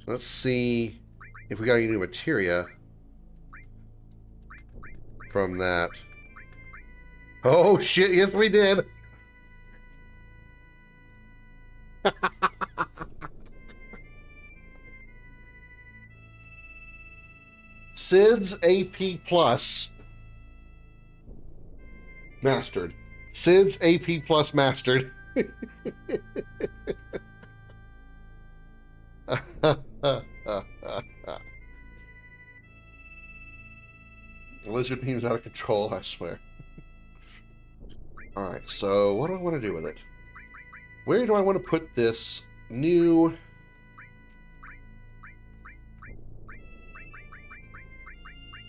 Let's see if we got any new materia from that. Oh shit, yes we did. Sid's AP plus mastered. Sid's AP plus mastered. Lizard beam's out of control, I swear. Alright, so what do I want to do with it? Where do I want to put this new...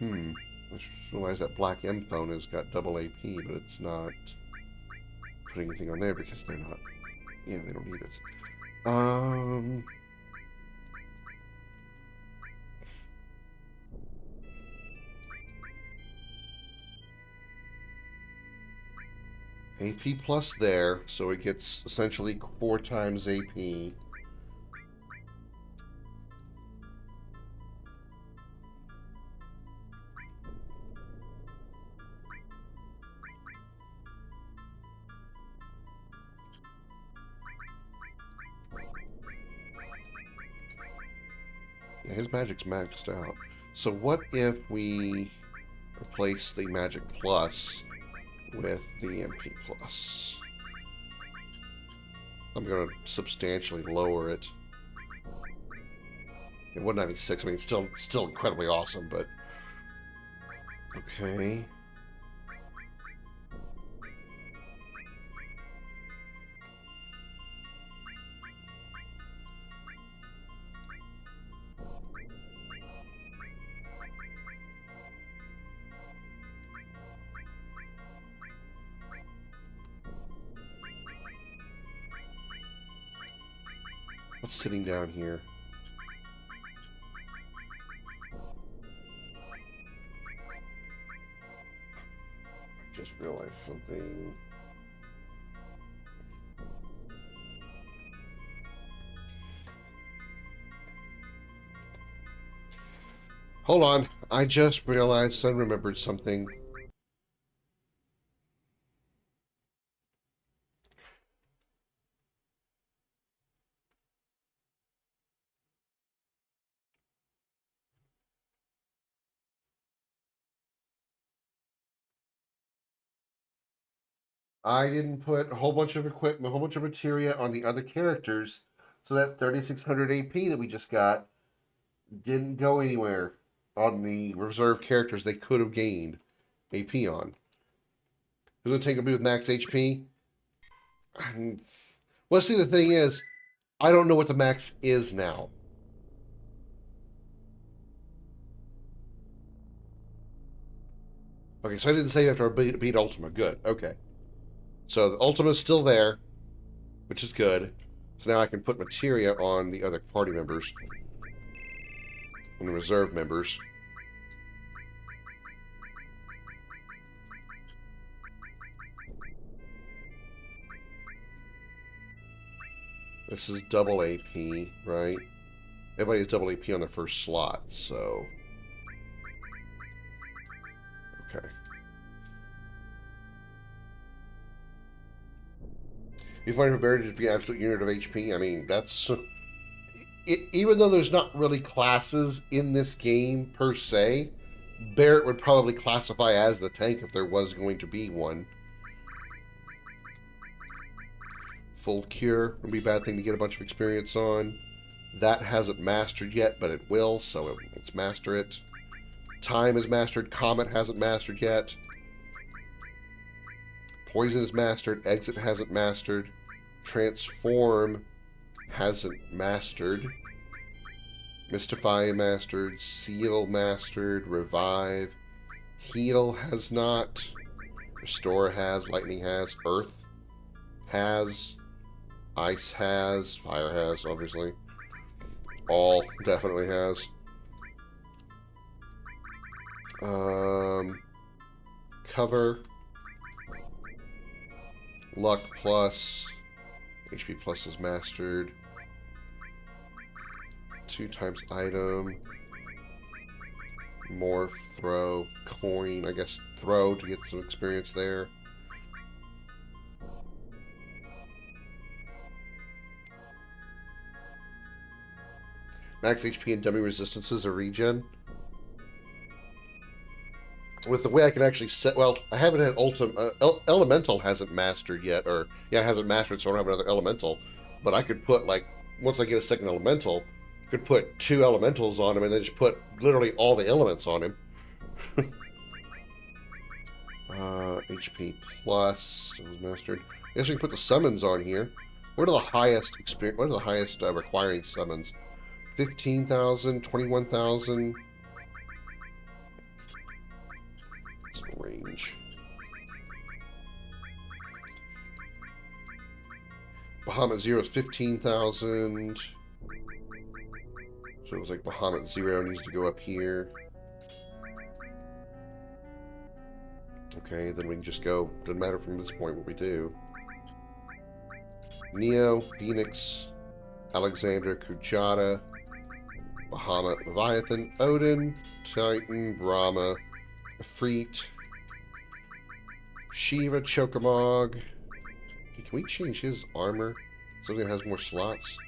I just realized that Black M phone has got double AP, but it's not putting anything on there because they're not... Yeah, they don't need it. AP plus there, so it gets essentially 4 times AP. Yeah, his magic's maxed out. So what if we replace the magic plus with the MP plus? I'm going to substantially lower it. It wasn't 96. I mean, it's still incredibly awesome, but okay. What's sitting down here? I just realized something. Hold on. I just realized I remembered something. I didn't put a whole bunch of equipment, a whole bunch of materia on the other characters, so that 3600 AP that we just got didn't go anywhere on the reserve characters they could have gained AP on. Who's going to take a bit with max HP? Well, see, the thing is, I don't know what the max is now. Okay, so I didn't say after I beat Ultima. Good, okay. So the Ultima's still there, which is good. So now I can put materia on the other party members. On the reserve members. This is double AP, right? Everybody has double AP on their first slot, so... Okay. You find her barrier to be an absolute unit of HP? I mean, that's... even though there's not really classes in this game per se, Barrett would probably classify as the tank if there was going to be one. Full Cure would be a bad thing to get a bunch of experience on. That hasn't mastered yet, but it will, so let's master it. Time is mastered. Comet hasn't mastered yet. Poison is mastered. Exit hasn't mastered. Transform hasn't mastered. Mystify mastered. Seal mastered. Revive. Heal has not. Restore has. Lightning has. Earth has. Ice has. Fire has, obviously. All definitely has. Cover. Luck plus. HP plus is mastered. 2 times item. Morph, throw, coin. I guess throw to get some experience there. Max HP and dummy resistances are regen. With the way I can actually set... Well, I haven't had Elemental hasn't mastered yet. Or, yeah, it hasn't mastered, so I don't have another Elemental. But I could put, like... Once I get a second Elemental, I could put 2 Elementals on him and then just put literally all the elements on him. HP plus... It was mastered. I guess we can put the summons on here. What are the highest experience... What are the highest requiring summons? 15,000, 21,000... range. Bahamut 0 is 15,000. So it was like Bahamut 0 needs to go up here. Okay, then we can just go. Doesn't matter from this point what we do. Neo, Phoenix, Alexander, Kujata, Bahamut, Leviathan, Odin, Titan, Brahma, Ifrit, Shiva, Chokamog. Can we change his armor? Something that has more slots.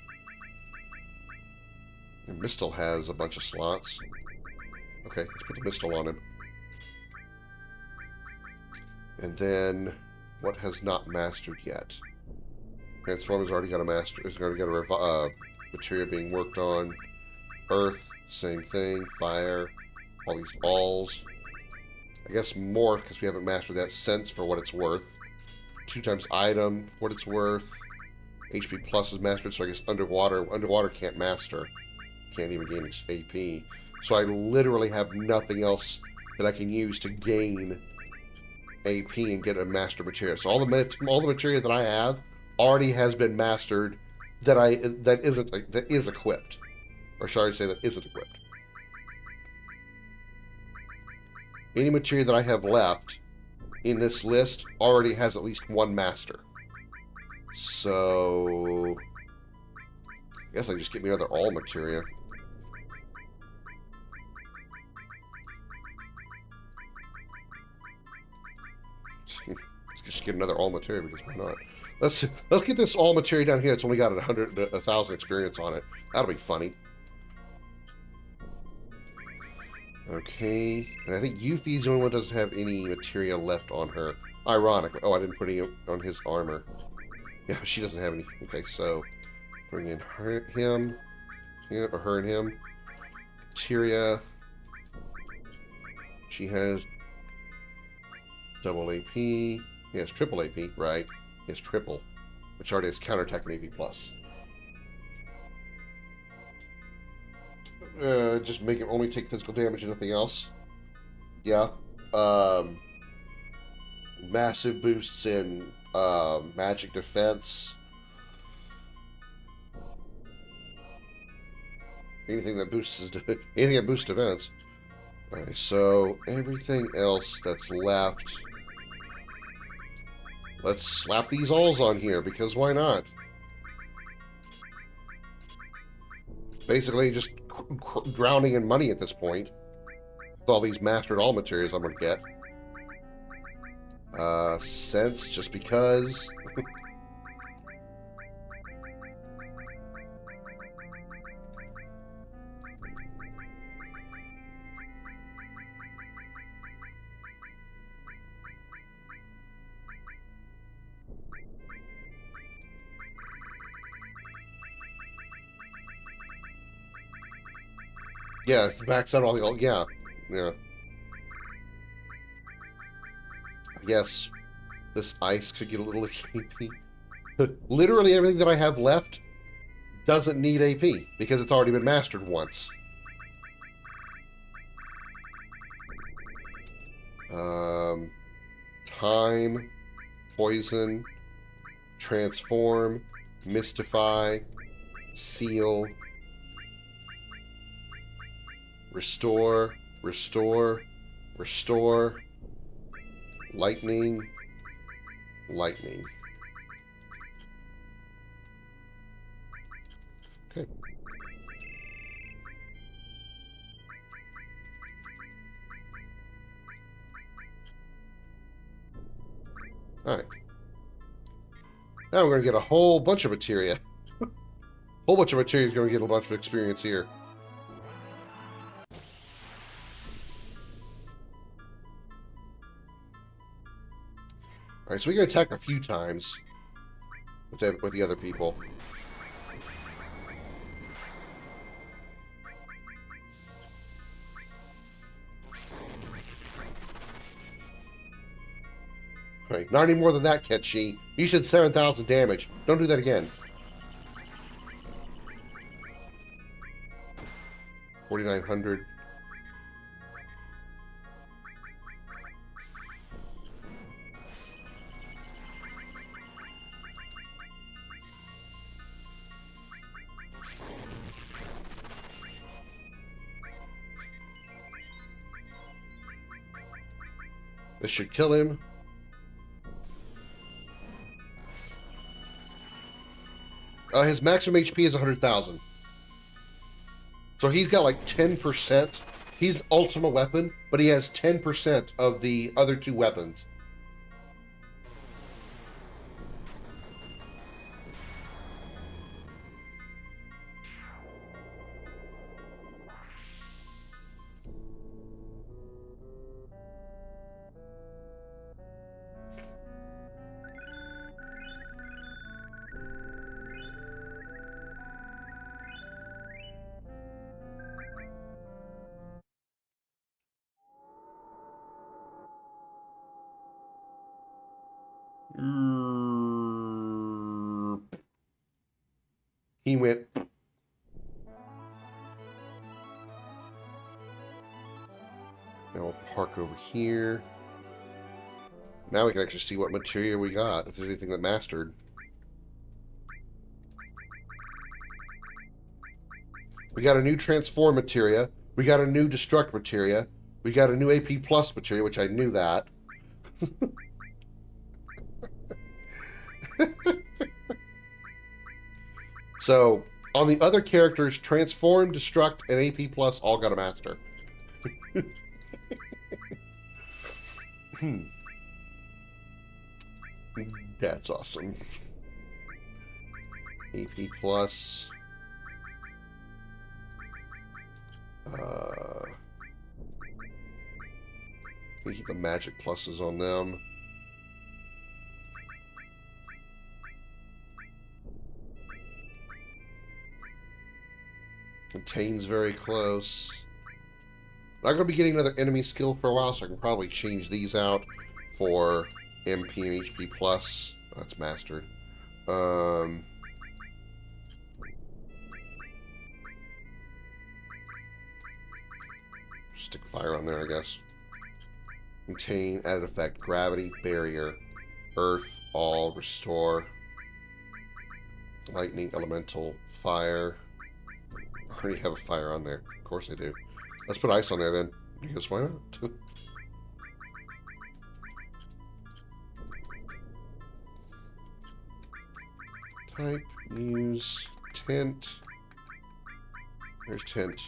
And Mistle has a bunch of slots. Okay, let's put the Mistle on him. And then, what has not mastered yet? Transform has already got a master. Has already got a material being worked on. Earth, same thing. Fire, all these alls. I guess Morph, because we haven't mastered that. Sense for what it's worth. 2 times item for what it's worth. HP plus is mastered, so I guess Underwater can't master. Can't even gain AP. So I literally have nothing else that I can use to gain AP and get a master material. So all the material that I have already has been mastered that is equipped. Or shall I say that isn't equipped. Any material that I have left in this list already has at least 1 master. So I guess I just get me another all materia. Let's just get another all materia because why not? Let's get this all materia down here. It's only got 1,000 experience on it. That'll be funny. Okay, and I think Yuffie's the only one that doesn't have any material left on her. Ironically. Oh, I didn't put any on his armor. Yeah, she doesn't have any. Okay, so bring in her and him. Materia. She has double AP. He has triple AP, right? He has triple, which already has counterattack and AP plus. Just make it only take physical damage and nothing else. Yeah. Massive boosts in magic defense. Anything that boosts defense. Alright, so everything else that's left. Let's slap these alls on here because why not? Basically, just drowning in money at this point. With all these mastered all materials I'm going to get. Sense, just because. Yeah, max out all the... Yeah. Yeah. Yes. This ice could get a little AP. Literally everything that I have left doesn't need AP because it's already been mastered once. Time, poison, transform, mystify, seal, restore, restore, restore, lightning, lightning. Okay. Alright. Now we're going to get a whole bunch of materia. Whole bunch of materia is going to get a bunch of experience here. Alright, so we can attack a few times with the other people. Right, not any more than that, Ketchi. You said 7,000 damage. Don't do that again. 4,900. This should kill him. His maximum HP is 100,000. So he's got like 10%. He's ultimate weapon, but he has 10% of the other two weapons. He went. Now we'll park over here. Now we can actually see what material we got, if there's anything that mastered. We got a new transform materia. We got a new destruct materia. We got a new AP plus materia, which I knew that. So, on the other characters, transform, destruct, and AP plus all got a master. That's awesome. AP plus. We keep the magic pluses on them. Contain's very close. I'm not going to be getting another enemy skill for a while, so I can probably change these out for MP and HP plus. Oh, that's mastered. Stick fire on there, I guess. Contain, added effect, gravity, barrier, earth, all, restore, lightning, elemental, fire. I already have a fire on there. Of course I do. Let's put ice on there then. Because why not? Type, use, tint. There's tint.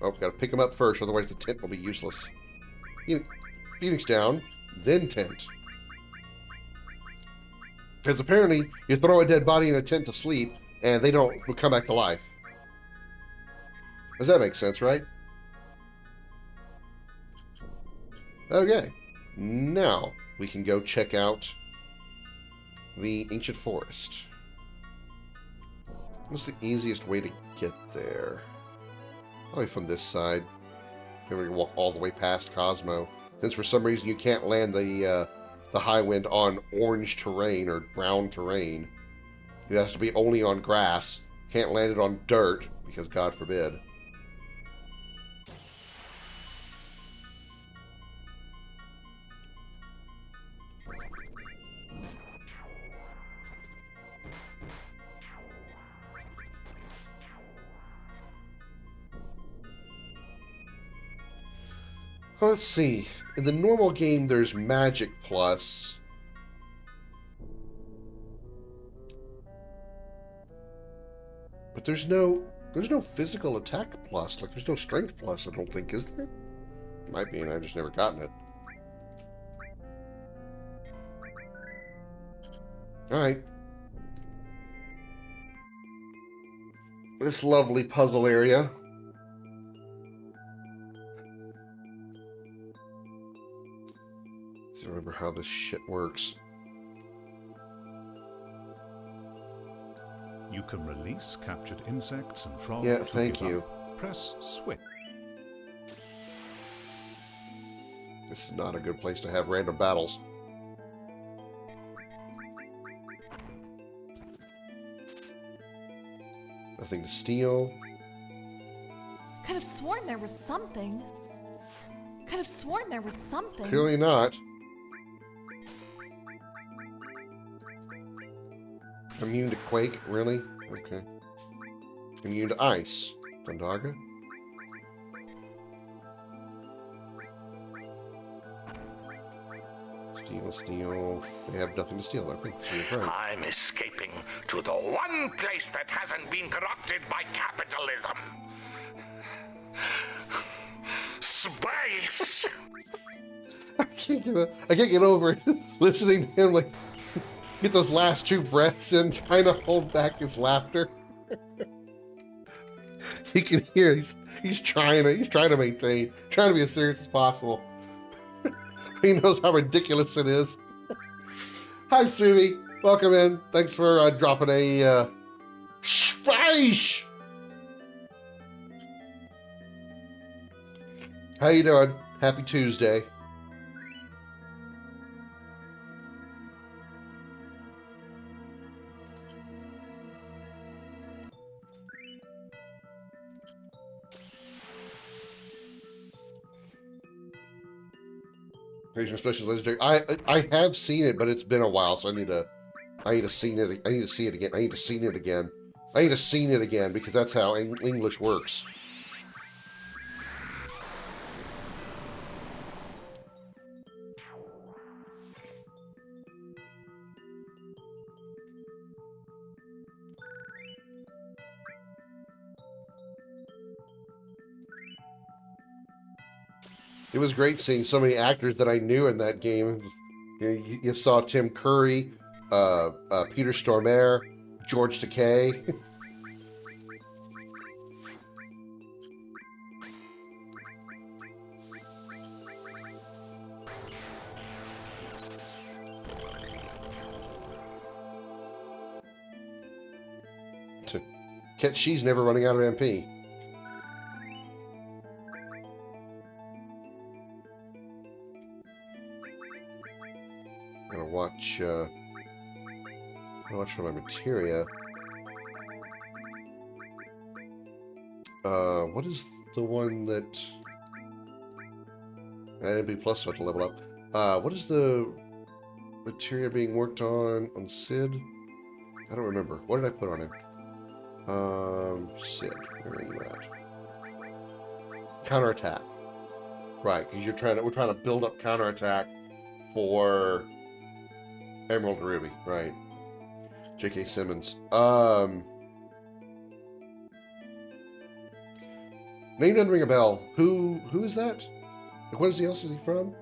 Oh, gotta pick them up first, otherwise the tint will be useless. Phoenix down, then tint. Because apparently, you throw a dead body in a tent to sleep, and they don't come back to life. Does that make sense, right? Okay. Now, we can go check out the ancient forest. What's the easiest way to get there? Probably from this side. Maybe we can walk all the way past Cosmo. Since for some reason you can't land the high wind on orange terrain or brown terrain. It has to be only on grass. Can't land it on dirt, because God forbid. Let's see. In the normal game, there's Magic Plus. But there's no physical attack plus. Like, there's no strength plus, I don't think, is there? Might be, and I've just never gotten it. Alright. This lovely puzzle area. Let's remember how this shit works. You can release captured insects and frogs. Yeah, thank you. Press switch. This is not a good place to have random battles. Nothing to steal. Could have sworn there was something. Could have sworn there was something. Clearly not. Immune to quake? Really? Okay. Immune to ice. Thundaga? Steal. They have nothing to steal. Okay, so you're right. I'm escaping to the one place that hasn't been corrupted by capitalism. Space! I can't get over it. Listening to him, like, get those last two breaths in, trying to hold back his laughter. You can hear he's trying to maintain, trying to be as serious as possible. He knows how ridiculous it is. Hi, Subi. Welcome in. Thanks for dropping a space. How you doing? Happy Tuesday. Asian Special Legendary. I have seen it, but it's been a while, so I need to see it again. I need to see it again because that's how English works. It was great seeing so many actors that I knew in that game. You saw Tim Curry, Peter Stormare, George Takei. She's never running out of MP. Watch for my materia. What is the one that NB Plus about to level up? What is the materia being worked on Sid? I don't remember. What did I put on him? Sid, where are you at? Counterattack. Right, because we're trying to build up counterattack for Emerald and Ruby, right. J.K. Simmons. Name doesn't ring a bell. Who is that? Like, what else is he from?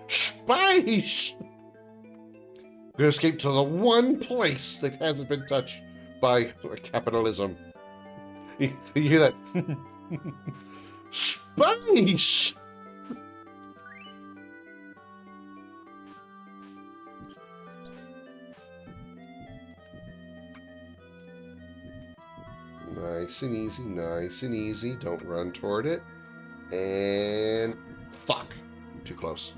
Spice! We're gonna escape to the one place that hasn't been touched by capitalism. You hear that? Spice! Nice and easy, nice and easy. Don't run toward it. And... fuck. Too close.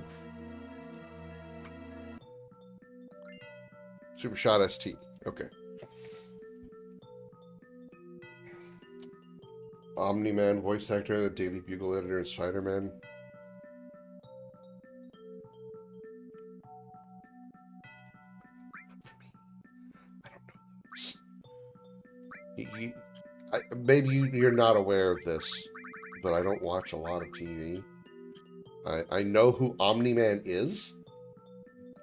Super Shot ST. Okay. Omni-Man voice actor, the Daily Bugle editor, and Spider-Man. Maybe you're not aware of this, but I don't watch a lot of TV. I know who Omni-Man is,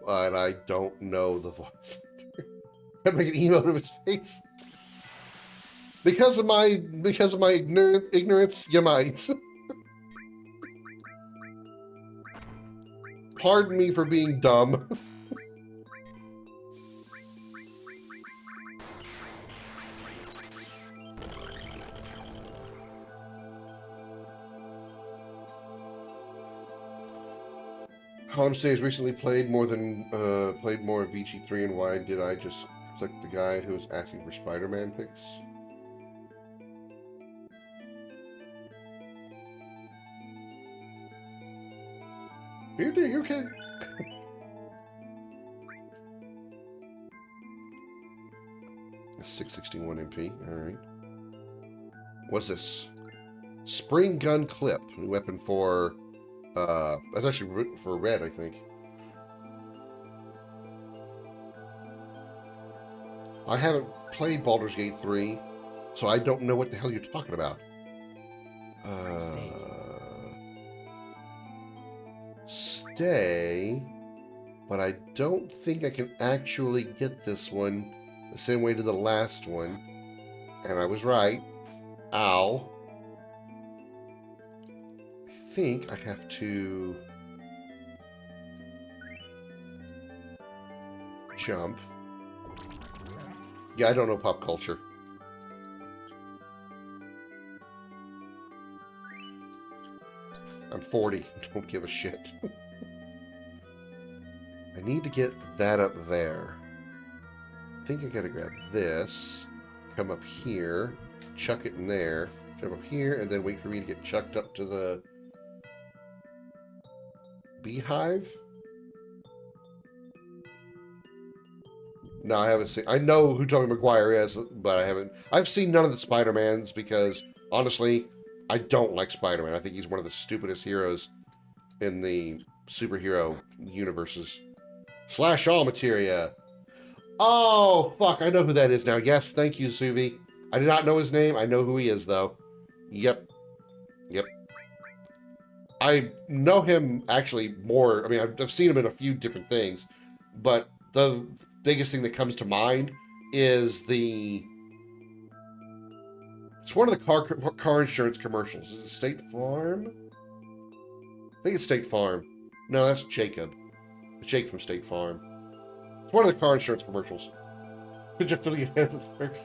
but I don't know the voice actor. I'd make an emote of his face. Because of my ignorance, you might. Pardon me for being dumb. Honestly, has recently played more of VG3, and why did I just click the guy who was asking for Spider-Man pics? Beardy, you okay? A 661 MP, alright. What's this? Spring gun clip. Weapon for... that's actually for red, I think. I haven't played Baldur's Gate 3, so I don't know what the hell you're talking about. Stay, but I don't think I can actually get this one the same way to the last one. And I was right. Ow. I think I have to jump. Yeah, I don't know pop culture. I'm 40. Don't give a shit. I need to get that up there. I think I gotta grab this, come up here, chuck it in there, jump up here, and then wait for me to get chucked up to the beehive? No, I haven't seen... I know who Tobey Maguire is, but I haven't... I've seen none of the Spider-Mans because, honestly, I don't like Spider-Man. I think he's one of the stupidest heroes in the superhero universes. Slash all materia. Oh, fuck, I know who that is now. Yes, thank you, Suvi. I did not know his name. I know who he is, though. Yep. Yep. I know him, actually, more... I mean, I've seen him in a few different things, but the biggest thing that comes to mind is the... It's one of the car insurance commercials. Is it State Farm? I think it's State Farm. No, that's Jacob. Jake from State Farm. It's one of the car insurance commercials. Could you feel your hands at first?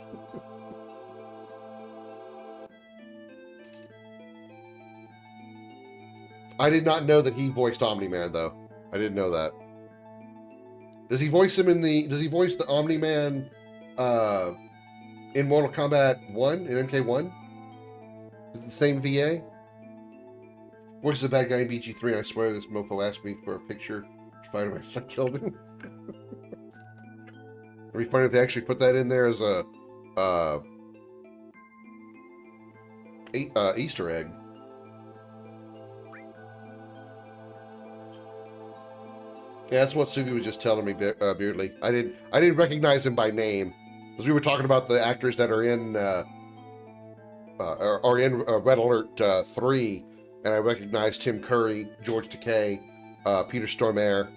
I did not know that he voiced Omni-Man, though. I didn't know that. Does he voice him in the... Does he voice the Omni-Man in Mortal Kombat 1? In MK1? Is it the same VA? Voices a bad guy in BG3, and I swear this mofo asked me for a picture. Spider-Man, so I killed him. It'd be funny if they actually put that in there as a Easter egg. Yeah, that's what Suvi was just telling me, Beardley. I didn't recognize him by name, because we were talking about the actors that are in Red Alert 3, and I recognized Tim Curry, George Takei, Peter Stormare.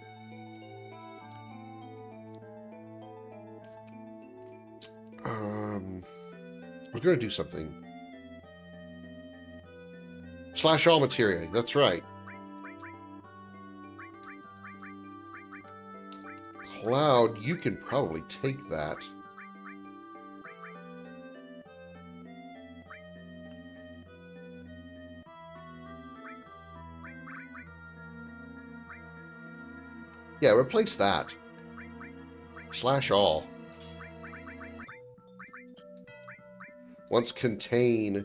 I was going to do something. Slash all materia, that's right. Cloud, you can probably take that. Yeah, replace that. Slash all. Once contain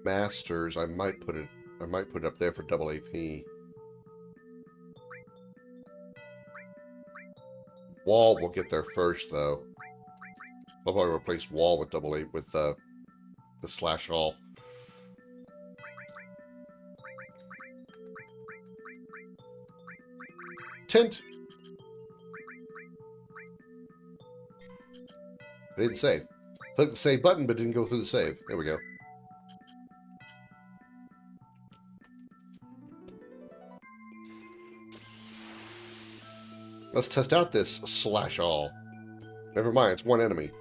masters, I might put it up there for double AP. Wall will get there first, though. I'll probably replace wall with double AP with the slash all. Tint. I didn't save. Click the save button, but didn't go through the save. There we go. Let's test out this slash all. Never mind, it's one enemy.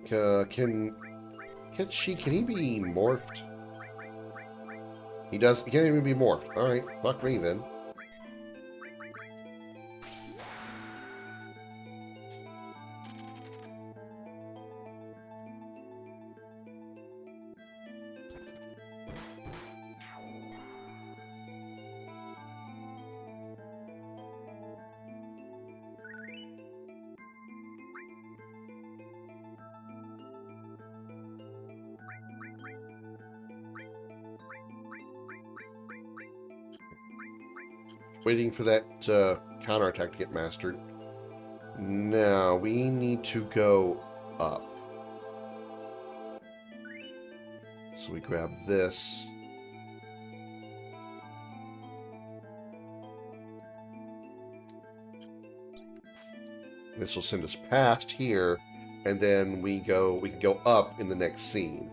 Can he be morphed? He does. He can't even be morphed. All right, fuck me then. Waiting for that counterattack to get mastered. Now, we need to go up. So we grab this. This will send us past here, and then we can go up in the next scene.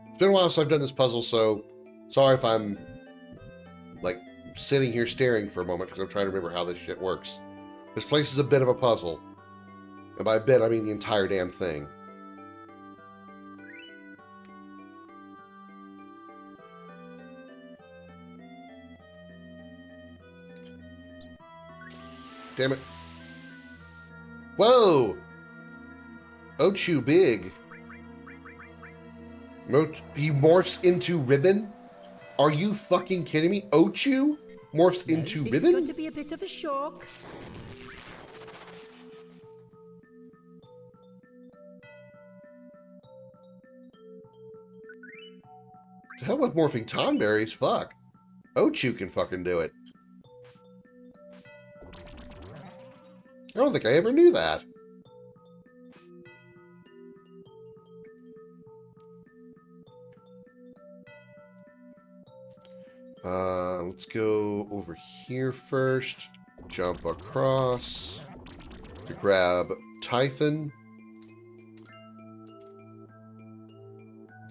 It's been a while since I've done this puzzle, so sorry if I'm like sitting here staring for a moment because I'm trying to remember how this shit works. This place is a bit of a puzzle. And by a bit, I mean the entire damn thing. Damn it. Whoa! Ochu big. He morphs into Ribbon? Are you fucking kidding me? Ochu morphs into Ribbon? This is going to be a bit of a shock. To hell with morphing Tonberries, fuck. Ochu can fucking do it. I don't think I ever knew that. Let's go over here first. Jump across to grab Typhon.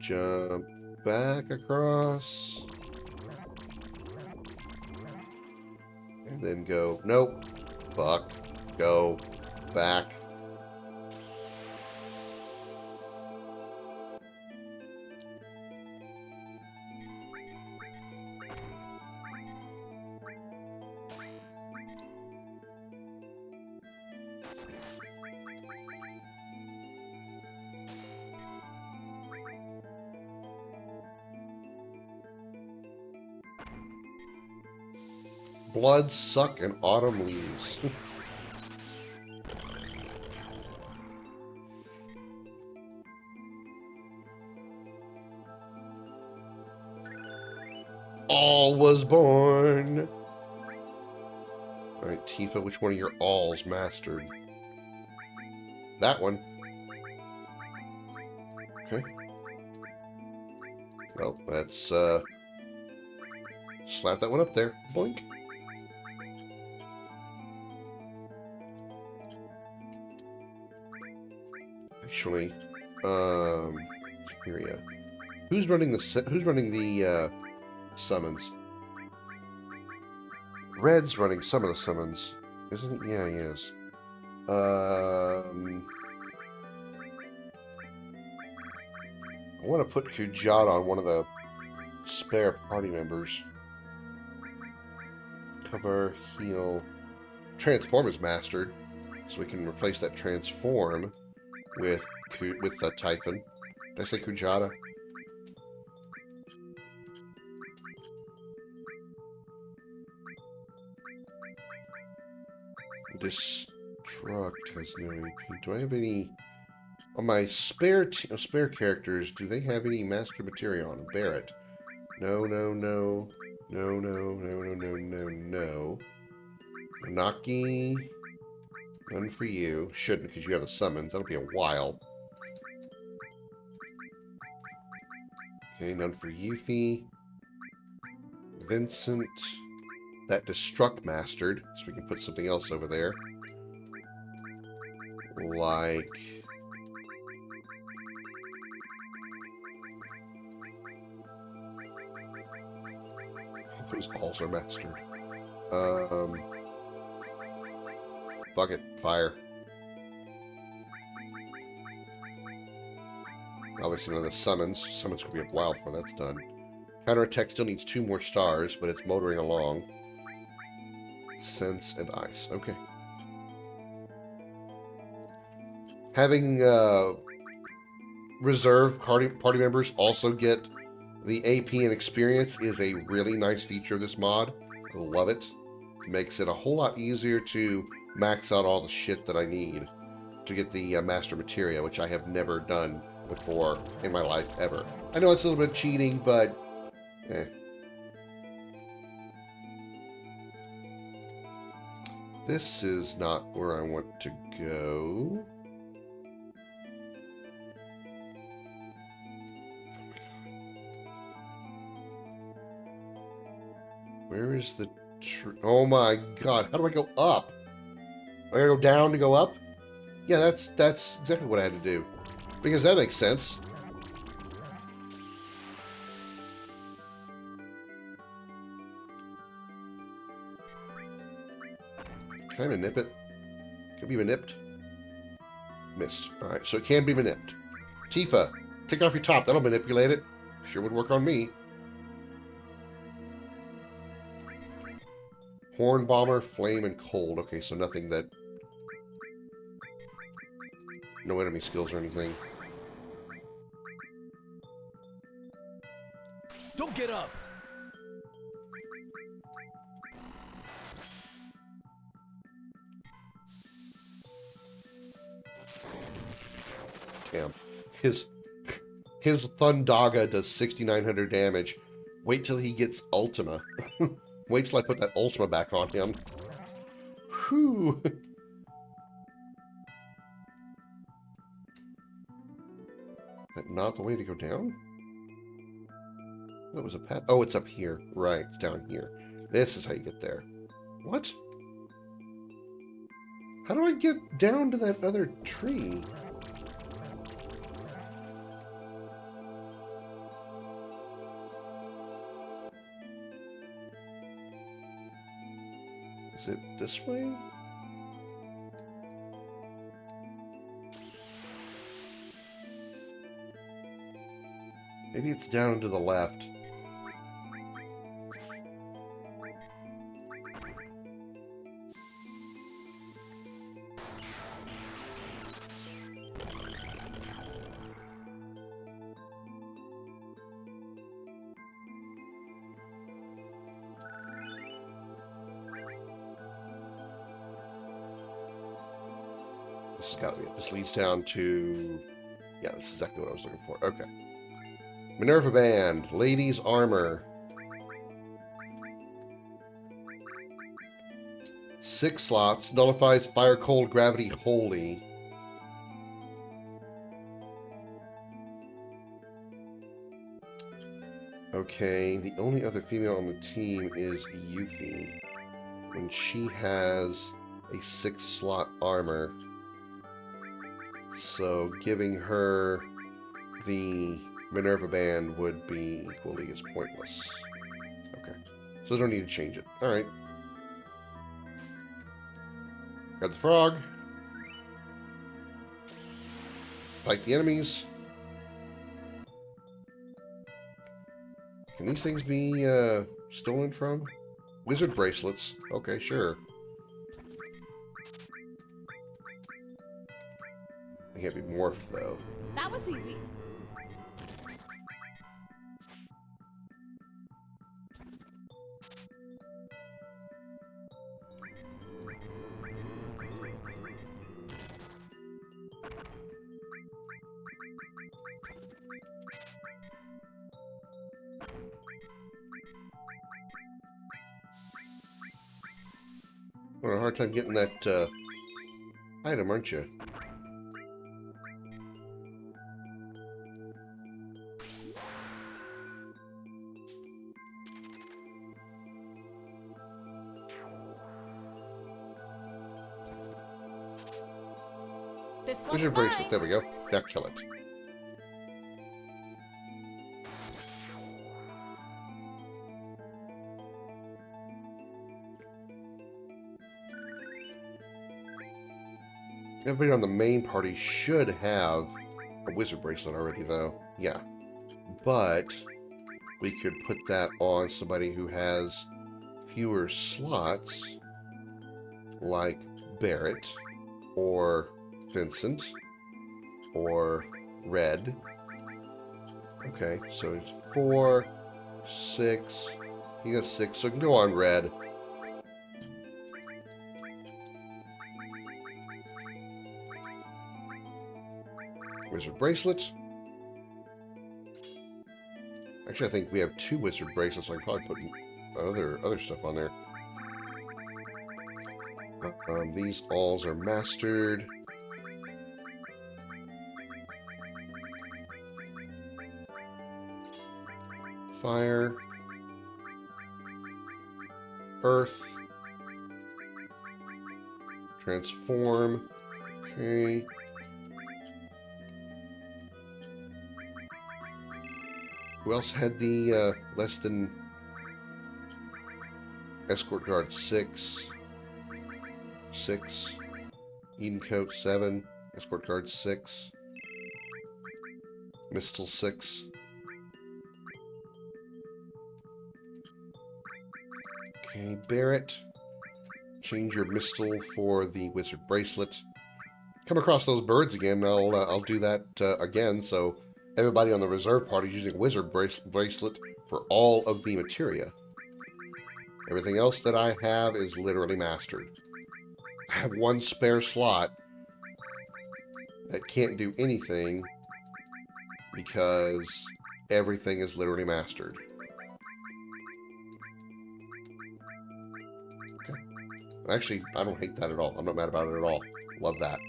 Jump back across. And then go, nope, fuck, go back. Blood, suck, and autumn leaves. All was born. Alright, Tifa, which one of your alls mastered? That one. Okay. Well, let's slap that one up there. Boink. Actually, here, yeah. Who's running the summons? Red's running some of the summons, isn't he? Yeah, he is. I want to put Kujat on one of the spare party members. Cover, heal. Transform is mastered, so we can replace that transform with Typhon. Did I say Kujata? Construct has no AP. Do I have any... On my spare characters, do they have any master material on Barrett? No, no, no. No, no, no, no, no, no, no. Naki. None for you. Shouldn't, because you have the summons. That'll be a while. Okay, none for Yuffie. Vincent. That Destruct mastered, so we can put something else over there. Like... Oh, those balls are mastered. Fuck it. Fire. Obviously none of the summons. Summons could be a while before that's done. Counterattack still needs 2 more stars, but it's motoring along. Sense and Ice. Okay. Having reserve party members also get the AP and experience is a really nice feature of this mod. I love it. It makes it a whole lot easier to max out all the shit that I need to get the master materia, which I have never done before in my life ever. I know it's a little bit cheating, but eh. This is not where I want to go. Where is the tree? Oh my god, how do I go up? Do I gotta go down to go up? Yeah, that's exactly what I had to do. Because that makes sense. Can I manip it? Can it be manipped? Missed. Alright, so it can be manipped. Tifa, take off your top. That'll manipulate it. Sure would work on me. Horn Bomber, Flame, and Cold. Okay, so nothing that... No enemy skills or anything. Don't get up! Damn. His Thundaga does 6,900 damage. Wait till he gets Ultima. Wait till I put that Ultima back on him. Whew. That not the way to go down? That was a path. Oh, it's up here. Right, it's down here. This is how you get there. What? How do I get down to that other tree? Is it this way? Maybe it's down to the left. This has got to be it. This leads down to... Yeah, this is exactly what I was looking for. Okay. Minerva Band. Ladies' Armor. 6 slots. Nullifies Fire, Cold, Gravity, Holy. Okay, the only other female on the team is Yuffie. And she has a 6-slot armor. So giving her the Minerva Band would be equally as pointless. Okay. So I don't need to change it. Alright. Grab the frog. Fight the enemies. Can these things be stolen from? Wizard bracelets. Okay, sure. They can't be morphed, though. That was easy. having a hard time getting that item, aren't you? This one's Wizard bracelet. mine. There we go. Now kill it. Everybody on the main party should have a wizard bracelet already, though. Yeah. But we could put that on somebody who has fewer slots, like Barrett, or Vincent, or Red. Okay, so it's 4, 6. He got 6, so it can go on Red. Wizard bracelet. Actually, I think we have 2 wizard bracelets, so I can probably put other stuff on there. These alls are mastered. Fire. Earth. Transform. Okay. Who else had the less than escort guard 6? 6. Eden coat 7. Escort guard 6. Mistle 6. Okay, Barrett. Change your Mistle for the wizard bracelet. Come across those birds again. I'll do that again. So everybody on the reserve party is using a wizard bracelet for all of the materia. Everything else that I have is literally mastered. I have 1 spare slot that can't do anything because everything is literally mastered. Okay. Actually, I don't hate that at all. I'm not mad about it at all. Love that.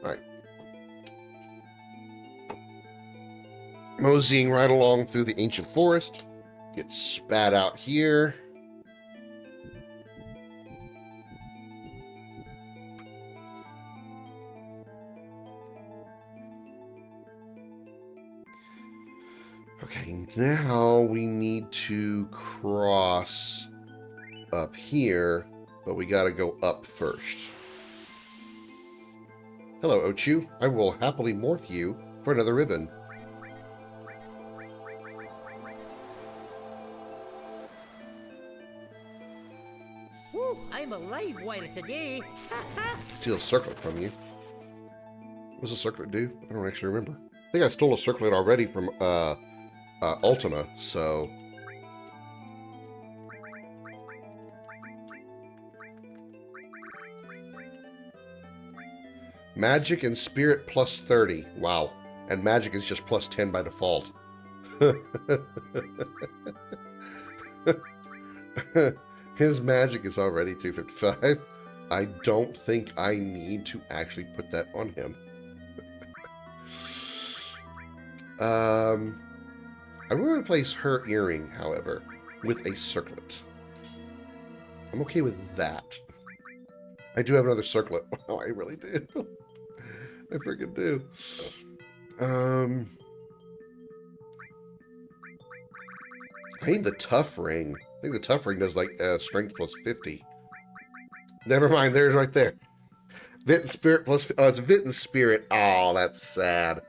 Alright. Moseying right along through the ancient forest. Get spat out here. Okay, now we need to cross up here, but we gotta go up first. Hello, Ochu. I will happily morph you for another ribbon. Woo, I'm a live wire today. Steal a circlet from you. What does a circlet do? I don't actually remember. I think I stole a circlet already from Ultima, so... Magic and Spirit plus 30. Wow. And Magic is just plus 10 by default. His Magic is already 255. I don't think I need to actually put that on him. I will replace her earring, however, with a circlet. I'm okay with that. I do have another circlet. Wow, I really do. I freaking do. I need the tough ring. I think the tough ring does like strength plus 50. Never mind, there's right there. Vit and Spirit plus... Oh, it's Vit and Spirit. Oh, that's sad.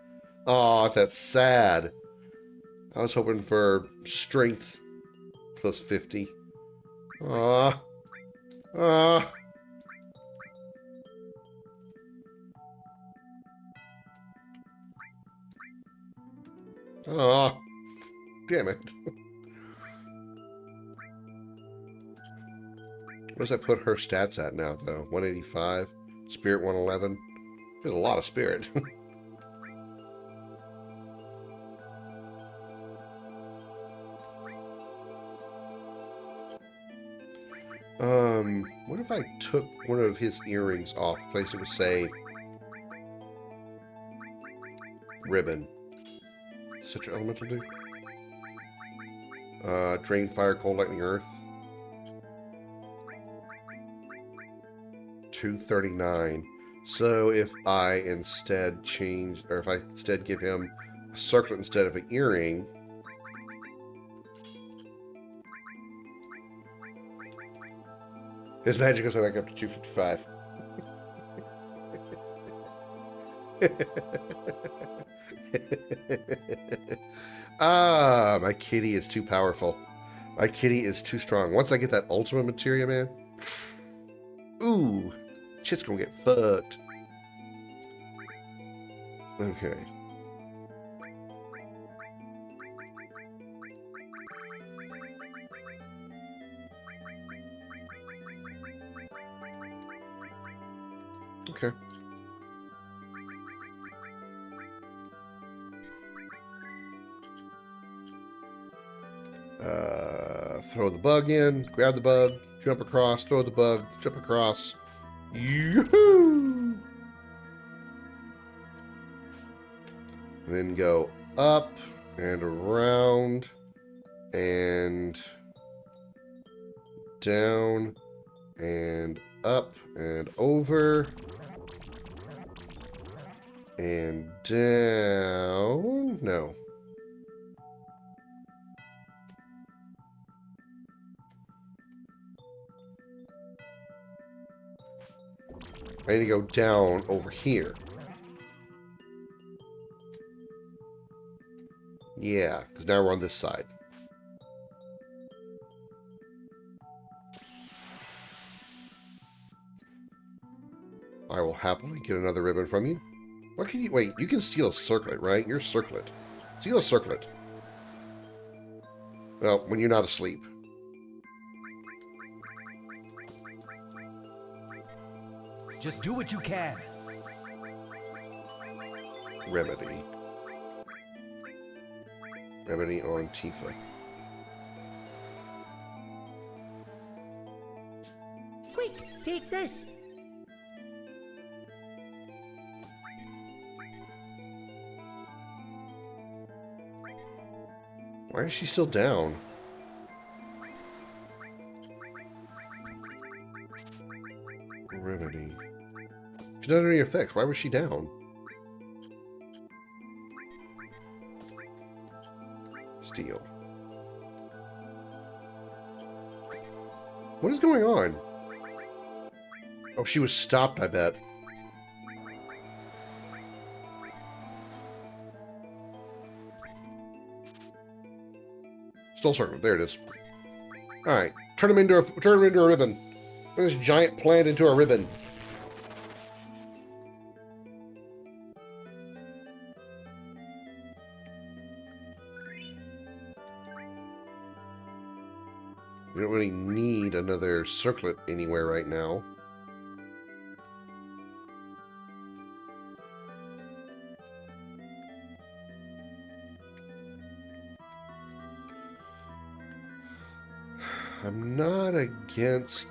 Oh, that's sad. I was hoping for strength plus 50. Aw. Ah. Oh, damn it. What does that put her stats at now, though? 185, Spirit 111. There's a lot of spirit. What if I took one of his earrings off, placed it with, say, ribbon? Citra elemental do? Drain, fire, cold, lightning, earth. 239. So if I instead change, or if I instead give him a circlet instead of an earring, his magic goes back up to 255. Ah, my kitty is too powerful. My kitty is too strong. Once I get that ultimate materia, man. Ooh, shit's gonna get fucked. Okay. Okay. Throw the bug in, grab the bug, jump across, throw the bug, jump across. Yoo-hoo! Then go up and around and down and up and over and down. No. I need to go down over here. Yeah, because now we're on this side. I will happily get another ribbon from you. What can you... Wait, you can steal a circlet, right? You're a circlet. Steal a circlet. Well, when you're not asleep. Just do what you can. Remedy. Remedy on Tifa. Quick, take this. Why is she still down? Remedy. She's not under any effects. Why was she down? Steal. What is going on? Oh, she was stopped, I bet. Still circle. There it is. Alright. Turn him into a ribbon. Turn this giant plant into a ribbon. We don't really need another circlet anywhere right now. I'm not against...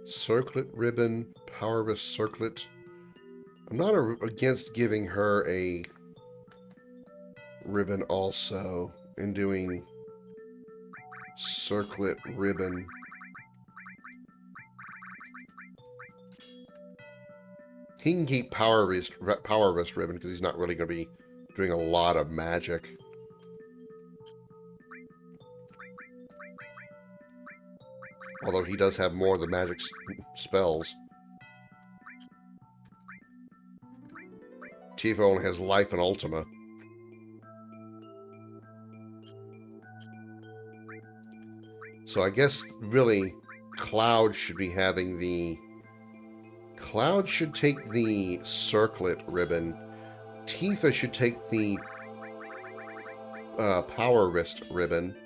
Circlet ribbon, powerless circlet. I'm not against giving her a ribbon also and doing circlet ribbon. He can keep power wrist ribbon because he's not really going to be doing a lot of magic. Although he does have more of the magic spells. Tifa only has life and Ultima. So I guess really Cloud should be having the... Cloud should take the circlet ribbon. Tifa should take the power wrist ribbon.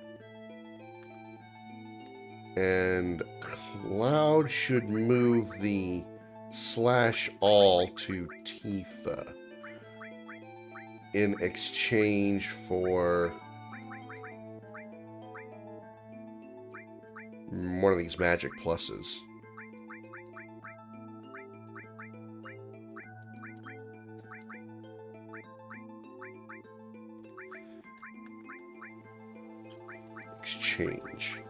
And Cloud should move the /all to Tifa in exchange for one of these magic pluses. Exchange.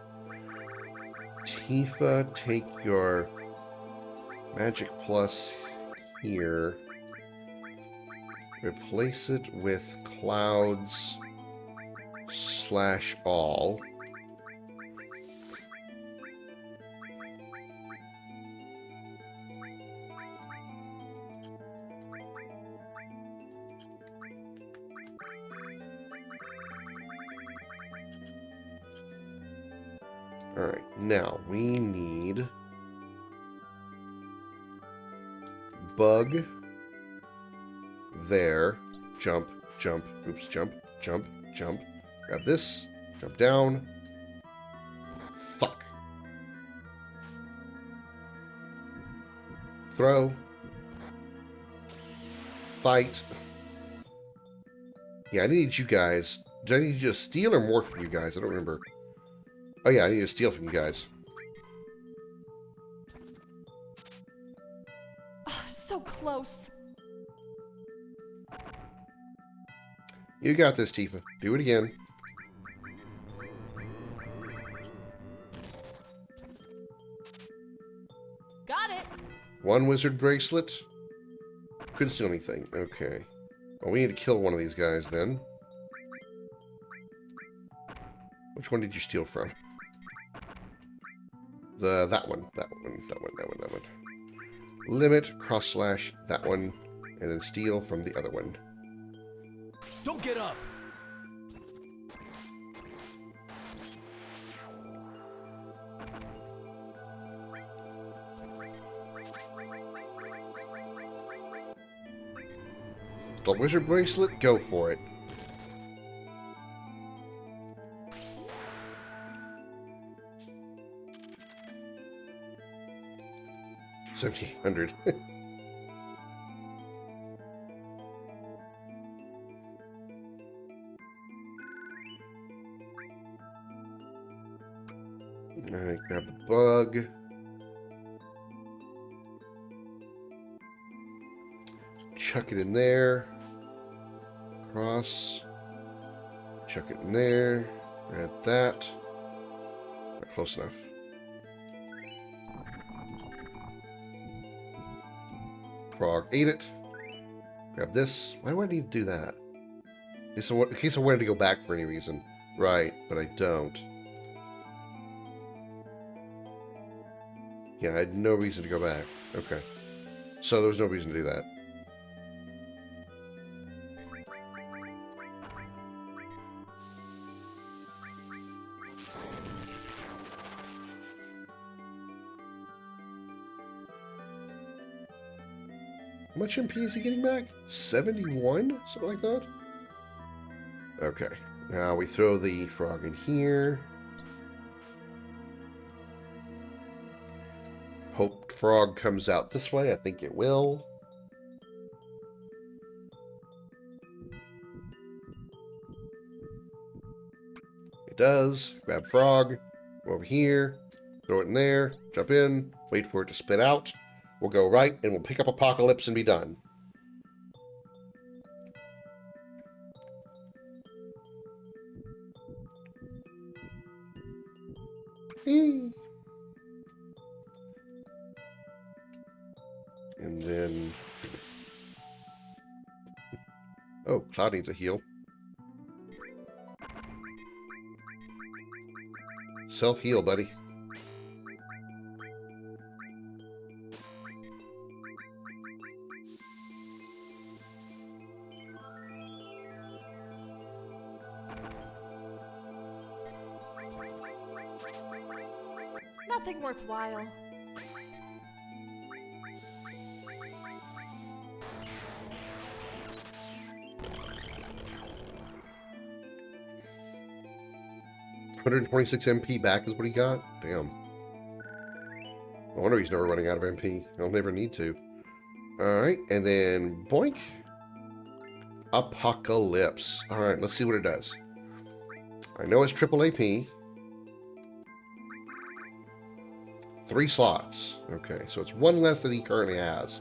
Tifa, take your magic plus here. Replace it with Cloud's /all. Alright, now we need Bug there. Jump, jump, oops, jump, jump, jump. Grab this, jump down. Fuck. Throw. Fight. Yeah, I need you guys. Did I need you to steal or more from you guys? I don't remember. Oh yeah, I need to steal from you guys. Oh, so close. You got this, Tifa. Do it again. Got it. One wizard bracelet. Couldn't steal anything. Okay. Well, we need to kill one of these guys then. Which one did you steal from? That one. Limit, /, that one, and then steal from the other one. Don't get up! The wizard bracelet, go for it. $1,700. Alright, grab the bug. Chuck it in there. Cross. Chuck it in there. Grab that. Not close enough. Frog ate it. Grab this. Why do I need to do that? In case I wanted to go back for any reason. Right, but I don't. Yeah, I had no reason to go back. Okay. So there was no reason to do that. How much MP is he getting back? 71? Something like that? Okay. Now we throw the frog in here. Hope frog comes out this way. I think it will. It does. Grab frog. Go over here. Throw it in there. Jump in. Wait for it to spit out. We'll go right, and we'll pick up Apocalypse and be done. And then... Oh, Cloud needs a heal. Self-heal, buddy. Nothing worthwhile. 126 MP back is what he got? Damn. No wonder he's never running out of MP. He'll never need to. Alright, and then boink. Apocalypse. Alright, let's see what it does. I know it's triple AP. 3 slots. Okay, so it's 1 less than he currently has.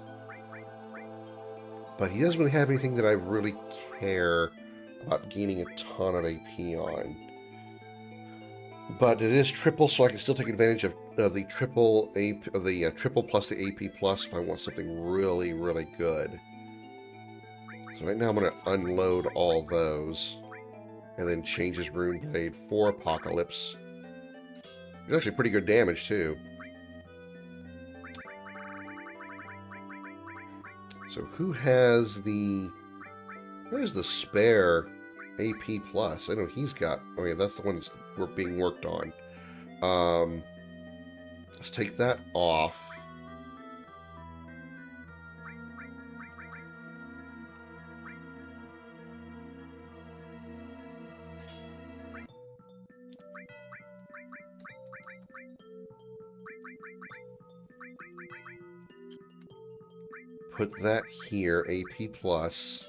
But he doesn't really have anything that I really care about gaining a ton of AP on. But it is triple, so I can still take advantage of the triple AP, of the triple plus the AP plus if I want something really, really good. So right now I'm going to unload all those, and then change his Rune Blade for Apocalypse. It's actually pretty good damage too. So who has the? Where's the spare AP plus? I know he's got. Oh yeah, that's the one that's being worked on. Let's take that off. Put that here, AP plus.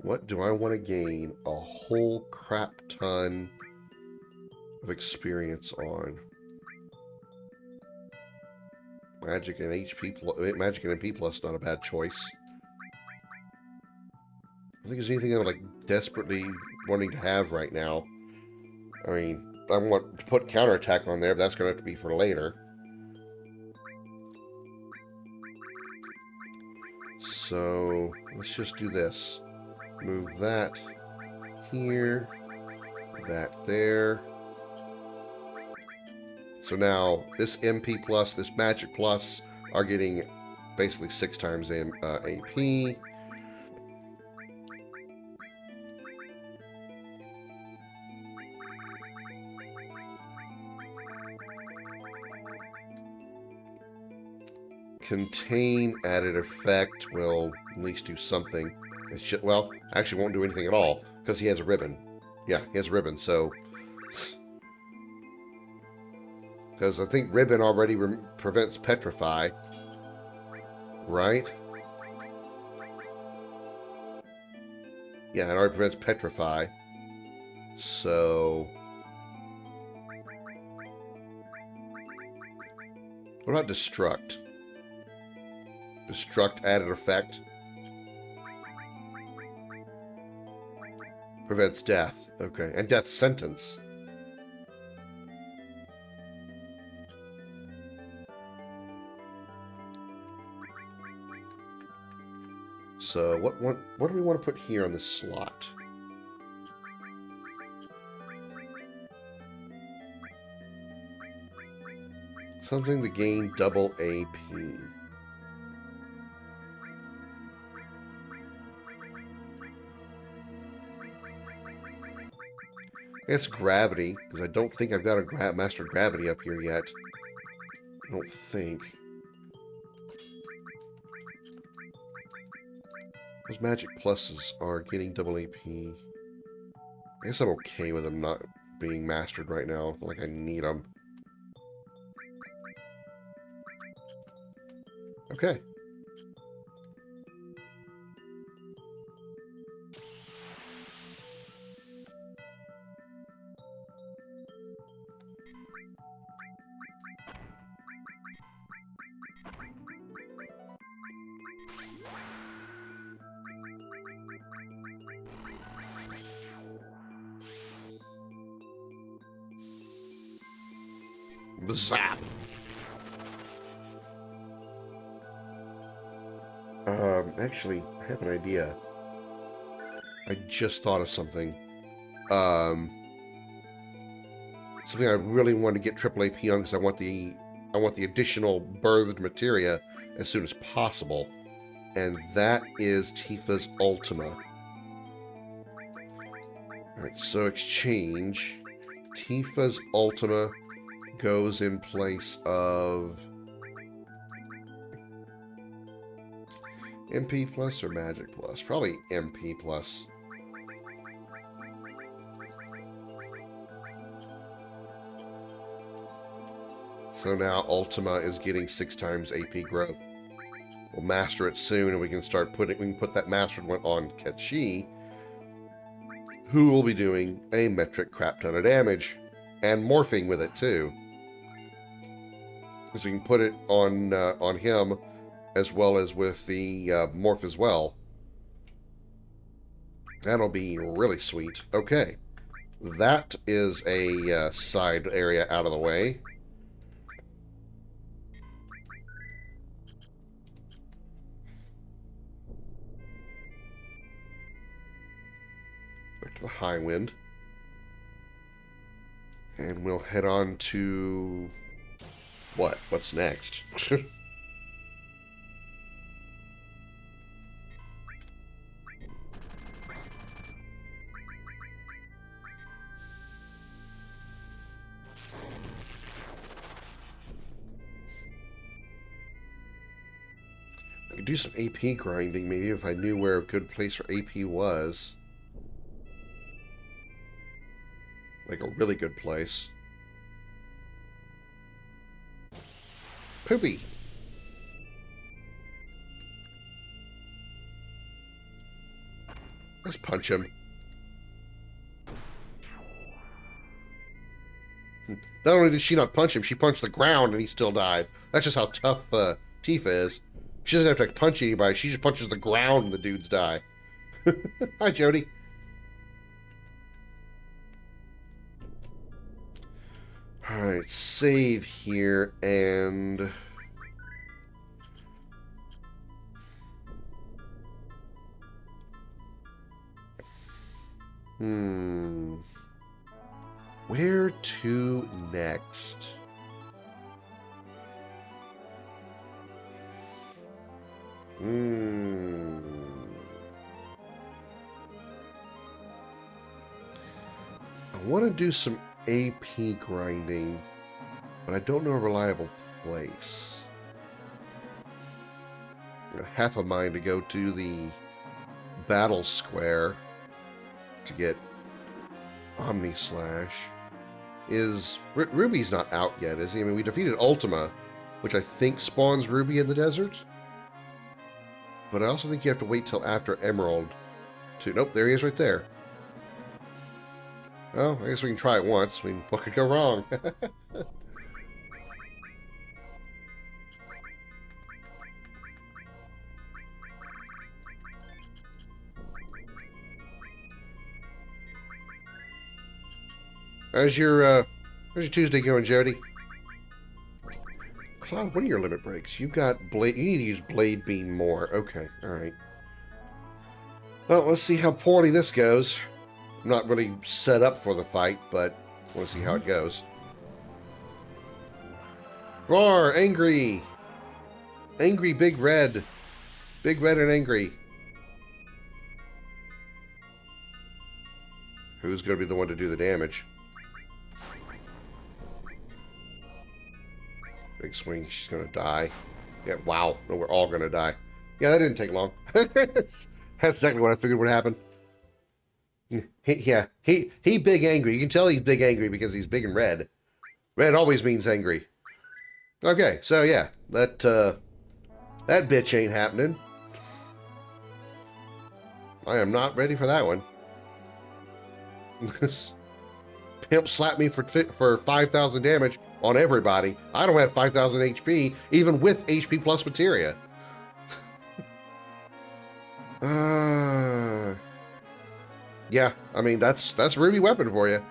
What do I want to gain a whole crap ton of experience on? Magic and HP plus, Magic and MP plus, not a bad choice. I think there's anything I'm like desperately wanting to have right now. I mean, I want to put counterattack on there, but that's going to have to be for later. So let's just do this. Move that here, that there. So now this MP plus, this Magic plus are getting basically 6 times AP. Contain added effect will at least do something. It should, well, actually won't do anything at all because he has a ribbon. Yeah, he has a ribbon, so... Because I think ribbon already prevents petrify. Right? Yeah, it already prevents petrify. So... What about destruct? Destruct added effect. Prevents death. Okay. And death sentence. So what do we want to put here on this slot? Something to gain double AP. I guess gravity, because I don't think I've got a master gravity up here yet. I don't think. Those magic pluses are getting double AP. I guess I'm okay with them not being mastered right now. Like I need them. Okay. Zap. Actually, I have an idea. I just thought of something. Something I really want to get triple AP on because I want the additional birthed materia as soon as possible, and that is Tifa's Ultima. Alright, so exchange. Tifa's Ultima goes in place of MP plus or magic plus? Probably MP plus. So now Ultima is getting 6 times AP growth. We'll master it soon, and we can put that mastered one on Ketchi, who will be doing a metric crap ton of damage and morphing with it too. So we can put it on him as well as with the morph as well. That'll be really sweet. Okay, that is a side area out of the way. Back to the high wind. And we'll head on to... what? What's next? I could do some AP grinding, maybe, if I knew where a good place for AP was. Like a really good place. Poopy! Let's punch him. Not only did she not punch him, she punched the ground and he still died. That's just how tough Tifa is. She doesn't have to punch anybody. She just punches the ground and the dudes die. Hi, Jody. Alright, save here and... where to next? I want to do some AP grinding, but I don't know a reliable place. I got half a mind to go to the battle square to get Omni Slash. Ruby's not out yet, is he? I mean, we defeated Ultima, which I think spawns Ruby in the desert. But I also think you have to wait till after Emerald to... Nope, there he is right there. Well, I guess we can try it once. I mean, what could go wrong? How's your Tuesday going, Jody? Cloud, what are your limit breaks? You've got blade. You need to use blade beam more. Okay, all right. Well, let's see how poorly this goes. I'm not really set up for the fight, but I want to see how it goes. Roar! Angry! Angry Big Red. Big Red and angry. Who's going to be the one to do the damage? Big swing, she's going to die. Yeah, wow. No, we're all going to die. Yeah, that didn't take long. That's exactly what I figured would happen. He big angry. You can tell he's big angry because he's big and red. Red always means angry. Okay, so yeah, that bitch ain't happening. I am not ready for that one. Pimp slapped me for 5,000 damage on everybody. I don't have 5,000 HP, even with HP plus materia. Yeah, I mean, that's Ruby weapon for you.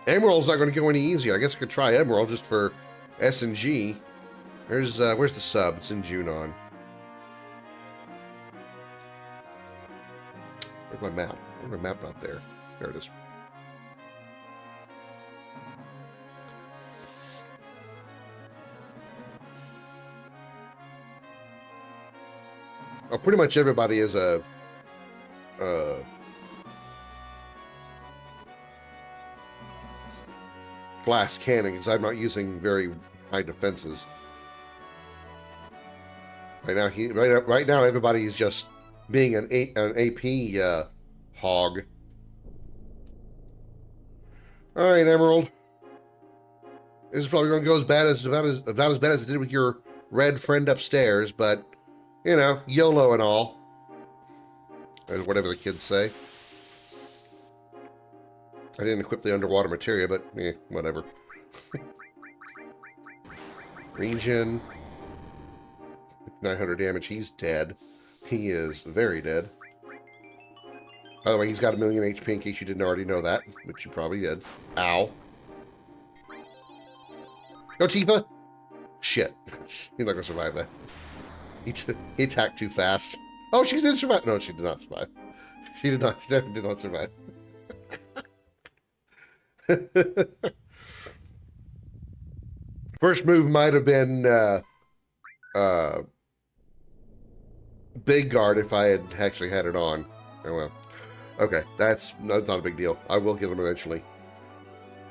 Emerald's not going to go any easier. I guess I could try Emerald just for S and G. Where's the sub? It's in Junon. Where's my map? Where's my map not there? There it is. Oh, pretty much everybody is a glass cannon because I'm not using very high defenses. Right now, everybody is just being an AP hog. All right, Emerald. This is probably going to go about as bad as it did with your red friend upstairs, but you know, YOLO and all, or whatever the kids say. I didn't equip the underwater materia, but whatever. Region. 900 damage. He's dead. He is very dead. By the way, he's got 1 million HP in case you didn't already know that, which you probably did. Ow. No, Tifa! Shit. He's not going to survive that. He attacked too fast. Oh, she did survive. No, she did not survive. She did not. She definitely did not survive. First move might have been Big Guard if I had actually had it on. Oh well. Okay, that's not a big deal. I will get them eventually.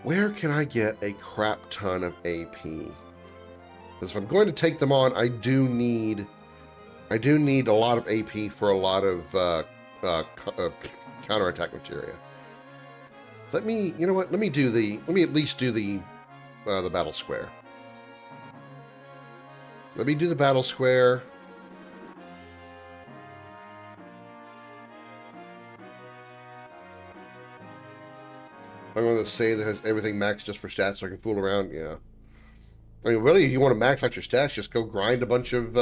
Where can I get a crap ton of AP? Because if I'm going to take them on, I do need a lot of AP for a lot of counterattack materia. You know what? Let me at least do the battle square. Let me do the battle square. I'm going to say that has everything maxed just for stats so I can fool around. Yeah. I mean, really, if you want to max out your stats, just go grind a bunch of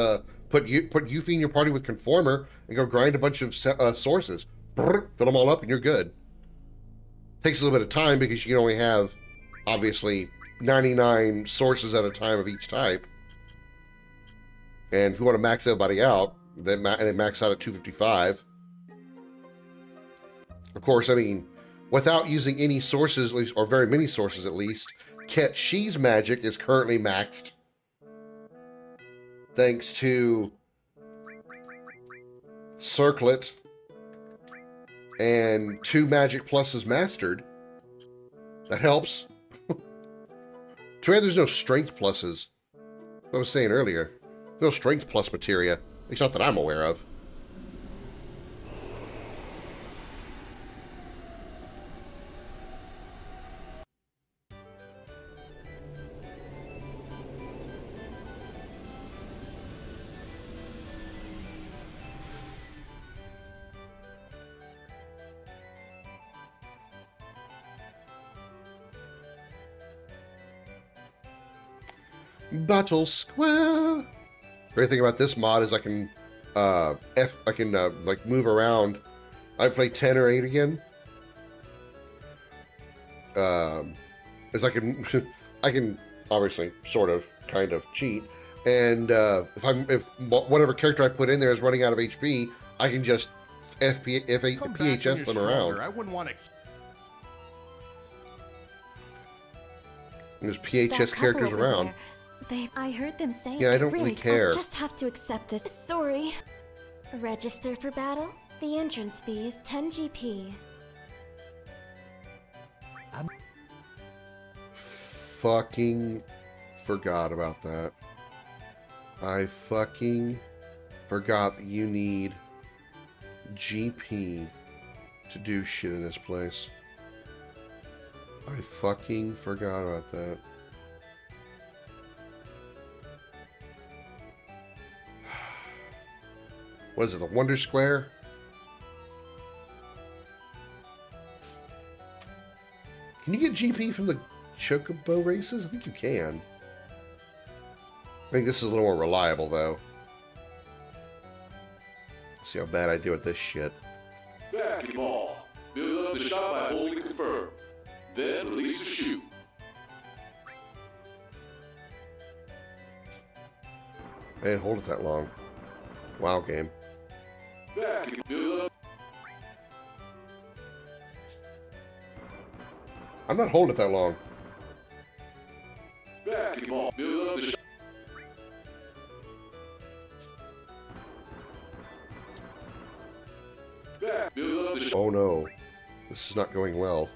put Yuffie in your party with Conformer and go grind a bunch of sources. Brr, fill them all up and you're good. Takes a little bit of time because you can only have, obviously, 99 sources at a time of each type. And if you want to max everybody out, they max out at 255. Of course, I mean, without using any sources, at least, or very many sources at least, Ket She's magic is currently maxed. Thanks to Circlet and 2 magic pluses mastered. That helps. Too bad there's no strength pluses. What I was saying earlier. No strength plus materia. At least not that I'm aware of. Battle Square. Great thing about this mod is I can like move around. I play 10 or 8 again. As I can obviously sort of kind of cheat, and if whatever character I put in there is running out of HP, I can just PHS them around. I wouldn't want to. There's PHS characters around. I heard them saying. Yeah, I don't really care. I'll just have to accept it. Sorry. Register for battle. The entrance fee is 10 GP. Fucking forgot about that. I fucking forgot that you need GP to do shit in this place. I fucking forgot about that. What is it, the Wonder Square? Can you get GP from the Chocobo races? I think you can. I think this is a little more reliable, though. Let's see how bad I do with this shit. Basketball. Build up the shot by holding confirm. Then release the shoot. I didn't hold it that long. Wow, game. I'm not holding it that long. Basketball. Build up the shot. Oh no. This is not going well.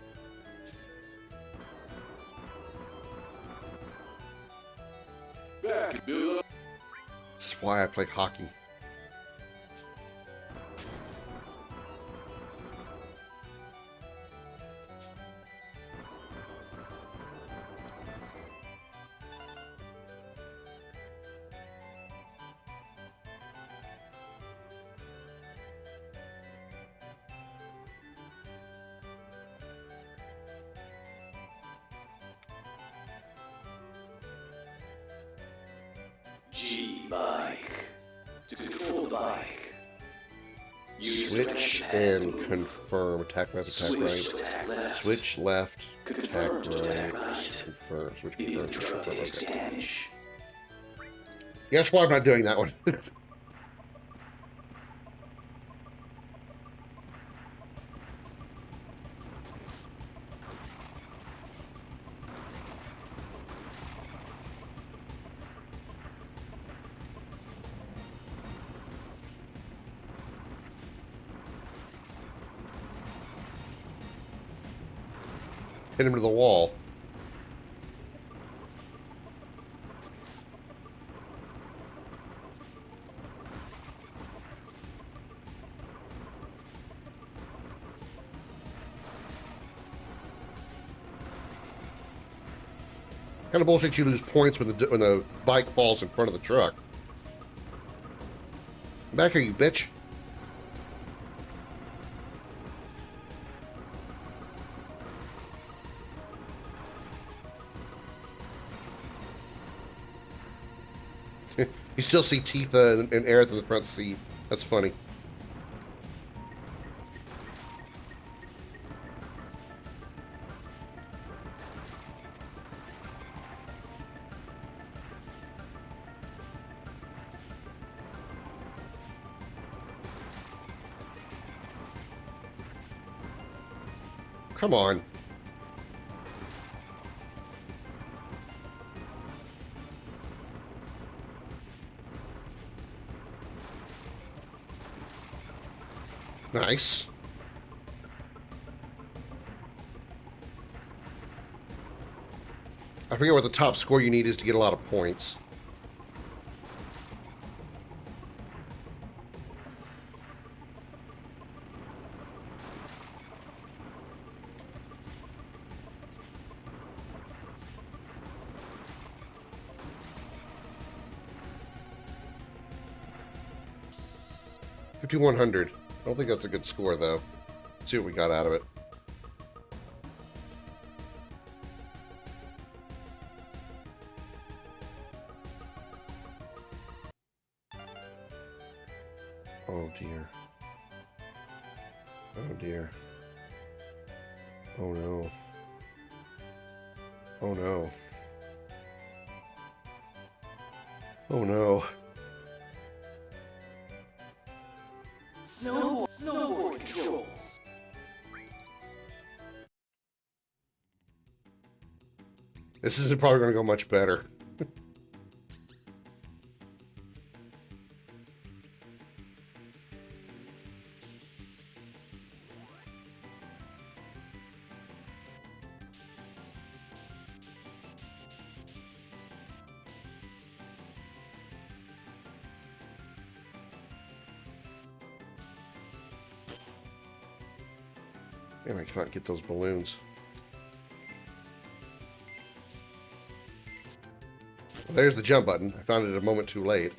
That's why I play hockey. G bike. To control the bike. Switch and confirm. Attack left, attack right. Switch left, attack right. Confirm. Switch, confirm, switch, confirm. Okay. Guess why I'm not doing that one. Hit him to the wall. Kind of bullshit you lose points when the bike falls in front of the truck. Back here, you bitch. You still see Tifa and Aerith in the front seat. That's funny. Come on. Nice. I forget what the top score you need is to get a lot of points. $5,100. I don't think that's a good score, though. Let's see what we got out of it. Oh, dear. Oh, dear. Oh, no. Oh, no. Oh, no. No more control. This isn't probably going to go much better. Damn, I cannot get those balloons. Well, there's the jump button. I found it a moment too late.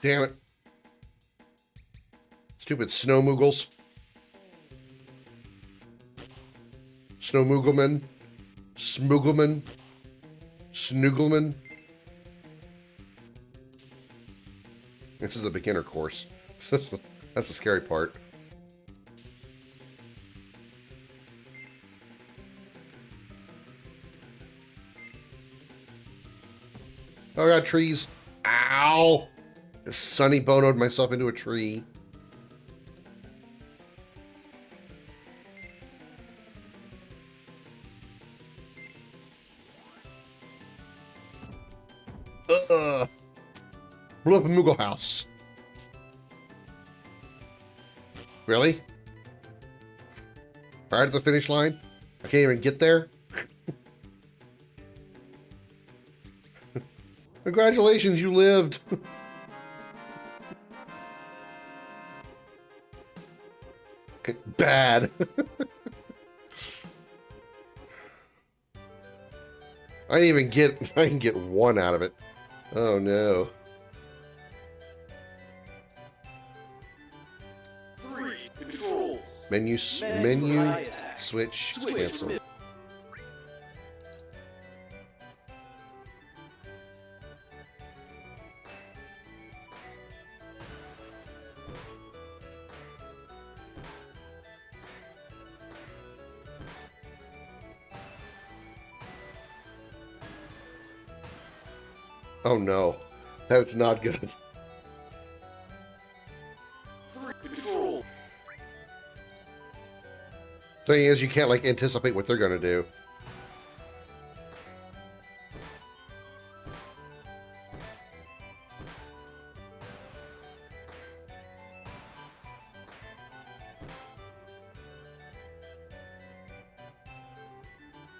Damn it. Stupid snow moogles. Snow moogelman. Smoogelman. Snoogelman. This is the beginner course. That's the scary part. Oh, I got trees. Ow! Just Sonny Bono'd myself into a tree. Blew up a Moogle house. Really? Right at the finish line? I can't even get there? Congratulations, you lived. Okay, bad. I didn't get one out of it. Oh no. 3 controls. Menu switch cancel. Oh no, that's not good. 3 controls. Thing is, you can't like anticipate what they're gonna do.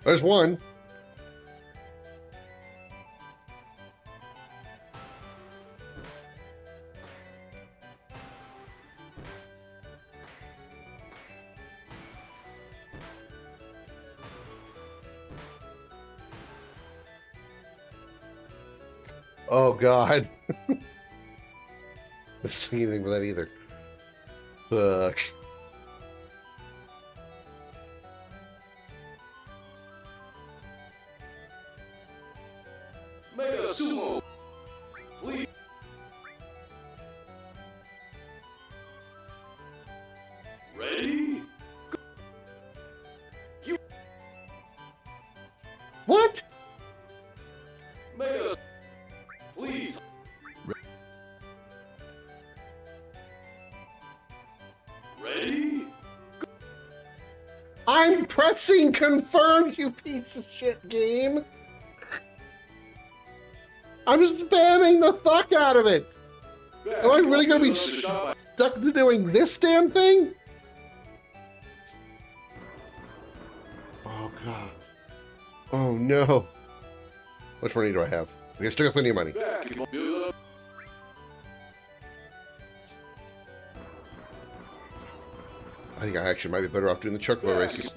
There's one. Oh God. Let's do anything with that either. Fuck. Mega Sumo. Please. Ready? You. What? Mega. Please. Ready? I'm pressing confirm, you piece of shit game. I'm spamming the fuck out of it. Am I really gonna be stuck to doing this damn thing? Oh God. Oh no. Which money do I have? I still got plenty of money. I think I actually might be better off doing the chocobo races. Let's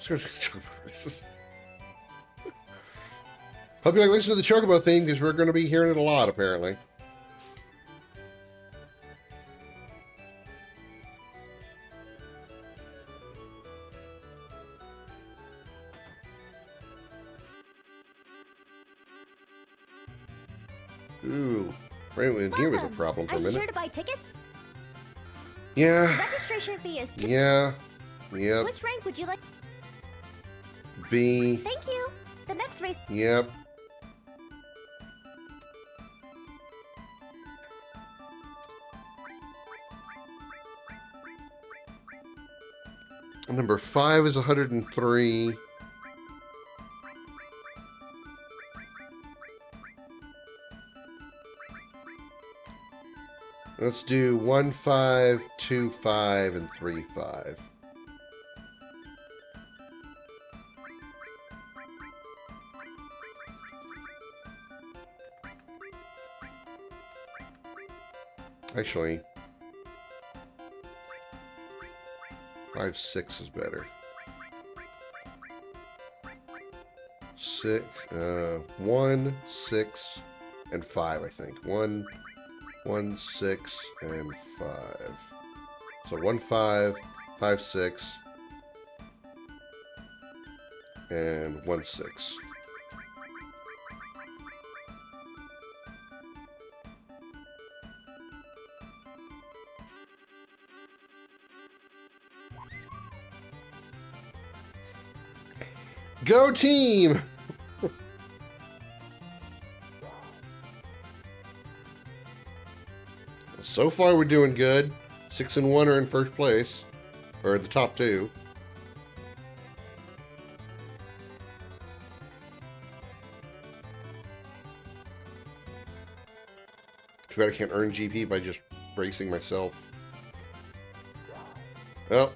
go to the chocobo races. Hope you like listening to the chocobo theme because we're going to be hearing it a lot apparently. Ooh, right in here was a problem for a Are you minute. sure to buy tickets? Yeah. Registration fee is Yeah. Yep. Which rank would you like? B. Thank you. The next race. Yep. Number 5 is 103. Let's do 1, 5, 2, 5, and 3, 5. Actually, 5, 6 is better. 1, 6, and 5, I think. 1, 6, and 5. So 1, 5, 5, 6, and 1, 6. Go team! So far, we're doing good. 6 and 1 are in first place, or the top 2. Too bad I can't earn GP by just bracing myself. Well,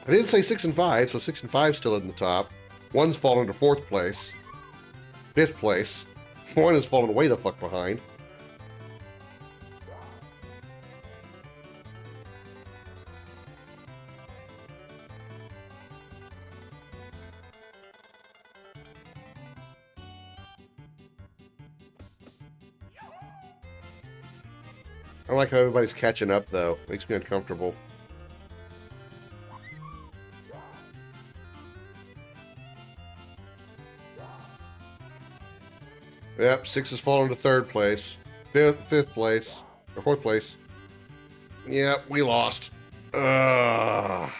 I didn't say 6 and 5, so 6 and 5 still in the top. One's fallen to 4th place, 5th place. One has fallen way the fuck behind. I don't like how everybody's catching up, though. Makes me uncomfortable. Yep, 6 has fallen to 3rd place. 5th place. Or 4th place. Yep, we lost. Ugh.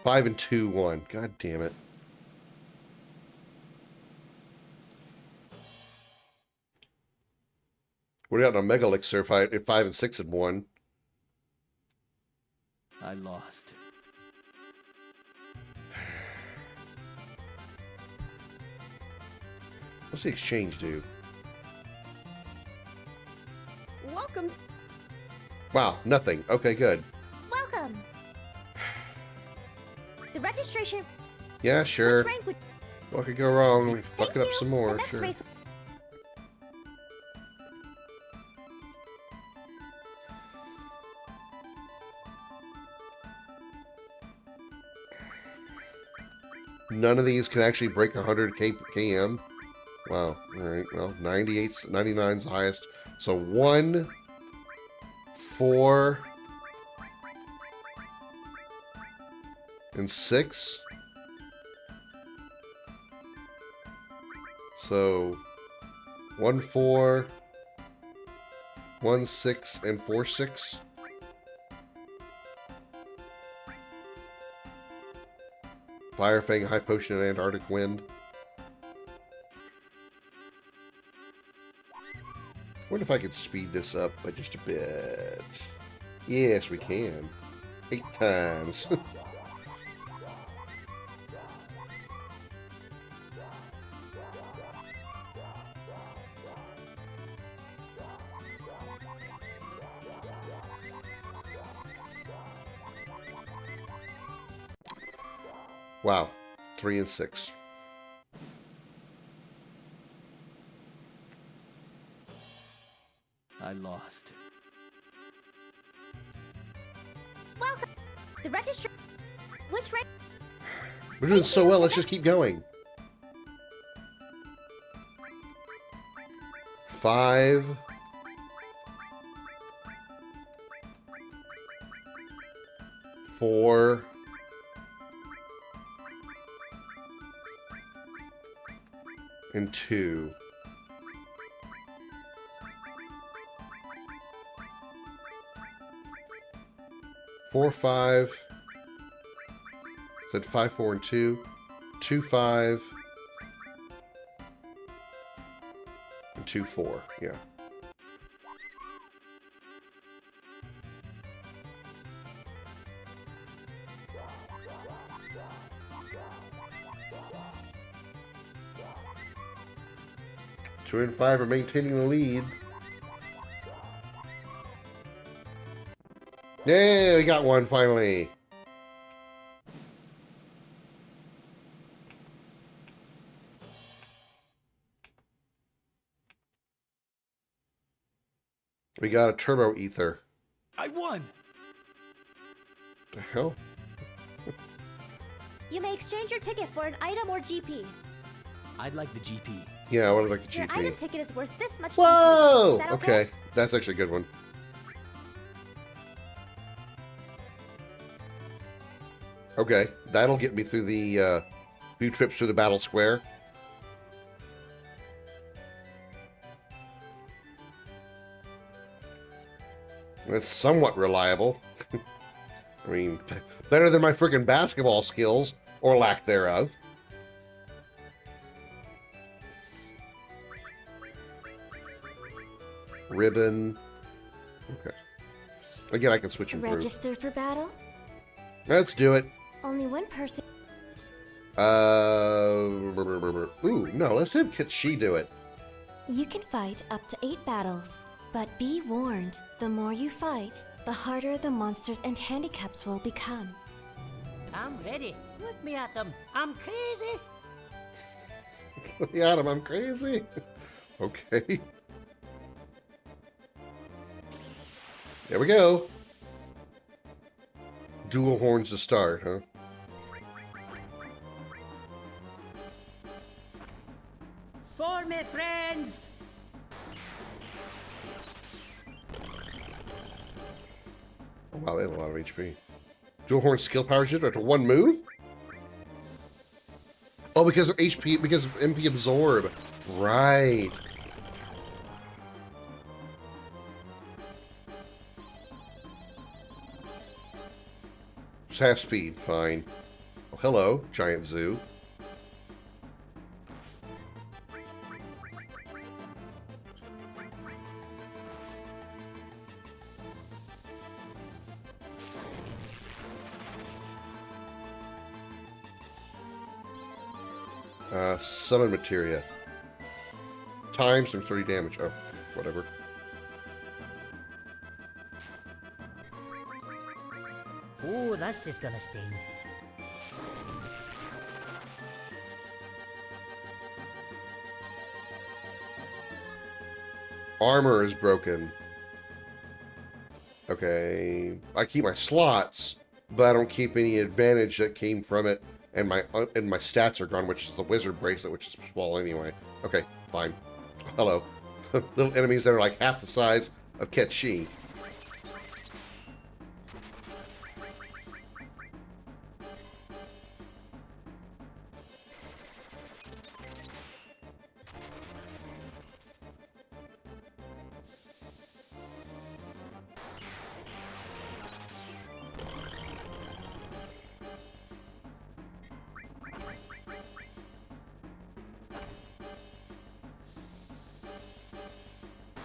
5 and 2 won. God damn it. We're out on a Mega Elixir if 5 and 6 had won. I lost. What's the exchange do? Welcome. Wow, nothing. Okay, good. Welcome. The registration. Yeah, sure. Which rank would... What could go wrong? Let me fuck it up some The more. next Sure. race. None of these can actually break 100 km. Wow. All right. Well, 98, 99 is the highest. So 1, 4, and 6. So 1, 4, 1, 6, and 4, 6. Fire Fang, High Potion, and Antarctic Wind. Wonder if I could speed this up by just a bit. Yes, we can. 8 times. Wow. 3 and 6. I lost. Welcome. The registry. Which rank? We're doing so well, let's just keep going. 5. 4. 2. 4, 5. Said 5, 4, and 2. 2, 5. And 2, 4. Yeah. Two and 5 are maintaining the lead. Yeah, we got one finally. We got a turbo ether. I won. The hell? You may exchange your ticket for an item or GP. I'd like the GP. Yeah, I would like the Your GP. item ticket is worth this much. Whoa! Is that Okay, that's actually a good one. Okay, that'll get me through the few trips through the battle square. That's somewhat reliable. I mean, better than my freaking basketball skills, or lack thereof. Ribbon. Okay. Again, I can switch them through. Register for battle? Let's do it. Only one person. Ooh, no, let's have She do it. You can fight up to 8 battles, but be warned, the more you fight, the harder the monsters and handicaps will become. I'm ready. Look me at them. I'm crazy. Yeah, Adam, I'm crazy. Okay. There we go. Dual horns to start, huh? For me, friends. Oh, wow, they have a lot of HP. Dual horn skill power shift after one move? Oh, because of HP, because of MP absorb. Right. Just half speed, fine. Oh, hello, giant zoo. Summon materia. Times and 30 damage. Oh, whatever. Ooh, this is gonna sting. Armor is broken. Okay. I keep my slots, but I don't keep any advantage that came from it. And my stats are gone, which is the wizard bracelet, which is small anyway. Okay, fine. Hello. Little enemies that are like half the size of Ketchi.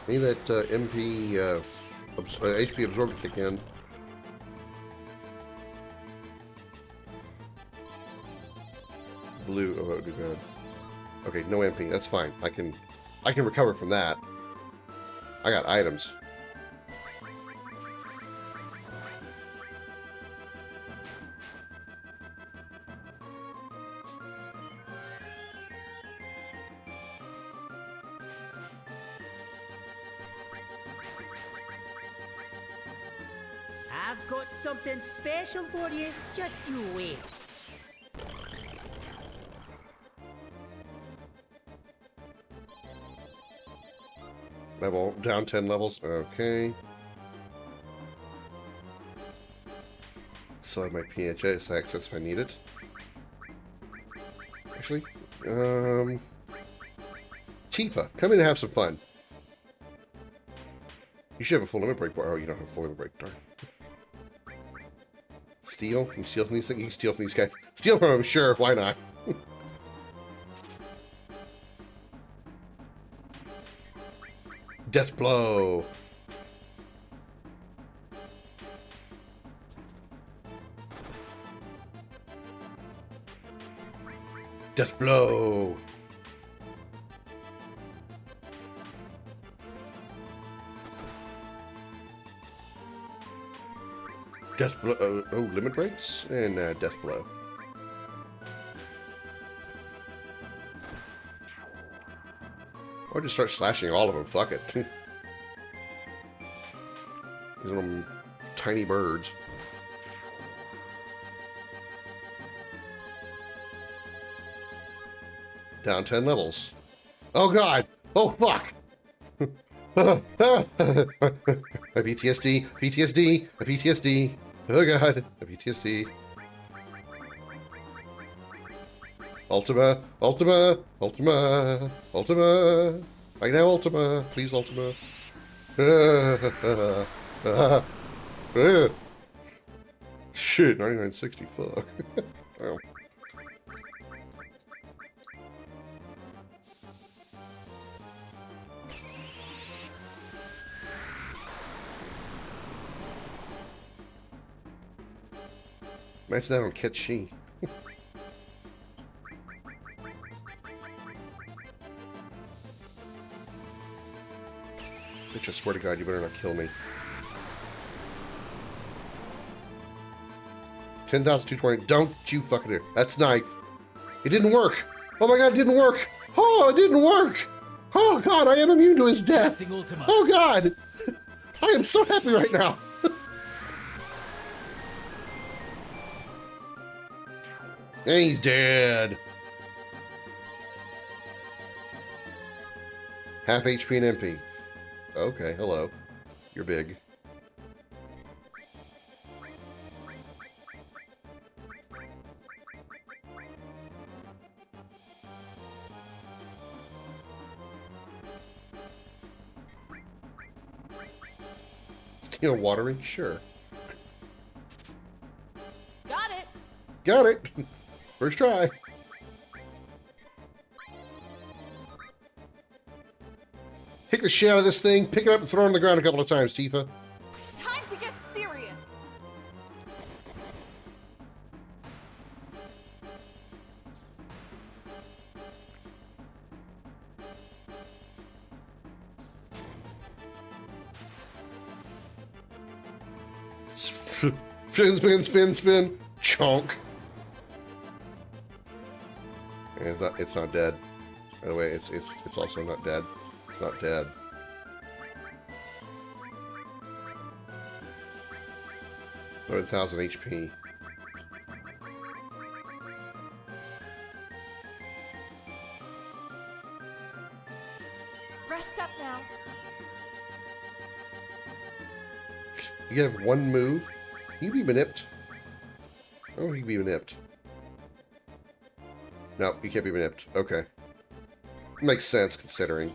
Need that HP absorb to kick in. Blue, oh, that would be bad. Okay, no MP, that's fine. I can recover from that. I got items. I've got something special for you. Just you wait. Level down 10 levels. Okay. So I have my PHS access if I need it. Actually, Tifa, come in and have some fun. You should have a full limit break bar. Oh, you don't have a full limit break. Darn. Steal? Can you steal from these things? You can steal from these guys. Steal from them, sure. Why not? Death blow. Death blow. Death blow. Oh, limit breaks and death blow. Or just start slashing all of them. Fuck it. These little tiny birds. Down 10 levels. Oh god! Oh fuck! A PTSD, PTSD, a PTSD. Oh god, a PTSD. Ultima, Ultima, Ultima, Ultima. I can have Ultima, please Ultima. Shit, 9960, fuck. Wow. Imagine that on Ketchi. Bitch, I swear to God, you better not kill me. 10,220. Don't you fucking do it. That's knife. It didn't work. Oh my God, it didn't work. Oh, it didn't work. Oh God, I am immune to his death. Oh God. I am so happy right now. And he's dead. Half HP and MP. Okay, hello. You're big. Steel watering? Sure. Got it. Got it. First try. Kick the shit out of this thing, pick it up and throw it on the ground a couple of times, Tifa. Time to get serious. Spin, spin, spin, spin. Chunk. And it's not dead. By the way, it's also not dead. It's not dead. About 1,000 HP. Rest up now. You have one move. Can you be manipped? I don't think you can be manipped. No, you can't be manipped. Okay. Makes sense considering.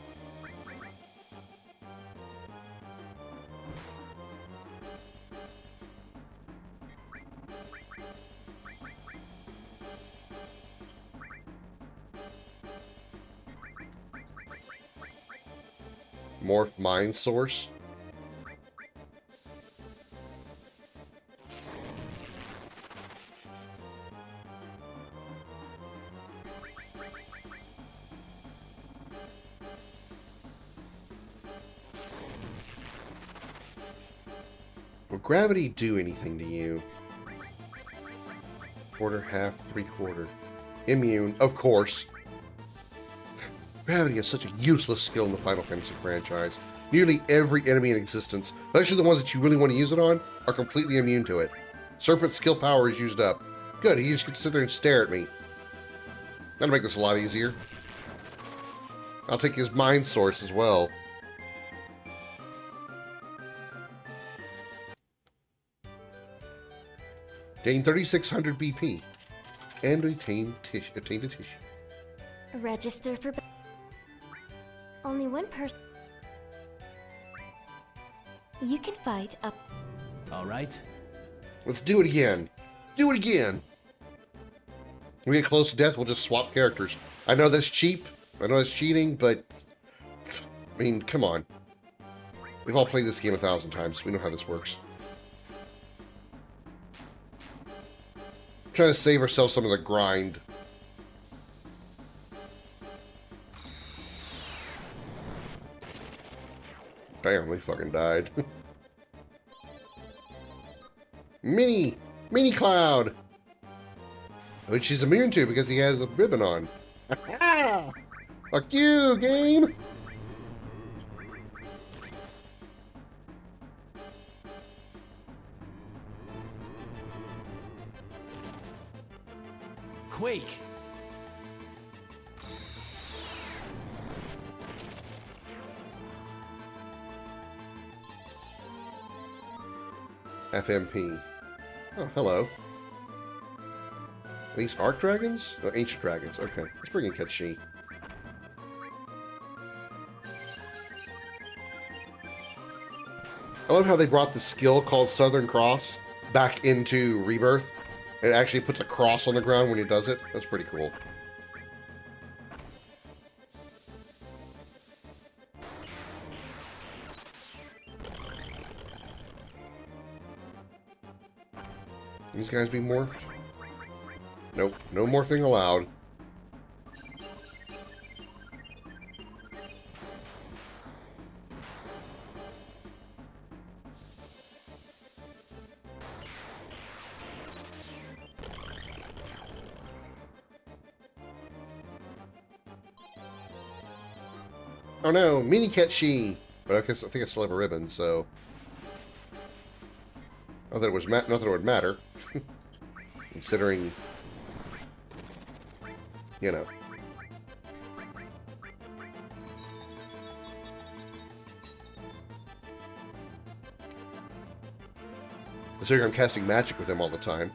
Morph Mind Source. Will gravity do anything to you? Quarter, half, three-quarter. Immune, of course. Gravity is such a useless skill in the Final Fantasy franchise. Nearly every enemy in existence, especially the ones that you really want to use it on, are completely immune to it. Serpent's skill power is used up. Good, he just gets to sit there and stare at me. That'll make this a lot easier. I'll take his mind source as well. Gain 3,600 BP. And retain a tissue. Register for... Only one person... You can fight up... Alright. Let's do it again. Do it again. When we get close to death, we'll just swap characters. I know that's cheap. I know that's cheating, but... I mean, come on. We've all played this game 1,000 times. We know how this works. Trying to save ourselves some of the grind. Damn, they fucking died. Mini Cloud, which he's immune to because he has a ribbon on. Fuck you, game. Quake! FMP. Oh, hello. These Arc Dragons? No, Ancient Dragons. Okay, let's bring in Ketchi. I love how they brought the skill called Southern Cross back into Rebirth. It actually puts a cross on the ground when he does it. That's pretty cool. These guys be morphed? Nope, no morphing allowed. Oh no, mini Ketchi! But I guess I think I still have a ribbon, so not that it was not that it would matter, considering, you know. Considering I'm casting magic with him all the time.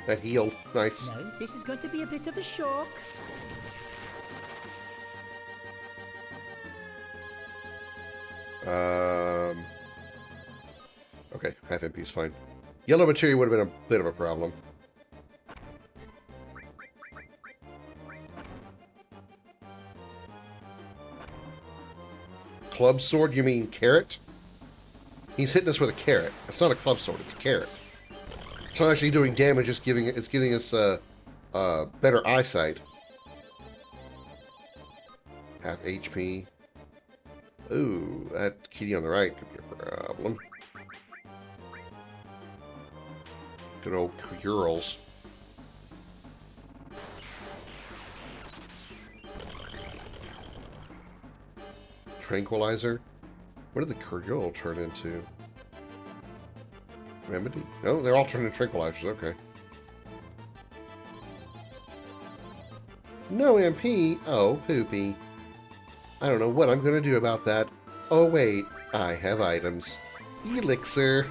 That healed. Nice. No, this is going to be a bit of a shock. Okay, half MP is fine. Yellow materia would have been a bit of a problem. Club sword? You mean carrot? He's hitting us with a carrot. It's not a club sword, it's a carrot. It's not actually doing damage, it's giving us better eyesight. Half HP. Ooh, that kitty on the right could be a problem. Good old Kurls. Tranquilizer? What did the Kurl turn into? Remedy? No, they're all turned into tranquilizers, okay. No MP? Oh, poopy. I don't know what I'm gonna do about that. Oh wait, I have items. Elixir.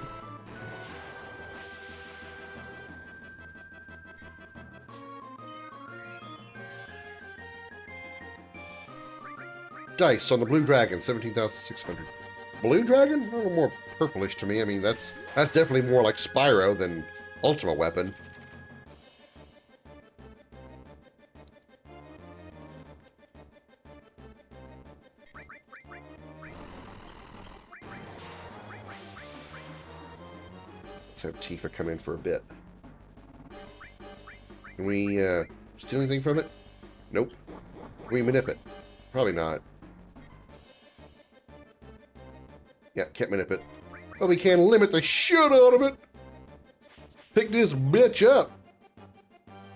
Dice on the blue dragon, 17,600. Blue dragon? A little more purplish to me. I mean, that's definitely more like Spyro than Ultima Weapon. Let's have Tifa come in for a bit. Can we steal anything from it? Nope. Can we manip it? Probably not. Yeah, can't manip it. But we can limit the shit out of it. Pick this bitch up.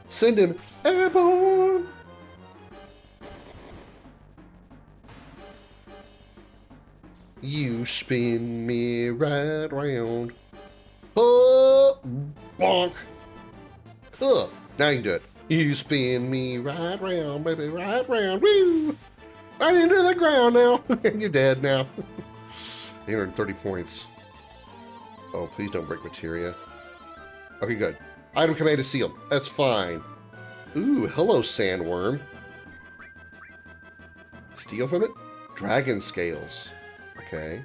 Send him airborne. You spin me right round. Oh, bonk. Now you can do it. You spin me right round, baby, right round. Woo! Right into the ground now. You're dead now. 830 points. Oh, please don't break materia. Okay, good. Item command is sealed. That's fine. Ooh, hello, sandworm. Steal from it? Dragon scales. Okay.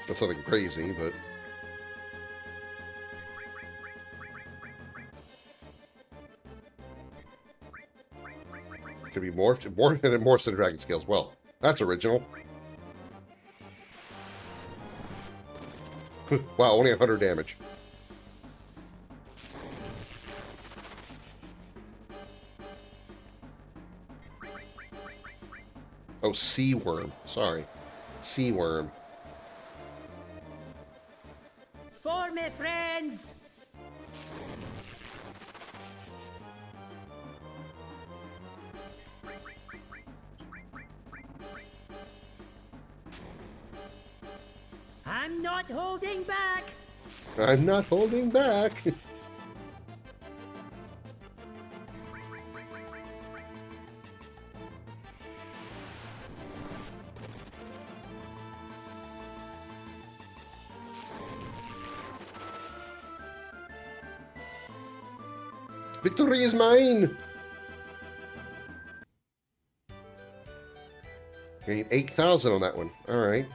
That's nothing crazy, but... Could be morphed, and it morphs into dragon scales. Well, that's original. Wow, only 100 damage. Oh, sea worm. Sorry. Sea worm. For me, friends! I'm not holding back! I'm not holding back! Victory is mine! Gain 8,000 on that one. Alright.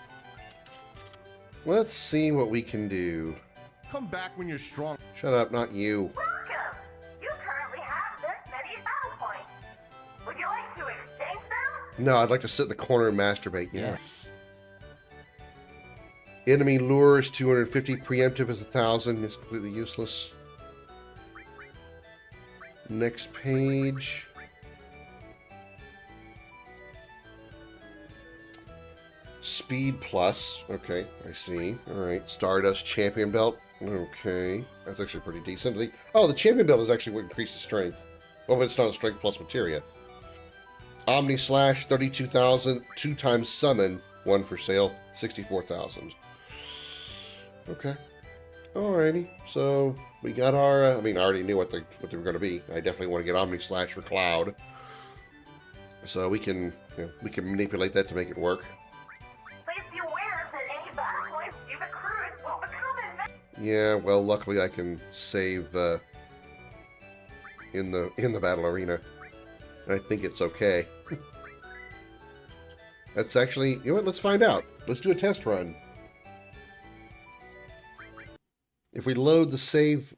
Let's see what we can do. Come back when you're strong. Shut up, not you. Welcome! You currently have this many battle points. Would you like to exchange them? No, I'd like to sit in the corner and masturbate. Yes. Enemy lures 250. Preemptive is 1,000. It's completely useless. Next page. Speed plus. Okay, I see. Alright. Stardust Champion Belt. Okay. That's actually pretty decent. The Champion Belt is actually what increases strength. Well, but it's not a strength plus materia. Omni Slash, 32,000. 2 times Summon. 1 for sale. 64,000. Okay. Alrighty. So, we got our... I already knew what they were going to be. I definitely want to get Omni Slash for Cloud. So we can manipulate that to make it work. Yeah, well, luckily I can save in the battle arena. And I think it's okay. That's actually, you know what? Let's find out. Let's do a test run. If we load the save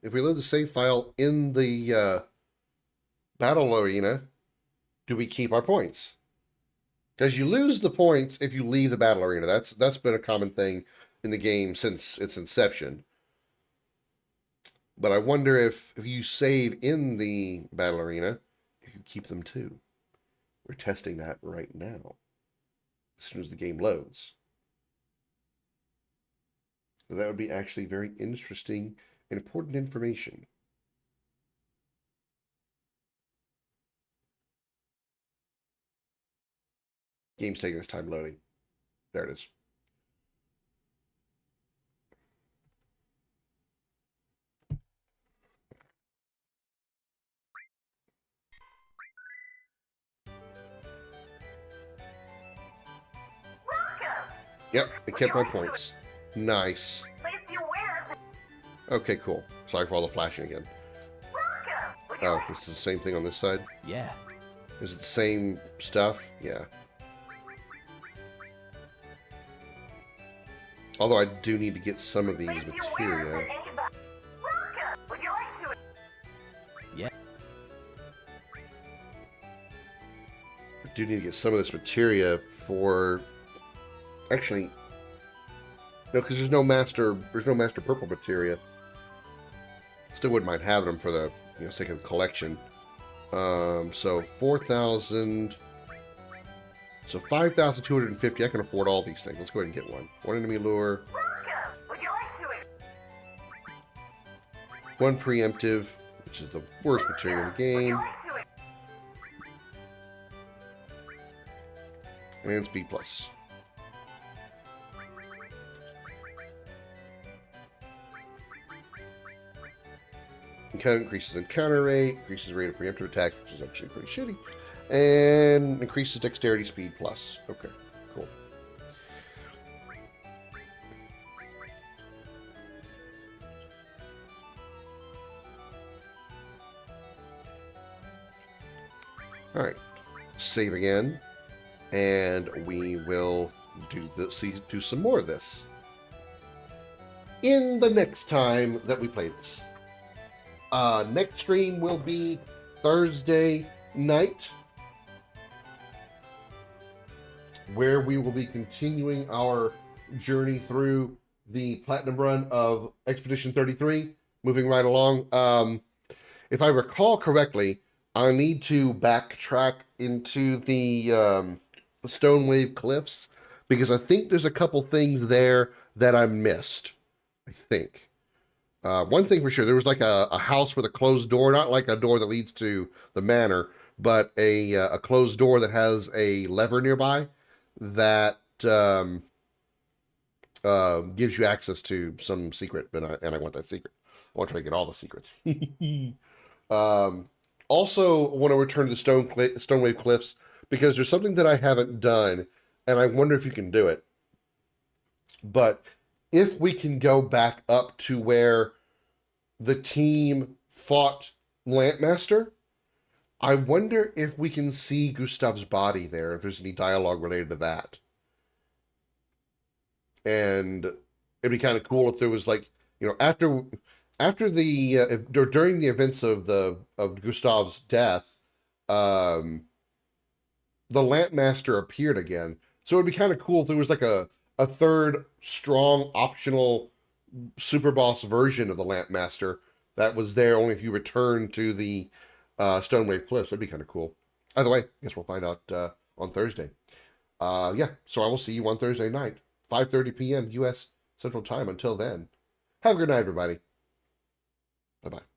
file in the battle arena, do we keep our points? Because you lose the points if you leave the battle arena. That's been a common thing in the game since its inception. But I wonder if you save in the battle arena, if you keep them too. We're testing that right now. As soon as the game loads. So that would be actually very interesting and important information. Game's taking its time loading. There it is. Yep, it kept my points. Nice. Okay, cool. Sorry for all the flashing again. Oh, this is the same thing on this side? Yeah. Is it the same stuff? Yeah. Although I do need to get some of these materia. Yeah. I do need to get some of this materia for... Actually, no, because there's no master purple materia. Still wouldn't mind having them for the sake of the collection. So 4,000. So 5,250. I can afford all these things. Let's go ahead and get one. One enemy lure. One preemptive, which is the worst material in the game. And speed plus. Increases encounter rate, increases rate of preemptive attacks, which is actually pretty shitty, and increases dexterity speed plus. Okay, cool. Alright, save again, and we will do some more of this in the next time that we play this. Next stream will be Thursday night, where we will be continuing our journey through the Platinum Run of Expedition 33, moving right along. If I recall correctly, I need to backtrack into the Stonewave Cliffs, because I think there's a couple things there that I missed, I think. One thing for sure, there was like a house with a closed door, not like a door that leads to the manor, but a closed door that has a lever nearby that gives you access to some secret, and I want that secret. I want to try to get all the secrets. Also, want to return to the Stonewave Cliffs, because there's something that I haven't done, and I wonder if you can do it. But if we can go back up to where the team fought Lampmaster, I wonder if we can see Gustav's body there, if there's any dialogue related to that. And it'd be kind of cool if there was like, after the during the events of Gustav's death, the Lampmaster appeared again. So it'd be kind of cool if there was like a third strong optional super boss version of the Lampmaster that was there only if you return to the Stonewave Cliffs. That'd be kind of cool. Either way, I guess we'll find out on Thursday. Yeah, so I will see you on Thursday night, 5:30 p.m. U.S. Central Time. Until then, have a good night, everybody. Bye-bye.